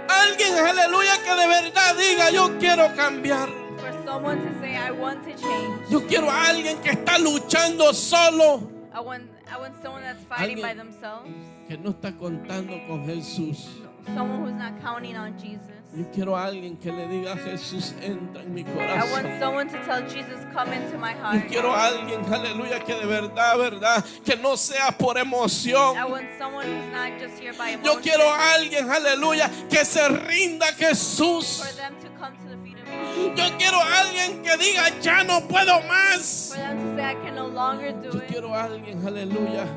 A: Alguien, aleluya, que de verdad diga, yo quiero cambiar.
B: For someone to say, I want to change.
A: Yo quiero a alguien que está luchando solo,
B: I want someone that's fighting by
A: Alguien-
B: themselves.
A: que no está contando con Jesús.
B: Someone who's not counting on Jesus.
A: Yo quiero a alguien que le diga, Jesús, entra en mi
B: I want
A: corazón.
B: someone to tell Jesus, come into my
A: Yo
B: heart.
A: quiero a alguien, aleluya, que de verdad, que no sea por
B: I
A: emoción.
B: want someone who's not just here by
A: Yo
B: emotion.
A: quiero a alguien, aleluya, que se rinda a
B: For
A: Jesús.
B: them to come to the feet of Jesus.
A: Yo quiero a alguien que diga, ya no puedo más.
B: For them to say, I can no longer do
A: Yo
B: it.
A: quiero a alguien, aleluya,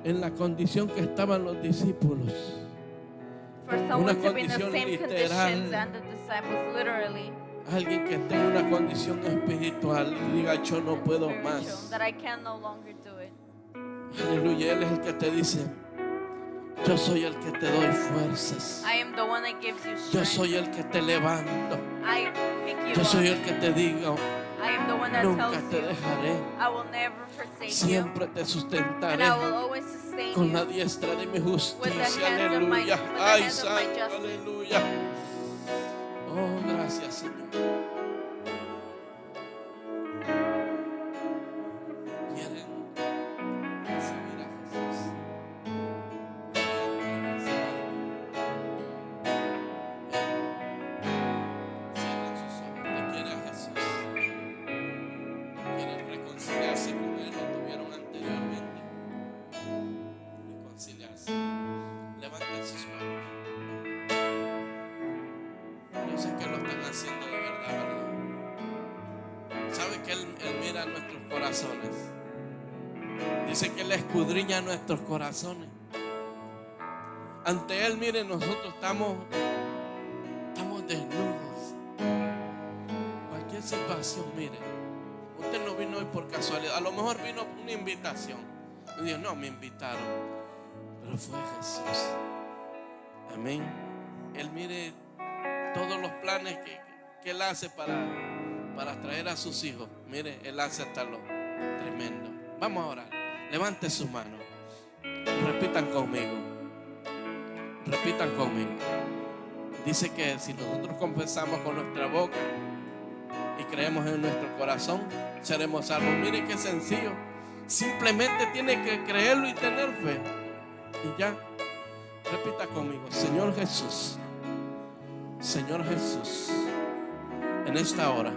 A: en la condición que estaban los discípulos.
B: For someone to be in the
A: condición
B: same
A: literal.
B: conditions and the disciples, literally.
A: Alguien que esté en una condición espiritual y diga, yo no puedo
B: Spiritual,
A: más.
B: that I can no longer do it.
A: Aleluya, Él es el que te dice, yo soy el que te doy fuerzas.
B: I am the one that gives you
A: Yo
B: strength.
A: soy el que te levanto.
B: I pick you
A: Yo soy
B: up.
A: el que te digo,
B: I am the one that
A: nunca
B: tells
A: te
B: you,
A: dejaré.
B: I will never forsake
A: Siempre te
B: you. And
A: sustentaré
B: I will always sustain
A: con
B: you.
A: la diestra de mi justicia.
B: hands of my-
A: Aleluya.
B: with the
A: Ay,
B: hands of my
A: santo,
B: justice.
A: aleluya. Oh, gracias, Señor. ¿Quieren recibir a Jesús? Cierren sus ojos. ¿Usted quiere a Jesús? ¿Quieren reconciliarse con Él? Lo tuvieron anteriormente. Reconciliarse. Levanten sus manos. Yo sé que lo están haciendo de verdad, ¿verdad? ¿Sabe que Él mira nuestros corazones? Dice que Él escudriña nuestros corazones. Ante Él, miren, nosotros estamos desnudos. Cualquier situación, miren, Usted no vino hoy por casualidad. A lo mejor vino por una invitación. Y dijo, no, me invitaron. Pero fue Jesús. Amén. Él mire todos los planes que Él hace para traer a sus hijos. Mire, Él hace hasta lo tremendo. Vamos a orar. Levante sus manos. Repitan conmigo. Repitan conmigo. Dice que si nosotros confesamos con nuestra boca y creemos en nuestro corazón, seremos salvos. Mire qué sencillo. Simplemente tiene que creerlo y tener fe. Y ya. Repita conmigo. Señor Jesús. Señor Jesús. En esta hora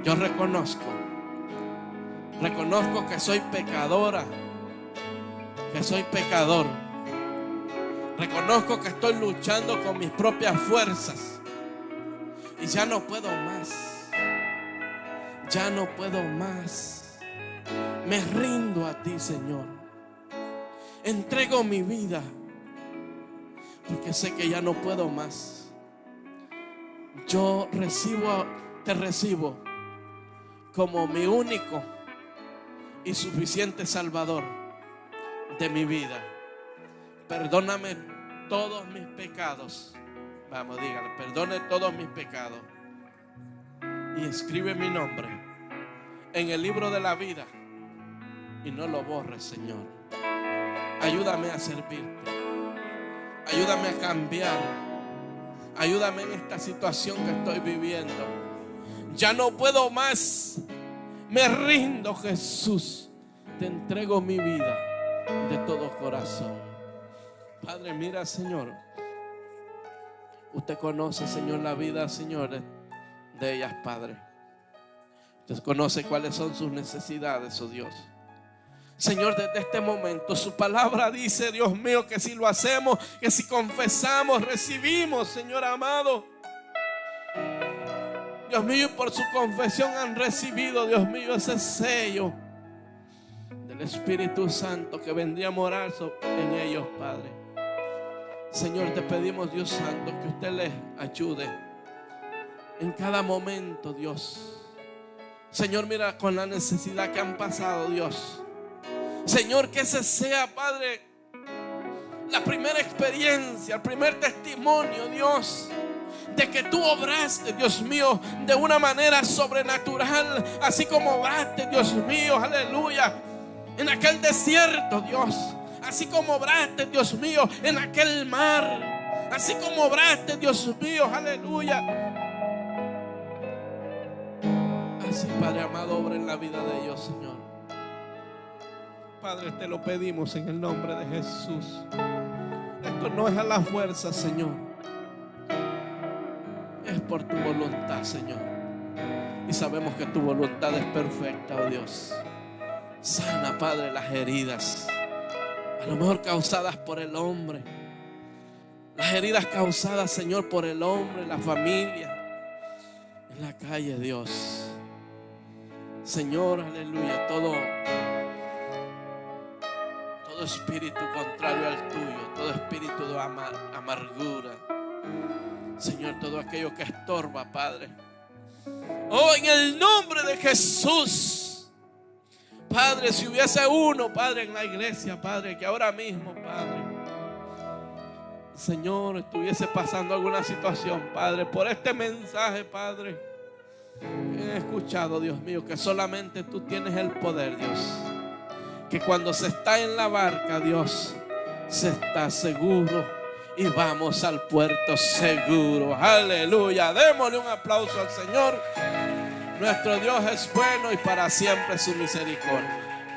A: yo reconozco que soy pecadora, que soy pecador. Reconozco que estoy luchando con mis propias fuerzas y ya no puedo más. Ya no puedo más. Me rindo a ti, Señor. Entrego mi vida porque sé que ya no puedo más. Yo te recibo como mi único y suficiente Salvador de mi vida. Perdóname todos mis pecados. Vamos, dígale, perdone todos mis pecados. Y escribe mi nombre en el libro de la vida y no lo borres, Señor. Ayúdame a servirte. Ayúdame a cambiar. Ayúdame en esta situación que estoy viviendo. Ya no puedo más. Me rindo, Jesús. Te entrego mi vida de todo corazón. Padre, mira, Señor. Usted conoce, Señor, la vida, Señor, de ellas, Padre. Usted conoce cuáles son sus necesidades, oh Dios. Señor, desde este momento su palabra dice, Dios mío, que si lo hacemos, que si confesamos, recibimos, Señor amado. Dios mío, por su confesión han recibido, Dios mío, ese sello del Espíritu Santo que vendría a morar en ellos, Padre. Señor, te pedimos, Dios Santo, que usted les ayude en cada momento, Dios. Señor, mira con la necesidad que han pasado, Dios. Señor, que ese sea, Padre, la primera experiencia, el primer testimonio, Dios, de que tú obraste, Dios mío, de una manera sobrenatural, así como obraste, Dios mío, aleluya, en aquel desierto, Dios, así como obraste, Dios mío, en aquel mar, así como obraste, Dios mío, aleluya. Así, Padre amado, obra en la vida de ellos, Señor. Padre, te lo pedimos en el nombre de Jesús. Esto no es a la fuerza, Señor. Es por tu voluntad, Señor. Y sabemos que tu voluntad es perfecta, oh Dios. Sana, Padre, las heridas, a lo mejor causadas por el hombre. Las heridas causadas, Señor, por el hombre, la familia, en la calle, Dios. Señor, aleluya, todo espíritu contrario al tuyo, todo espíritu de amargura, Señor, todo aquello que estorba, Padre. Oh, en el nombre de Jesús, Padre, si hubiese uno, Padre, en la iglesia, Padre, que ahora mismo, Padre, Señor, estuviese pasando alguna situación, Padre, por este mensaje, Padre, he escuchado, Dios mío, que solamente tú tienes el poder, Dios. Que cuando se está en la barca, Dios, se está seguro y vamos al puerto seguro. Aleluya. Démosle un aplauso al Señor. Nuestro Dios es bueno y para siempre su misericordia.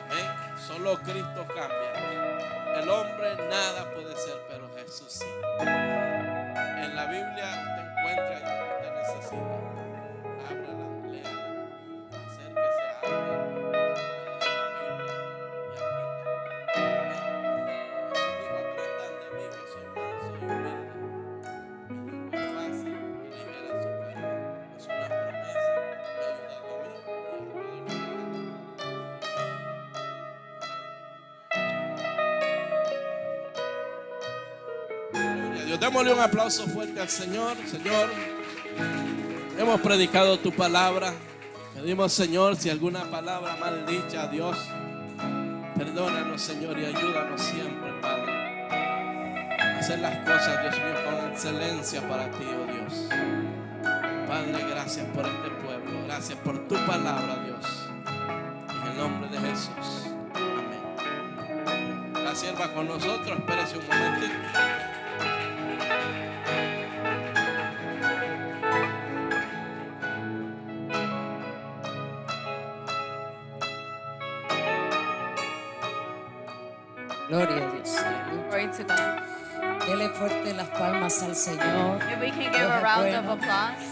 A: ¿Ven? Solo Cristo cambia. El hombre nada puede ser, pero Jesús sí. En la Biblia usted encuentra lo que usted necesita. Ábrala, léala, acérquese, ábrala. Dios, démosle un aplauso fuerte al Señor. Señor, hemos predicado tu palabra. Pedimos, Señor, si alguna palabra mal dicha, Dios, perdónanos, Señor, y ayúdanos siempre, Padre, a hacer las cosas, Dios mío, con excelencia para ti, oh Dios. Padre, gracias por este pueblo, gracias por tu palabra, Dios. En el nombre de Jesús. Amén. La sierva con nosotros, espérese un momentito.
C: Gloria a Dios. Aleluya.
B: Glory to God.
C: Dele fuerte las palmas al Señor.
B: If we can give
C: Dios
B: a
C: es
B: round
C: bueno.
B: of applause.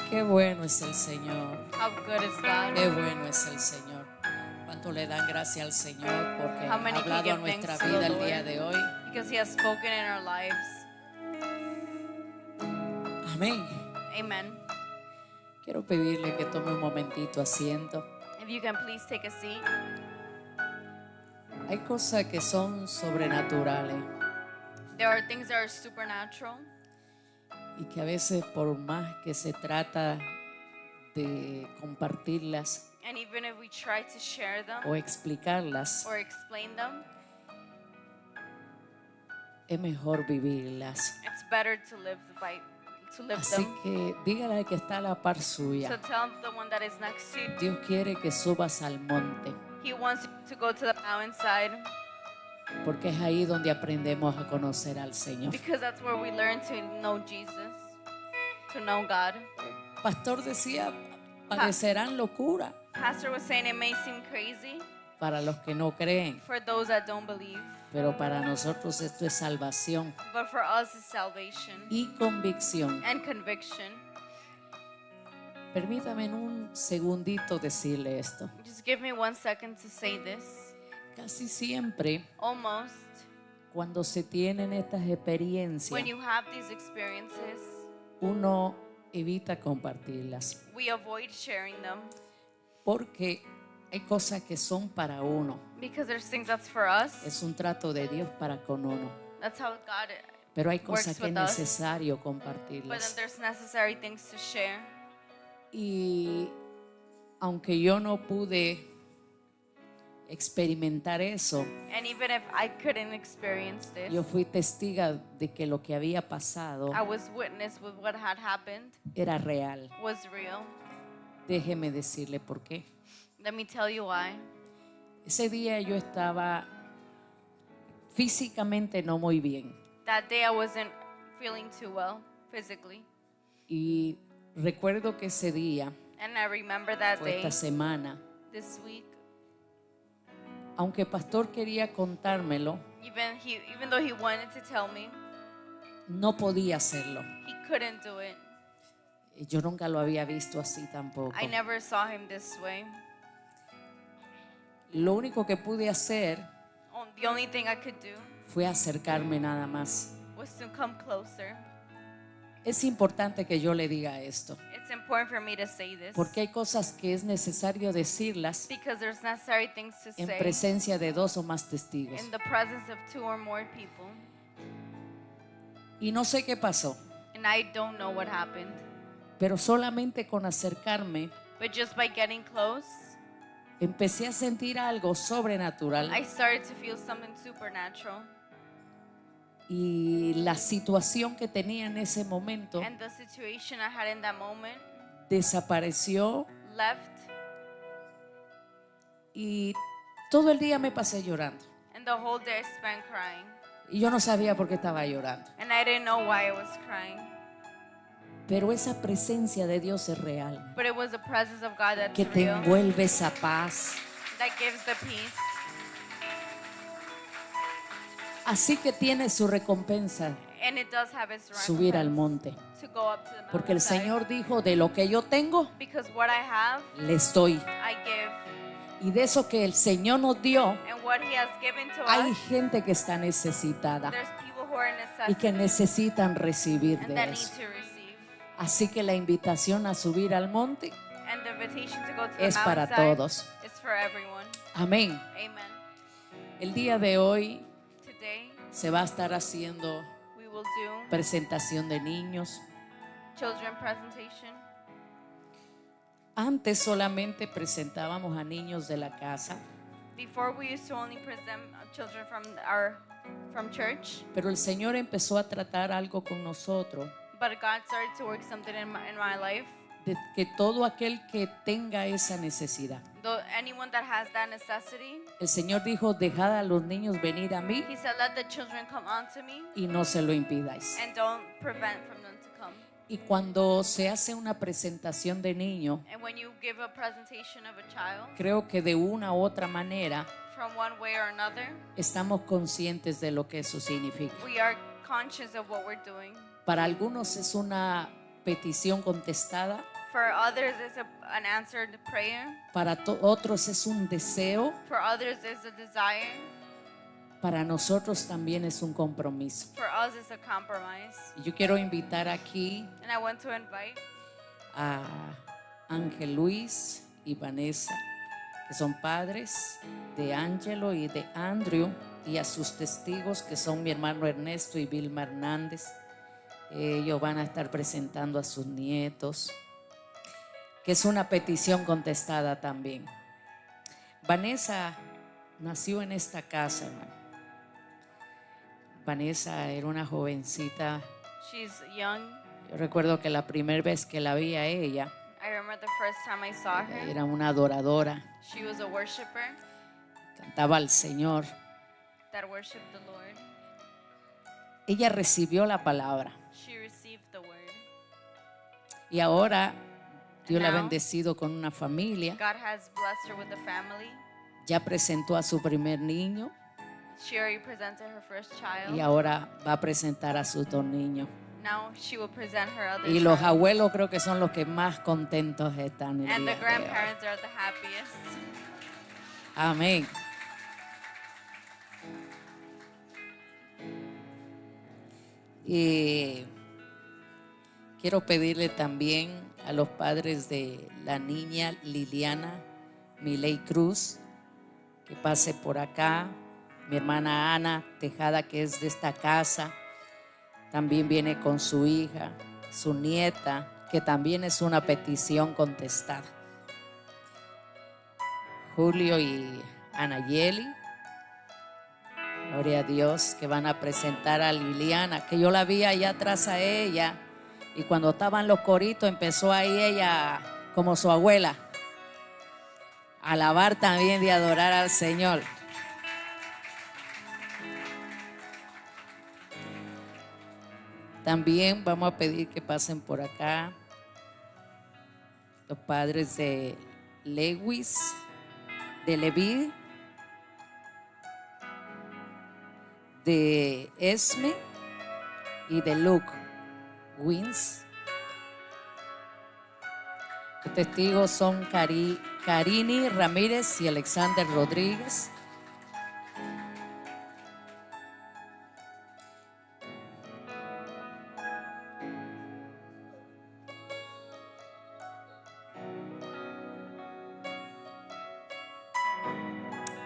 C: Qué bueno es el Señor.
B: How good is God?
C: Qué bueno es el Señor. ¿Cuánto le dan gracias al Señor porque
B: How
C: ha
B: many can
C: hablado a
B: give
C: nuestra
B: thanks to
C: vida
B: the
C: el día
B: Lord?
C: de hoy?
B: Because He has spoken in our lives.
C: Amén.
B: Amen.
C: Quiero pedirle que tome un momentito asiento.
B: If you can please take a seat.
C: Hay cosas que son sobrenaturales
B: There are things that are supernatural,
C: y que a veces por más que se trata de compartirlas
B: and even if we try to share them
C: o explicarlas,
B: or explain them,
C: es mejor vivirlas.
B: it's better to live
C: Así
B: them.
C: que dígale al que está a la par
B: So
C: suya,
B: tell the one that is next to you,
C: Dios quiere que subas al monte,
B: He wants you to go to the mountainside,
C: porque es ahí donde aprendemos a conocer al Señor.
B: because that's where we learn to know Jesus, to know God.
C: Pastor decía, parecerán locura
B: Pastor was saying it may seem crazy
C: para los que no creen,
B: for those that don't believe,
C: pero para nosotros esto es salvación
B: but for us it's salvation
C: y convicción.
B: and conviction.
C: Permítame en un segundito decirle esto.
B: Just give me 1 second to say this.
C: Casi siempre
B: Almost,
C: cuando se tienen estas experiencias,
B: when you have these experiences,
C: uno evita compartirlas,
B: we avoid sharing them
C: porque hay cosas que son para uno.
B: because there's things that's for us.
C: Es un trato de Dios para con uno.
B: That's how God,
C: Pero hay cosas
B: works
C: que es
B: with us.
C: necesario
B: but then
C: compartirlas.
B: there's necessary things to share.
C: Y aunque yo no pude experimentar eso,
B: And even if I couldn't experience this,
C: yo fui testiga de que lo que había pasado
B: I was witness with what had happened
C: era real.
B: was real.
C: Déjeme decirle por qué.
B: Let me tell you why.
C: Ese día yo estaba físicamente no muy bien.
B: That day I wasn't feeling too well physically.
C: Y recuerdo que ese día,
B: And I remember that
C: fue
B: day,
C: esta semana,
B: this week,
C: aunque el pastor quería contármelo,
B: even though he wanted to tell me,
C: no podía hacerlo.
B: he couldn't do it.
C: Yo nunca lo había visto así tampoco.
B: I never saw him this way.
C: Lo único que pude hacer
B: The only thing I could do
C: fue acercarme nada más.
B: was to come closer.
C: Es importante que yo le diga esto,
B: It's important for me to say this
C: porque hay cosas que es necesario decirlas
B: because there's necessary things to
C: en
B: say
C: presencia de 2 o más testigos.
B: in the presence of 2 or more people.
C: Y no sé qué pasó,
B: And I don't know what happened.
C: pero solamente con acercarme
B: But just by getting close,
C: empecé a sentir algo sobrenatural
B: I started to feel something supernatural.
C: y la situación que tenía en ese momento
B: And the situation I had in that moment
C: desapareció
B: left.
C: y todo el día me pasé llorando.
B: And the whole day I spent crying.
C: Y yo no sabía por qué estaba llorando.
B: And I didn't know why I was crying.
C: Pero esa presencia de Dios es real,
B: But it was the presence of God that's
C: que te
B: real,
C: envuelve esa paz.
B: that gives the peace.
C: Así que tiene su recompensa
B: And it does have its
C: subir al
B: recompense
C: monte.
B: to go up to the
C: Porque el
B: mountainside.
C: Señor dijo, de lo que yo tengo,
B: Because what I have,
C: les doy.
B: I give.
C: Y de eso que el Señor nos dio,
B: And what He has given to
C: hay
B: us,
C: gente que está necesitada
B: there's people who are in
C: y que
B: necessity
C: necesitan recibir
B: and
C: de
B: that need
C: eso.
B: to receive.
C: Así que la invitación a subir al monte
B: And the invitation to go to the
C: es para
B: mountainside
C: todos.
B: is for everyone.
C: Amén.
B: Amen.
C: El día de hoy
B: Today,
C: se va a estar haciendo
B: we will do
C: presentación de niños.
B: children presentation.
C: Antes solamente presentábamos a niños de la casa,
B: Before we used to only present children from church,
C: pero el Señor empezó a tratar algo con nosotros,
B: but God started to work something in my life.
C: de que todo aquel que tenga esa necesidad.
B: Though anyone that has that necessity,
C: El Señor dijo, dejad a los niños venir a mí
B: He said, let the children come unto me
C: y no se lo impidáis.
B: and don't prevent from them to come.
C: Y cuando se hace una presentación de niño,
B: And when you give a presentation of a child,
C: creo que de una u otra manera
B: from one way or another,
C: estamos conscientes de lo que eso significa.
B: we are conscious of what we're doing.
C: Para algunos es una petición contestada,
B: For others, it's an answered prayer.
C: para otros es un deseo,
B: For others, it's a desire.
C: para nosotros también es un compromiso.
B: For us, it's a compromise.
C: Y yo quiero invitar aquí
B: And I want to invite
C: a Ángel Luis y Vanessa, que son padres de Ángelo y de Andrew, y a sus testigos, que son mi hermano Ernesto y Vilma Hernández. Ellos van a estar presentando a sus nietos, que es una petición contestada también. Vanessa nació en esta casa, hermano. Vanessa era una jovencita.
B: she's young.
C: Yo recuerdo que la primera vez que la vi a ella,
B: I remember the first time I saw her.
C: era una adoradora,
B: She was a worshiper
C: cantaba al Señor.
B: that worshiped the Lord.
C: Ella recibió la palabra
B: She received the word.
C: y ahora Dios la ha
B: Now,
C: bendecido con una familia.
B: God has blessed her with a family.
C: Ya presentó a su primer niño
B: She already presented her first child.
C: y ahora va a presentar a sus dos niños.
B: Now she will present her other
C: Y los
B: child.
C: abuelos creo que son los que más contentos están el
B: And the
C: día de hoy.
B: grandparents are the happiest.
C: Amén. Y quiero pedirle también a los padres de la niña Liliana Miley Cruz que pase por acá. Mi hermana Ana Tejada, que es de esta casa, también viene con su hija, su nieta, que también es una petición contestada. Julio y Anayeli, gloria a Dios, que van a presentar a Liliana, que yo la vi allá atrás a ella, y cuando estaban los coritos empezó ahí ella, como su abuela, a alabar también, de adorar al Señor. También vamos a pedir que pasen por acá los padres de Lewis, de Leví, de Esme y de Luke Wins. Los testigos son Carini Ramírez y Alexander Rodríguez.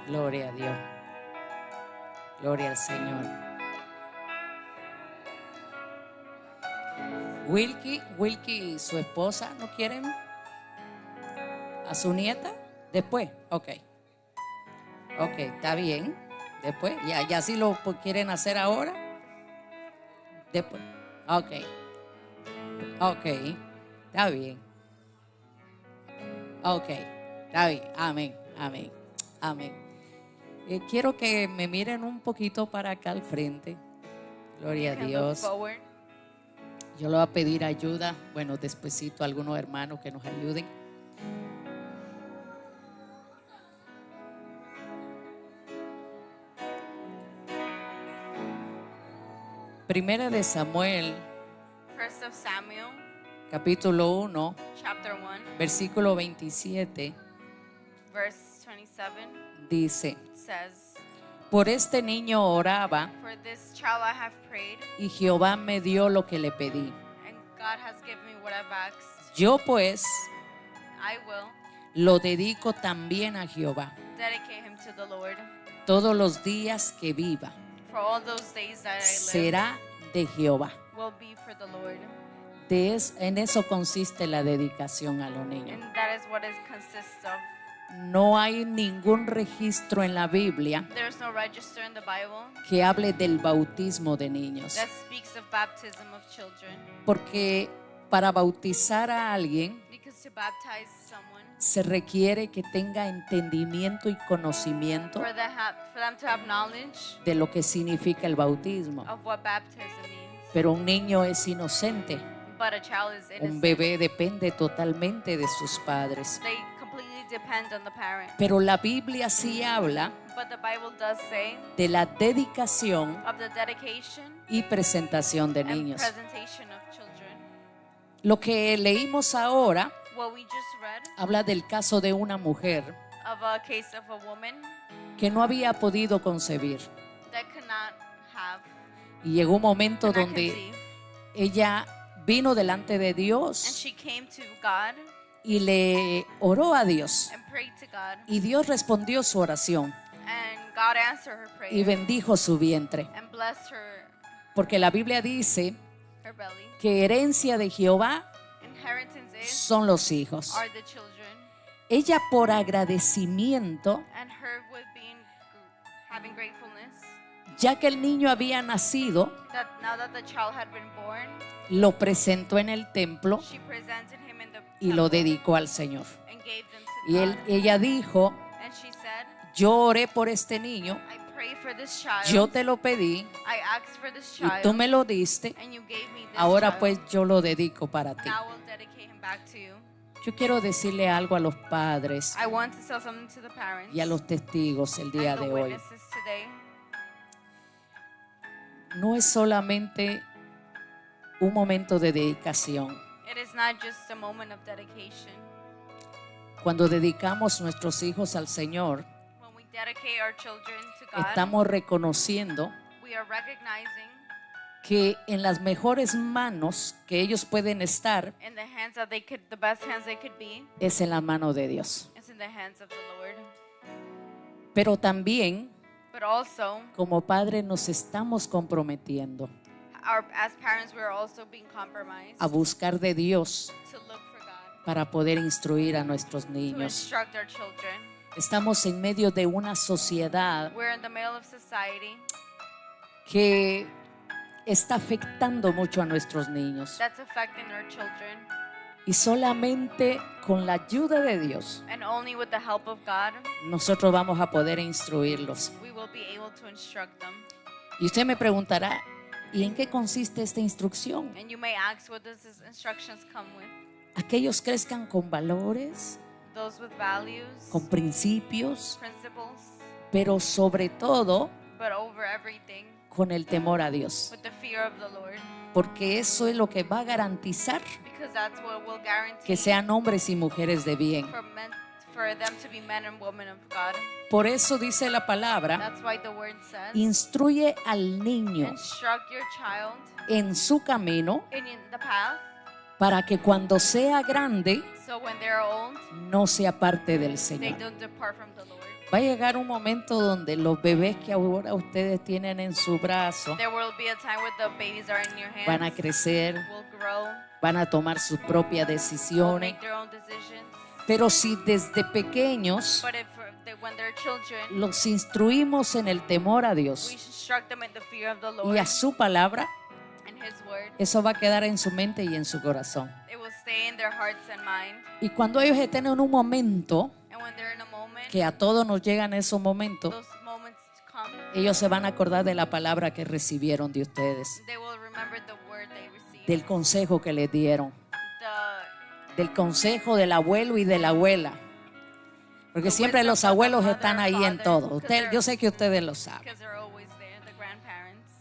C: Gloria a Dios. Gloria al Señor. Wilkie y su esposa, ¿no quieren a su nieta? Después, ok, está bien. Después, ya si lo quieren hacer ahora. Después, ok, está bien. Ok, está bien, amén. Quiero que me miren un poquito para acá al frente. Gloria a
B: You can look
C: Dios.
B: forward.
C: Yo le voy a pedir ayuda, bueno, despuesito a algunos hermanos que nos ayuden. Primera de Samuel,
B: First of Samuel,
C: capítulo 1,
B: chapter 1,
C: versículo 27,
B: verse 27
C: dice:
B: says,
C: por este niño oraba
B: for this child I have prayed,
C: y Jehová me dio lo que le pedí.
B: and God has given me what I've asked.
C: Yo pues
B: I will
C: lo dedico también a Jehová
B: dedicate him to the Lord.
C: todos los días que viva.
B: For all those days that I live
C: Será de Jehová.
B: will be for the Lord.
C: En eso consiste la dedicación a los niños.
B: And that is what it consists of.
C: No hay ningún registro en la Biblia
B: There's no register in the Bible
C: que hable del bautismo de niños,
B: that speaks of baptism of children.
C: porque para bautizar a alguien
B: Because to baptize someone,
C: se requiere que tenga entendimiento y conocimiento
B: for them to have knowledge
C: de lo que significa el bautismo.
B: of what baptism means.
C: Pero un niño es inocente,
B: But a child is
C: un
B: innocent.
C: bebé depende totalmente de sus padres.
B: They completely depend on the parent.
C: Pero la Biblia sí habla
B: But the Bible does say
C: de la dedicación
B: of the dedication
C: y presentación de
B: and
C: niños.
B: presentation of children.
C: Lo que leímos ahora
B: What we just read
C: habla del caso de una mujer
B: of a case of a woman
C: que no había podido concebir.
B: that could not have,
C: Y llegó un momento
B: could not
C: donde
B: conceive.
C: ella vino delante de
B: And
C: Dios
B: she came to God
C: y le oró a Dios.
B: and prayed to God.
C: Y Dios respondió su oración
B: And God answered her
C: y
B: prayer
C: bendijo su vientre.
B: and blessed her,
C: Porque la Biblia dice
B: her belly.
C: que herencia de Jehová
B: Inheritance is,
C: son los hijos.
B: are the children.
C: Ella por agradecimiento,
B: And her with having gratefulness,
C: ya que el niño había nacido,
B: that now that the child had been born,
C: lo presentó en el templo
B: she presented him in the
C: y lo
B: temple
C: dedicó al Señor.
B: and gave them to
C: Y
B: God.
C: ella dijo,
B: And she said,
C: yo oré por este niño,
B: I prayed for this child.
C: yo te lo pedí
B: I asked for this
C: y
B: child.
C: tú me lo diste,
B: And you gave me this
C: ahora
B: child.
C: pues yo lo dedico para ti.
B: Now we'll dedicate him back to you.
C: Yo quiero decirle algo a los padres
B: I want to tell something to the parents
C: y a los testigos el día
B: and the
C: de hoy.
B: witnesses today.
C: No es solamente un momento de dedicación.
B: It is not just a moment of dedication.
C: Cuando dedicamos nuestros hijos al Señor,
B: When we dedicate our children to God,
C: estamos reconociendo
B: we are recognizing
C: que en las mejores manos que ellos pueden estar
B: in the hands that they could, the best hands they could be,
C: es en la mano de Dios.
B: is in the hands of the Lord.
C: Pero también
B: But also,
C: como padres nos estamos comprometiendo
B: as parents, we are also being compromised
C: a buscar de Dios
B: to look for God,
C: para poder instruir a nuestros
B: to
C: niños.
B: instruct our children.
C: Estamos en medio de una sociedad
B: We're in the middle of society
C: que está afectando mucho a nuestros niños.
B: that's affecting our children,
C: Y solamente con la ayuda de Dios
B: and only with the help of God,
C: nosotros vamos a poder instruirlos.
B: we will be able to instruct them.
C: Y usted me preguntará, ¿y en qué consiste esta instrucción?
B: And you may ask, what does these instructions come with?
C: Aquellos crezcan con valores,
B: Those with values,
C: con principios,
B: principles,
C: pero sobre todo
B: but over everything,
C: con el temor a Dios.
B: with the fear of the Lord,
C: Porque eso es lo que va a garantizar
B: because that's what will guarantee
C: que sean hombres y mujeres de bien.
B: for them to be men and women of God.
C: Por eso dice la palabra,
B: That's why the word says,
C: instruye al niño
B: instruct your child
C: en su camino
B: in the path,
C: para que cuando sea grande
B: so when they're old,
C: no se aparte del
B: they
C: Señor.
B: don't depart from the Lord.
C: Va a llegar un momento donde los bebés que ahora ustedes tienen en su brazo
B: There will be a time where the babies are in your hands,
C: van a crecer,
B: will grow,
C: van a tomar sus propias
B: will
C: decisiones.
B: make their own decisions.
C: Pero si desde pequeños
B: But when they're children,
C: los instruimos en el temor a
B: we
C: Dios
B: instruct them in the fear of the
C: y
B: Lord
C: a su palabra,
B: and His word.
C: eso va a quedar en su mente y en su corazón.
B: It will stay in their hearts and mind.
C: Y cuando ellos estén en un momento,
B: And when they're in a moment,
C: que a todos nos llegan esos momentos,
B: those moments come,
C: ellos se van a acordar de la palabra que recibieron de ustedes,
B: they will remember the word they received.
C: del consejo que les dieron,
B: The
C: del consejo del abuelo y de la abuela. Porque siempre los abuelos están ahí en todo. Yo sé que ustedes lo saben.
B: because they're always there, the grandparents.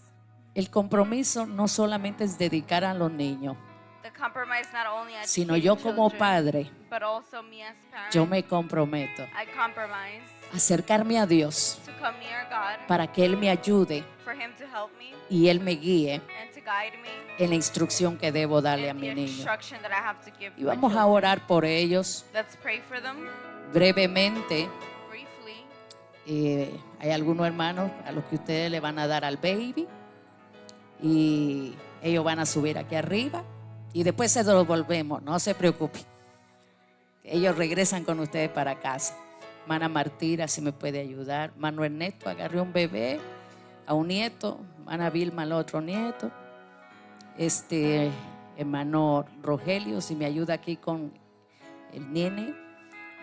C: El compromiso no solamente es dedicar a los niños,
B: The compromise not only
C: sino
B: educating
C: yo como
B: children,
C: padre,
B: but also me as parent.
C: yo me comprometo
B: I compromise
C: a acercarme a Dios
B: to come near God,
C: para que Él me ayude
B: for Him to help me
C: y Él me guíe
B: and to guide me
C: en la instrucción que debo darle a
B: in
C: mi
B: the
C: niño.
B: instruction that I have to give
C: Y
B: my
C: vamos a
B: children.
C: orar por ellos
B: Let's pray for them
C: brevemente.
B: briefly.
C: Hay algunos hermanos a los que ustedes le van a dar al baby y ellos van a subir aquí arriba Y después se los volvemos, no se preocupe. Ellos regresan con ustedes para casa. Hermana Martira, si me puede ayudar. Hermano Ernesto, agarré un bebé, a un nieto. Hermana Vilma, al otro nieto. Hermano Rogelio, si me ayuda aquí con el nene.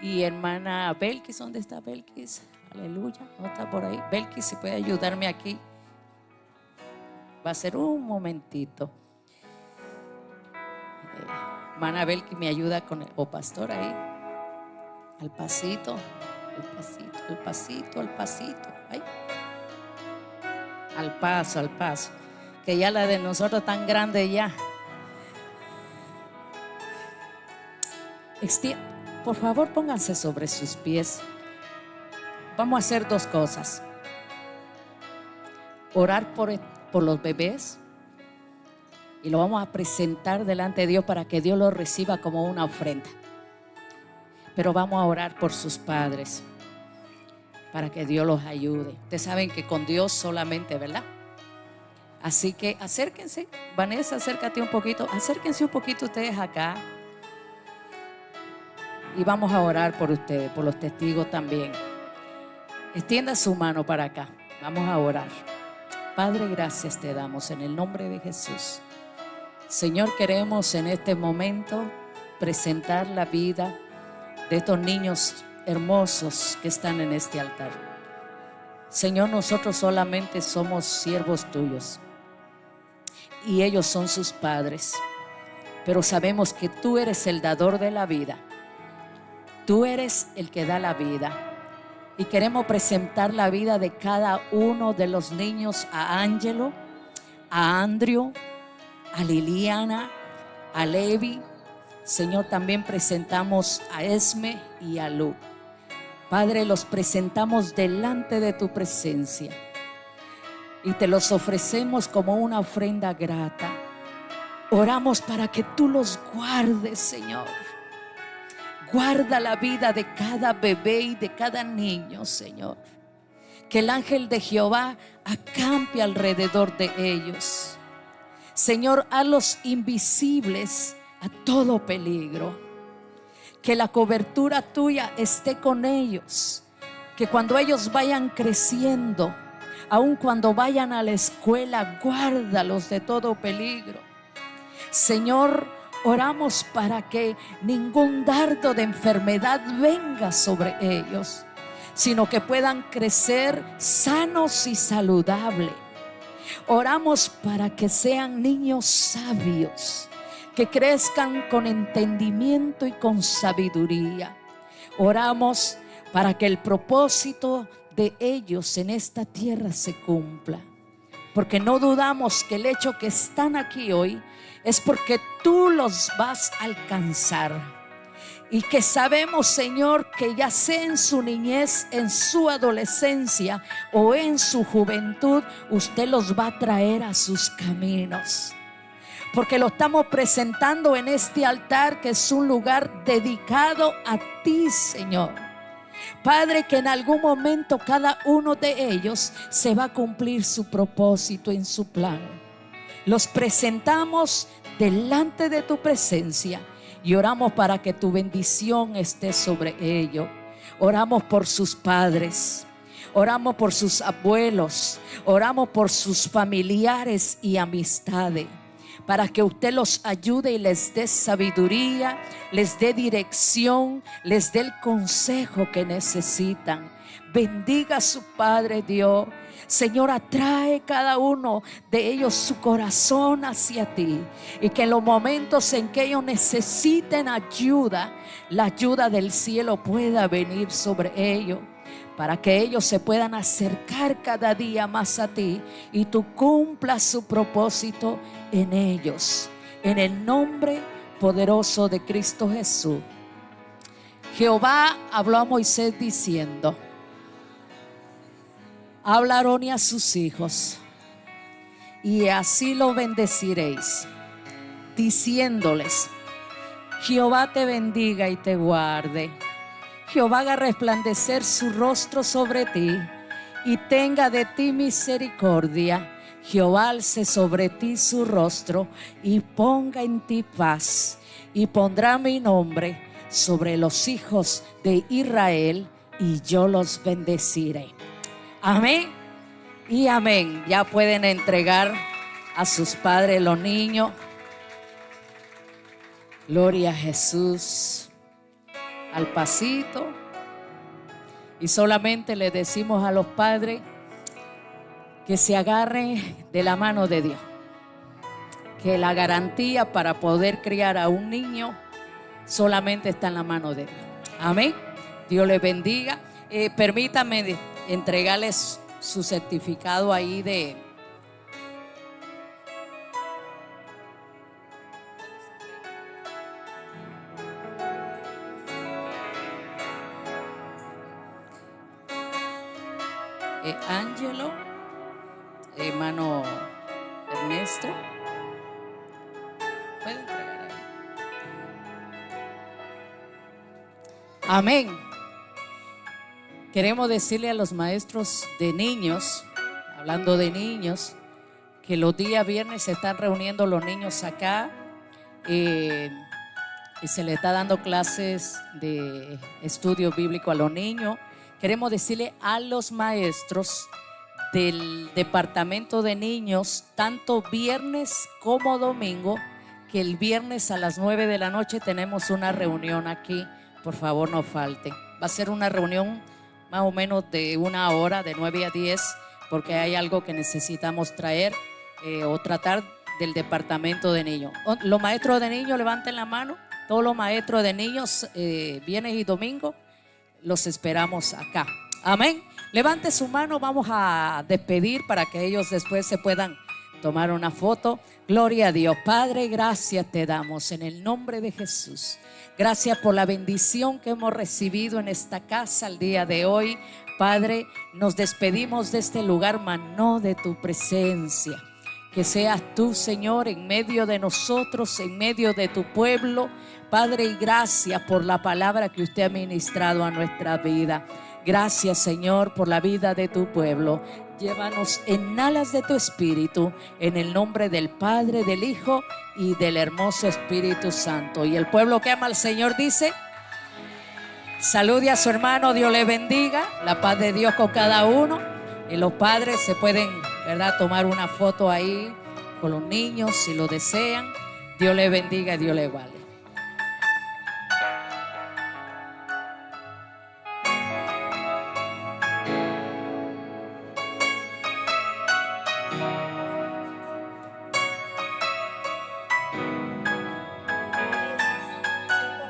C: Y hermana Belkis, ¿dónde está Belkis? Aleluya, no está por ahí. Belkis, si puede ayudarme aquí. Va a ser un momentito. Hermana Belkis me ayuda con el pastor ahí. Al pasito, al pasito, al pasito, al pasito. Ay. Al paso. Que ya la de nosotros tan grande ya. Por favor, pónganse sobre sus pies. Vamos a hacer dos cosas. Orar por los bebés. Y lo vamos a presentar delante de Dios para que Dios lo reciba como una ofrenda. Pero vamos a orar por sus padres para que Dios los ayude. Ustedes saben que con Dios solamente, ¿verdad? Así que acérquense. Vanessa, acércate un poquito. Acérquense un poquito ustedes acá. Y vamos a orar por ustedes, por los testigos también. Extienda su mano para acá. Vamos a orar. Padre, gracias te damos en el nombre de Jesús. Señor, queremos en este momento presentar la vida de estos niños hermosos que están en este altar. Señor, nosotros solamente somos siervos tuyos y ellos son sus padres, pero sabemos que tú eres el dador de la vida. Tú eres el que da la vida y queremos presentar la vida de cada uno de los niños a Ángelo, a Andrew, a Liliana, a Levi. Señor, también presentamos a Esme y a Lu. Padre, los presentamos delante de tu presencia y te los ofrecemos como una ofrenda grata. Oramos para que tú los guardes, Señor. Guarda la vida de cada bebé y de cada niño, Señor. Que el ángel de Jehová acampe alrededor de ellos. Señor, hazlos invisibles a todo peligro. Que la cobertura tuya esté con ellos. Que cuando ellos vayan creciendo, aun cuando vayan a la escuela, guárdalos de todo peligro. Señor, oramos para que ningún dardo de enfermedad venga sobre ellos, sino que puedan crecer sanos y saludables. Oramos para que sean niños sabios, que crezcan con entendimiento y con sabiduría. Oramos para que el propósito de ellos en esta tierra se cumpla, porque no dudamos que el hecho que están aquí hoy es porque tú los vas a alcanzar. Y que sabemos, Señor, que ya sea en su niñez, en su adolescencia o en su juventud, usted los va a traer a sus caminos. Porque lo estamos presentando en este altar, que es un lugar dedicado a ti, Señor. Padre, que en algún momento cada uno de ellos se va a cumplir su propósito en su plan. Los presentamos delante de tu presencia y oramos para que tu bendición esté sobre ellos. Oramos por sus padres, oramos por sus abuelos, oramos por sus familiares y amistades, para que usted los ayude y les dé sabiduría, les dé dirección, les dé el consejo que necesitan. Bendiga a su Padre Dios. Señor, atrae cada uno de ellos su corazón hacia ti, y que en los momentos en que ellos necesiten ayuda, la ayuda del cielo pueda venir sobre ellos, para que ellos se puedan acercar cada día más a ti y tú cumplas su propósito en ellos. En el nombre poderoso de Cristo Jesús. Jehová habló a Moisés diciendo: habla a Aarón y a sus hijos, y así lo bendeciréis, diciéndoles: Jehová te bendiga y te guarde. Jehová haga resplandecer su rostro sobre ti y tenga de ti misericordia. Jehová alce sobre ti su rostro y ponga en ti paz, y pondrá mi nombre sobre los hijos de Israel, y yo los bendeciré. Amén y amén. Ya pueden entregar a sus padres los niños. Gloria a Jesús. Al pasito. Y solamente le decimos a los padres que se agarren de la mano de Dios, que la garantía para poder criar a un niño solamente está en la mano de Dios. Amén. Dios les bendiga. Permítame entregarles su certificado ahí de Ángelo, hermano Ernesto. ¿Puede entregar ahí? Amén. Queremos decirle a los maestros de niños, hablando de niños, que los días viernes se están reuniendo los niños acá y se le está dando clases de estudio bíblico a los niños. Queremos decirle a los maestros del departamento de niños, tanto viernes como domingo, que el viernes a las 9 de la noche tenemos una reunión aquí. Por favor, no falte. Va a ser una reunión más o menos de 1 hora, de 9 a 10, porque hay algo que necesitamos traer o tratar del departamento de niños. Los maestros de niños, levanten la mano. Todos los maestros de niños, viernes y domingo, los esperamos acá. Amén. Levante su mano, vamos a despedir para que ellos después se puedan tomar una foto. Gloria a Dios. Padre, gracias te damos en el nombre de Jesús. Gracias por la bendición que hemos recibido en esta casa el día de hoy. Padre, nos despedimos de este lugar, mas no de tu presencia. Que seas tú, Señor, en medio de nosotros, en medio de tu pueblo. Padre, y gracias por la palabra que usted ha ministrado a nuestra vida. Gracias, Señor, por la vida de tu pueblo. Llévanos en alas de tu Espíritu, en el nombre del Padre, del Hijo y del hermoso Espíritu Santo. Y el pueblo que ama al Señor dice: salude a su hermano, Dios le bendiga, la paz de Dios con cada uno. Y los padres se pueden, ¿verdad?, tomar una foto ahí con los niños si lo desean. Dios le bendiga y Dios le guarde.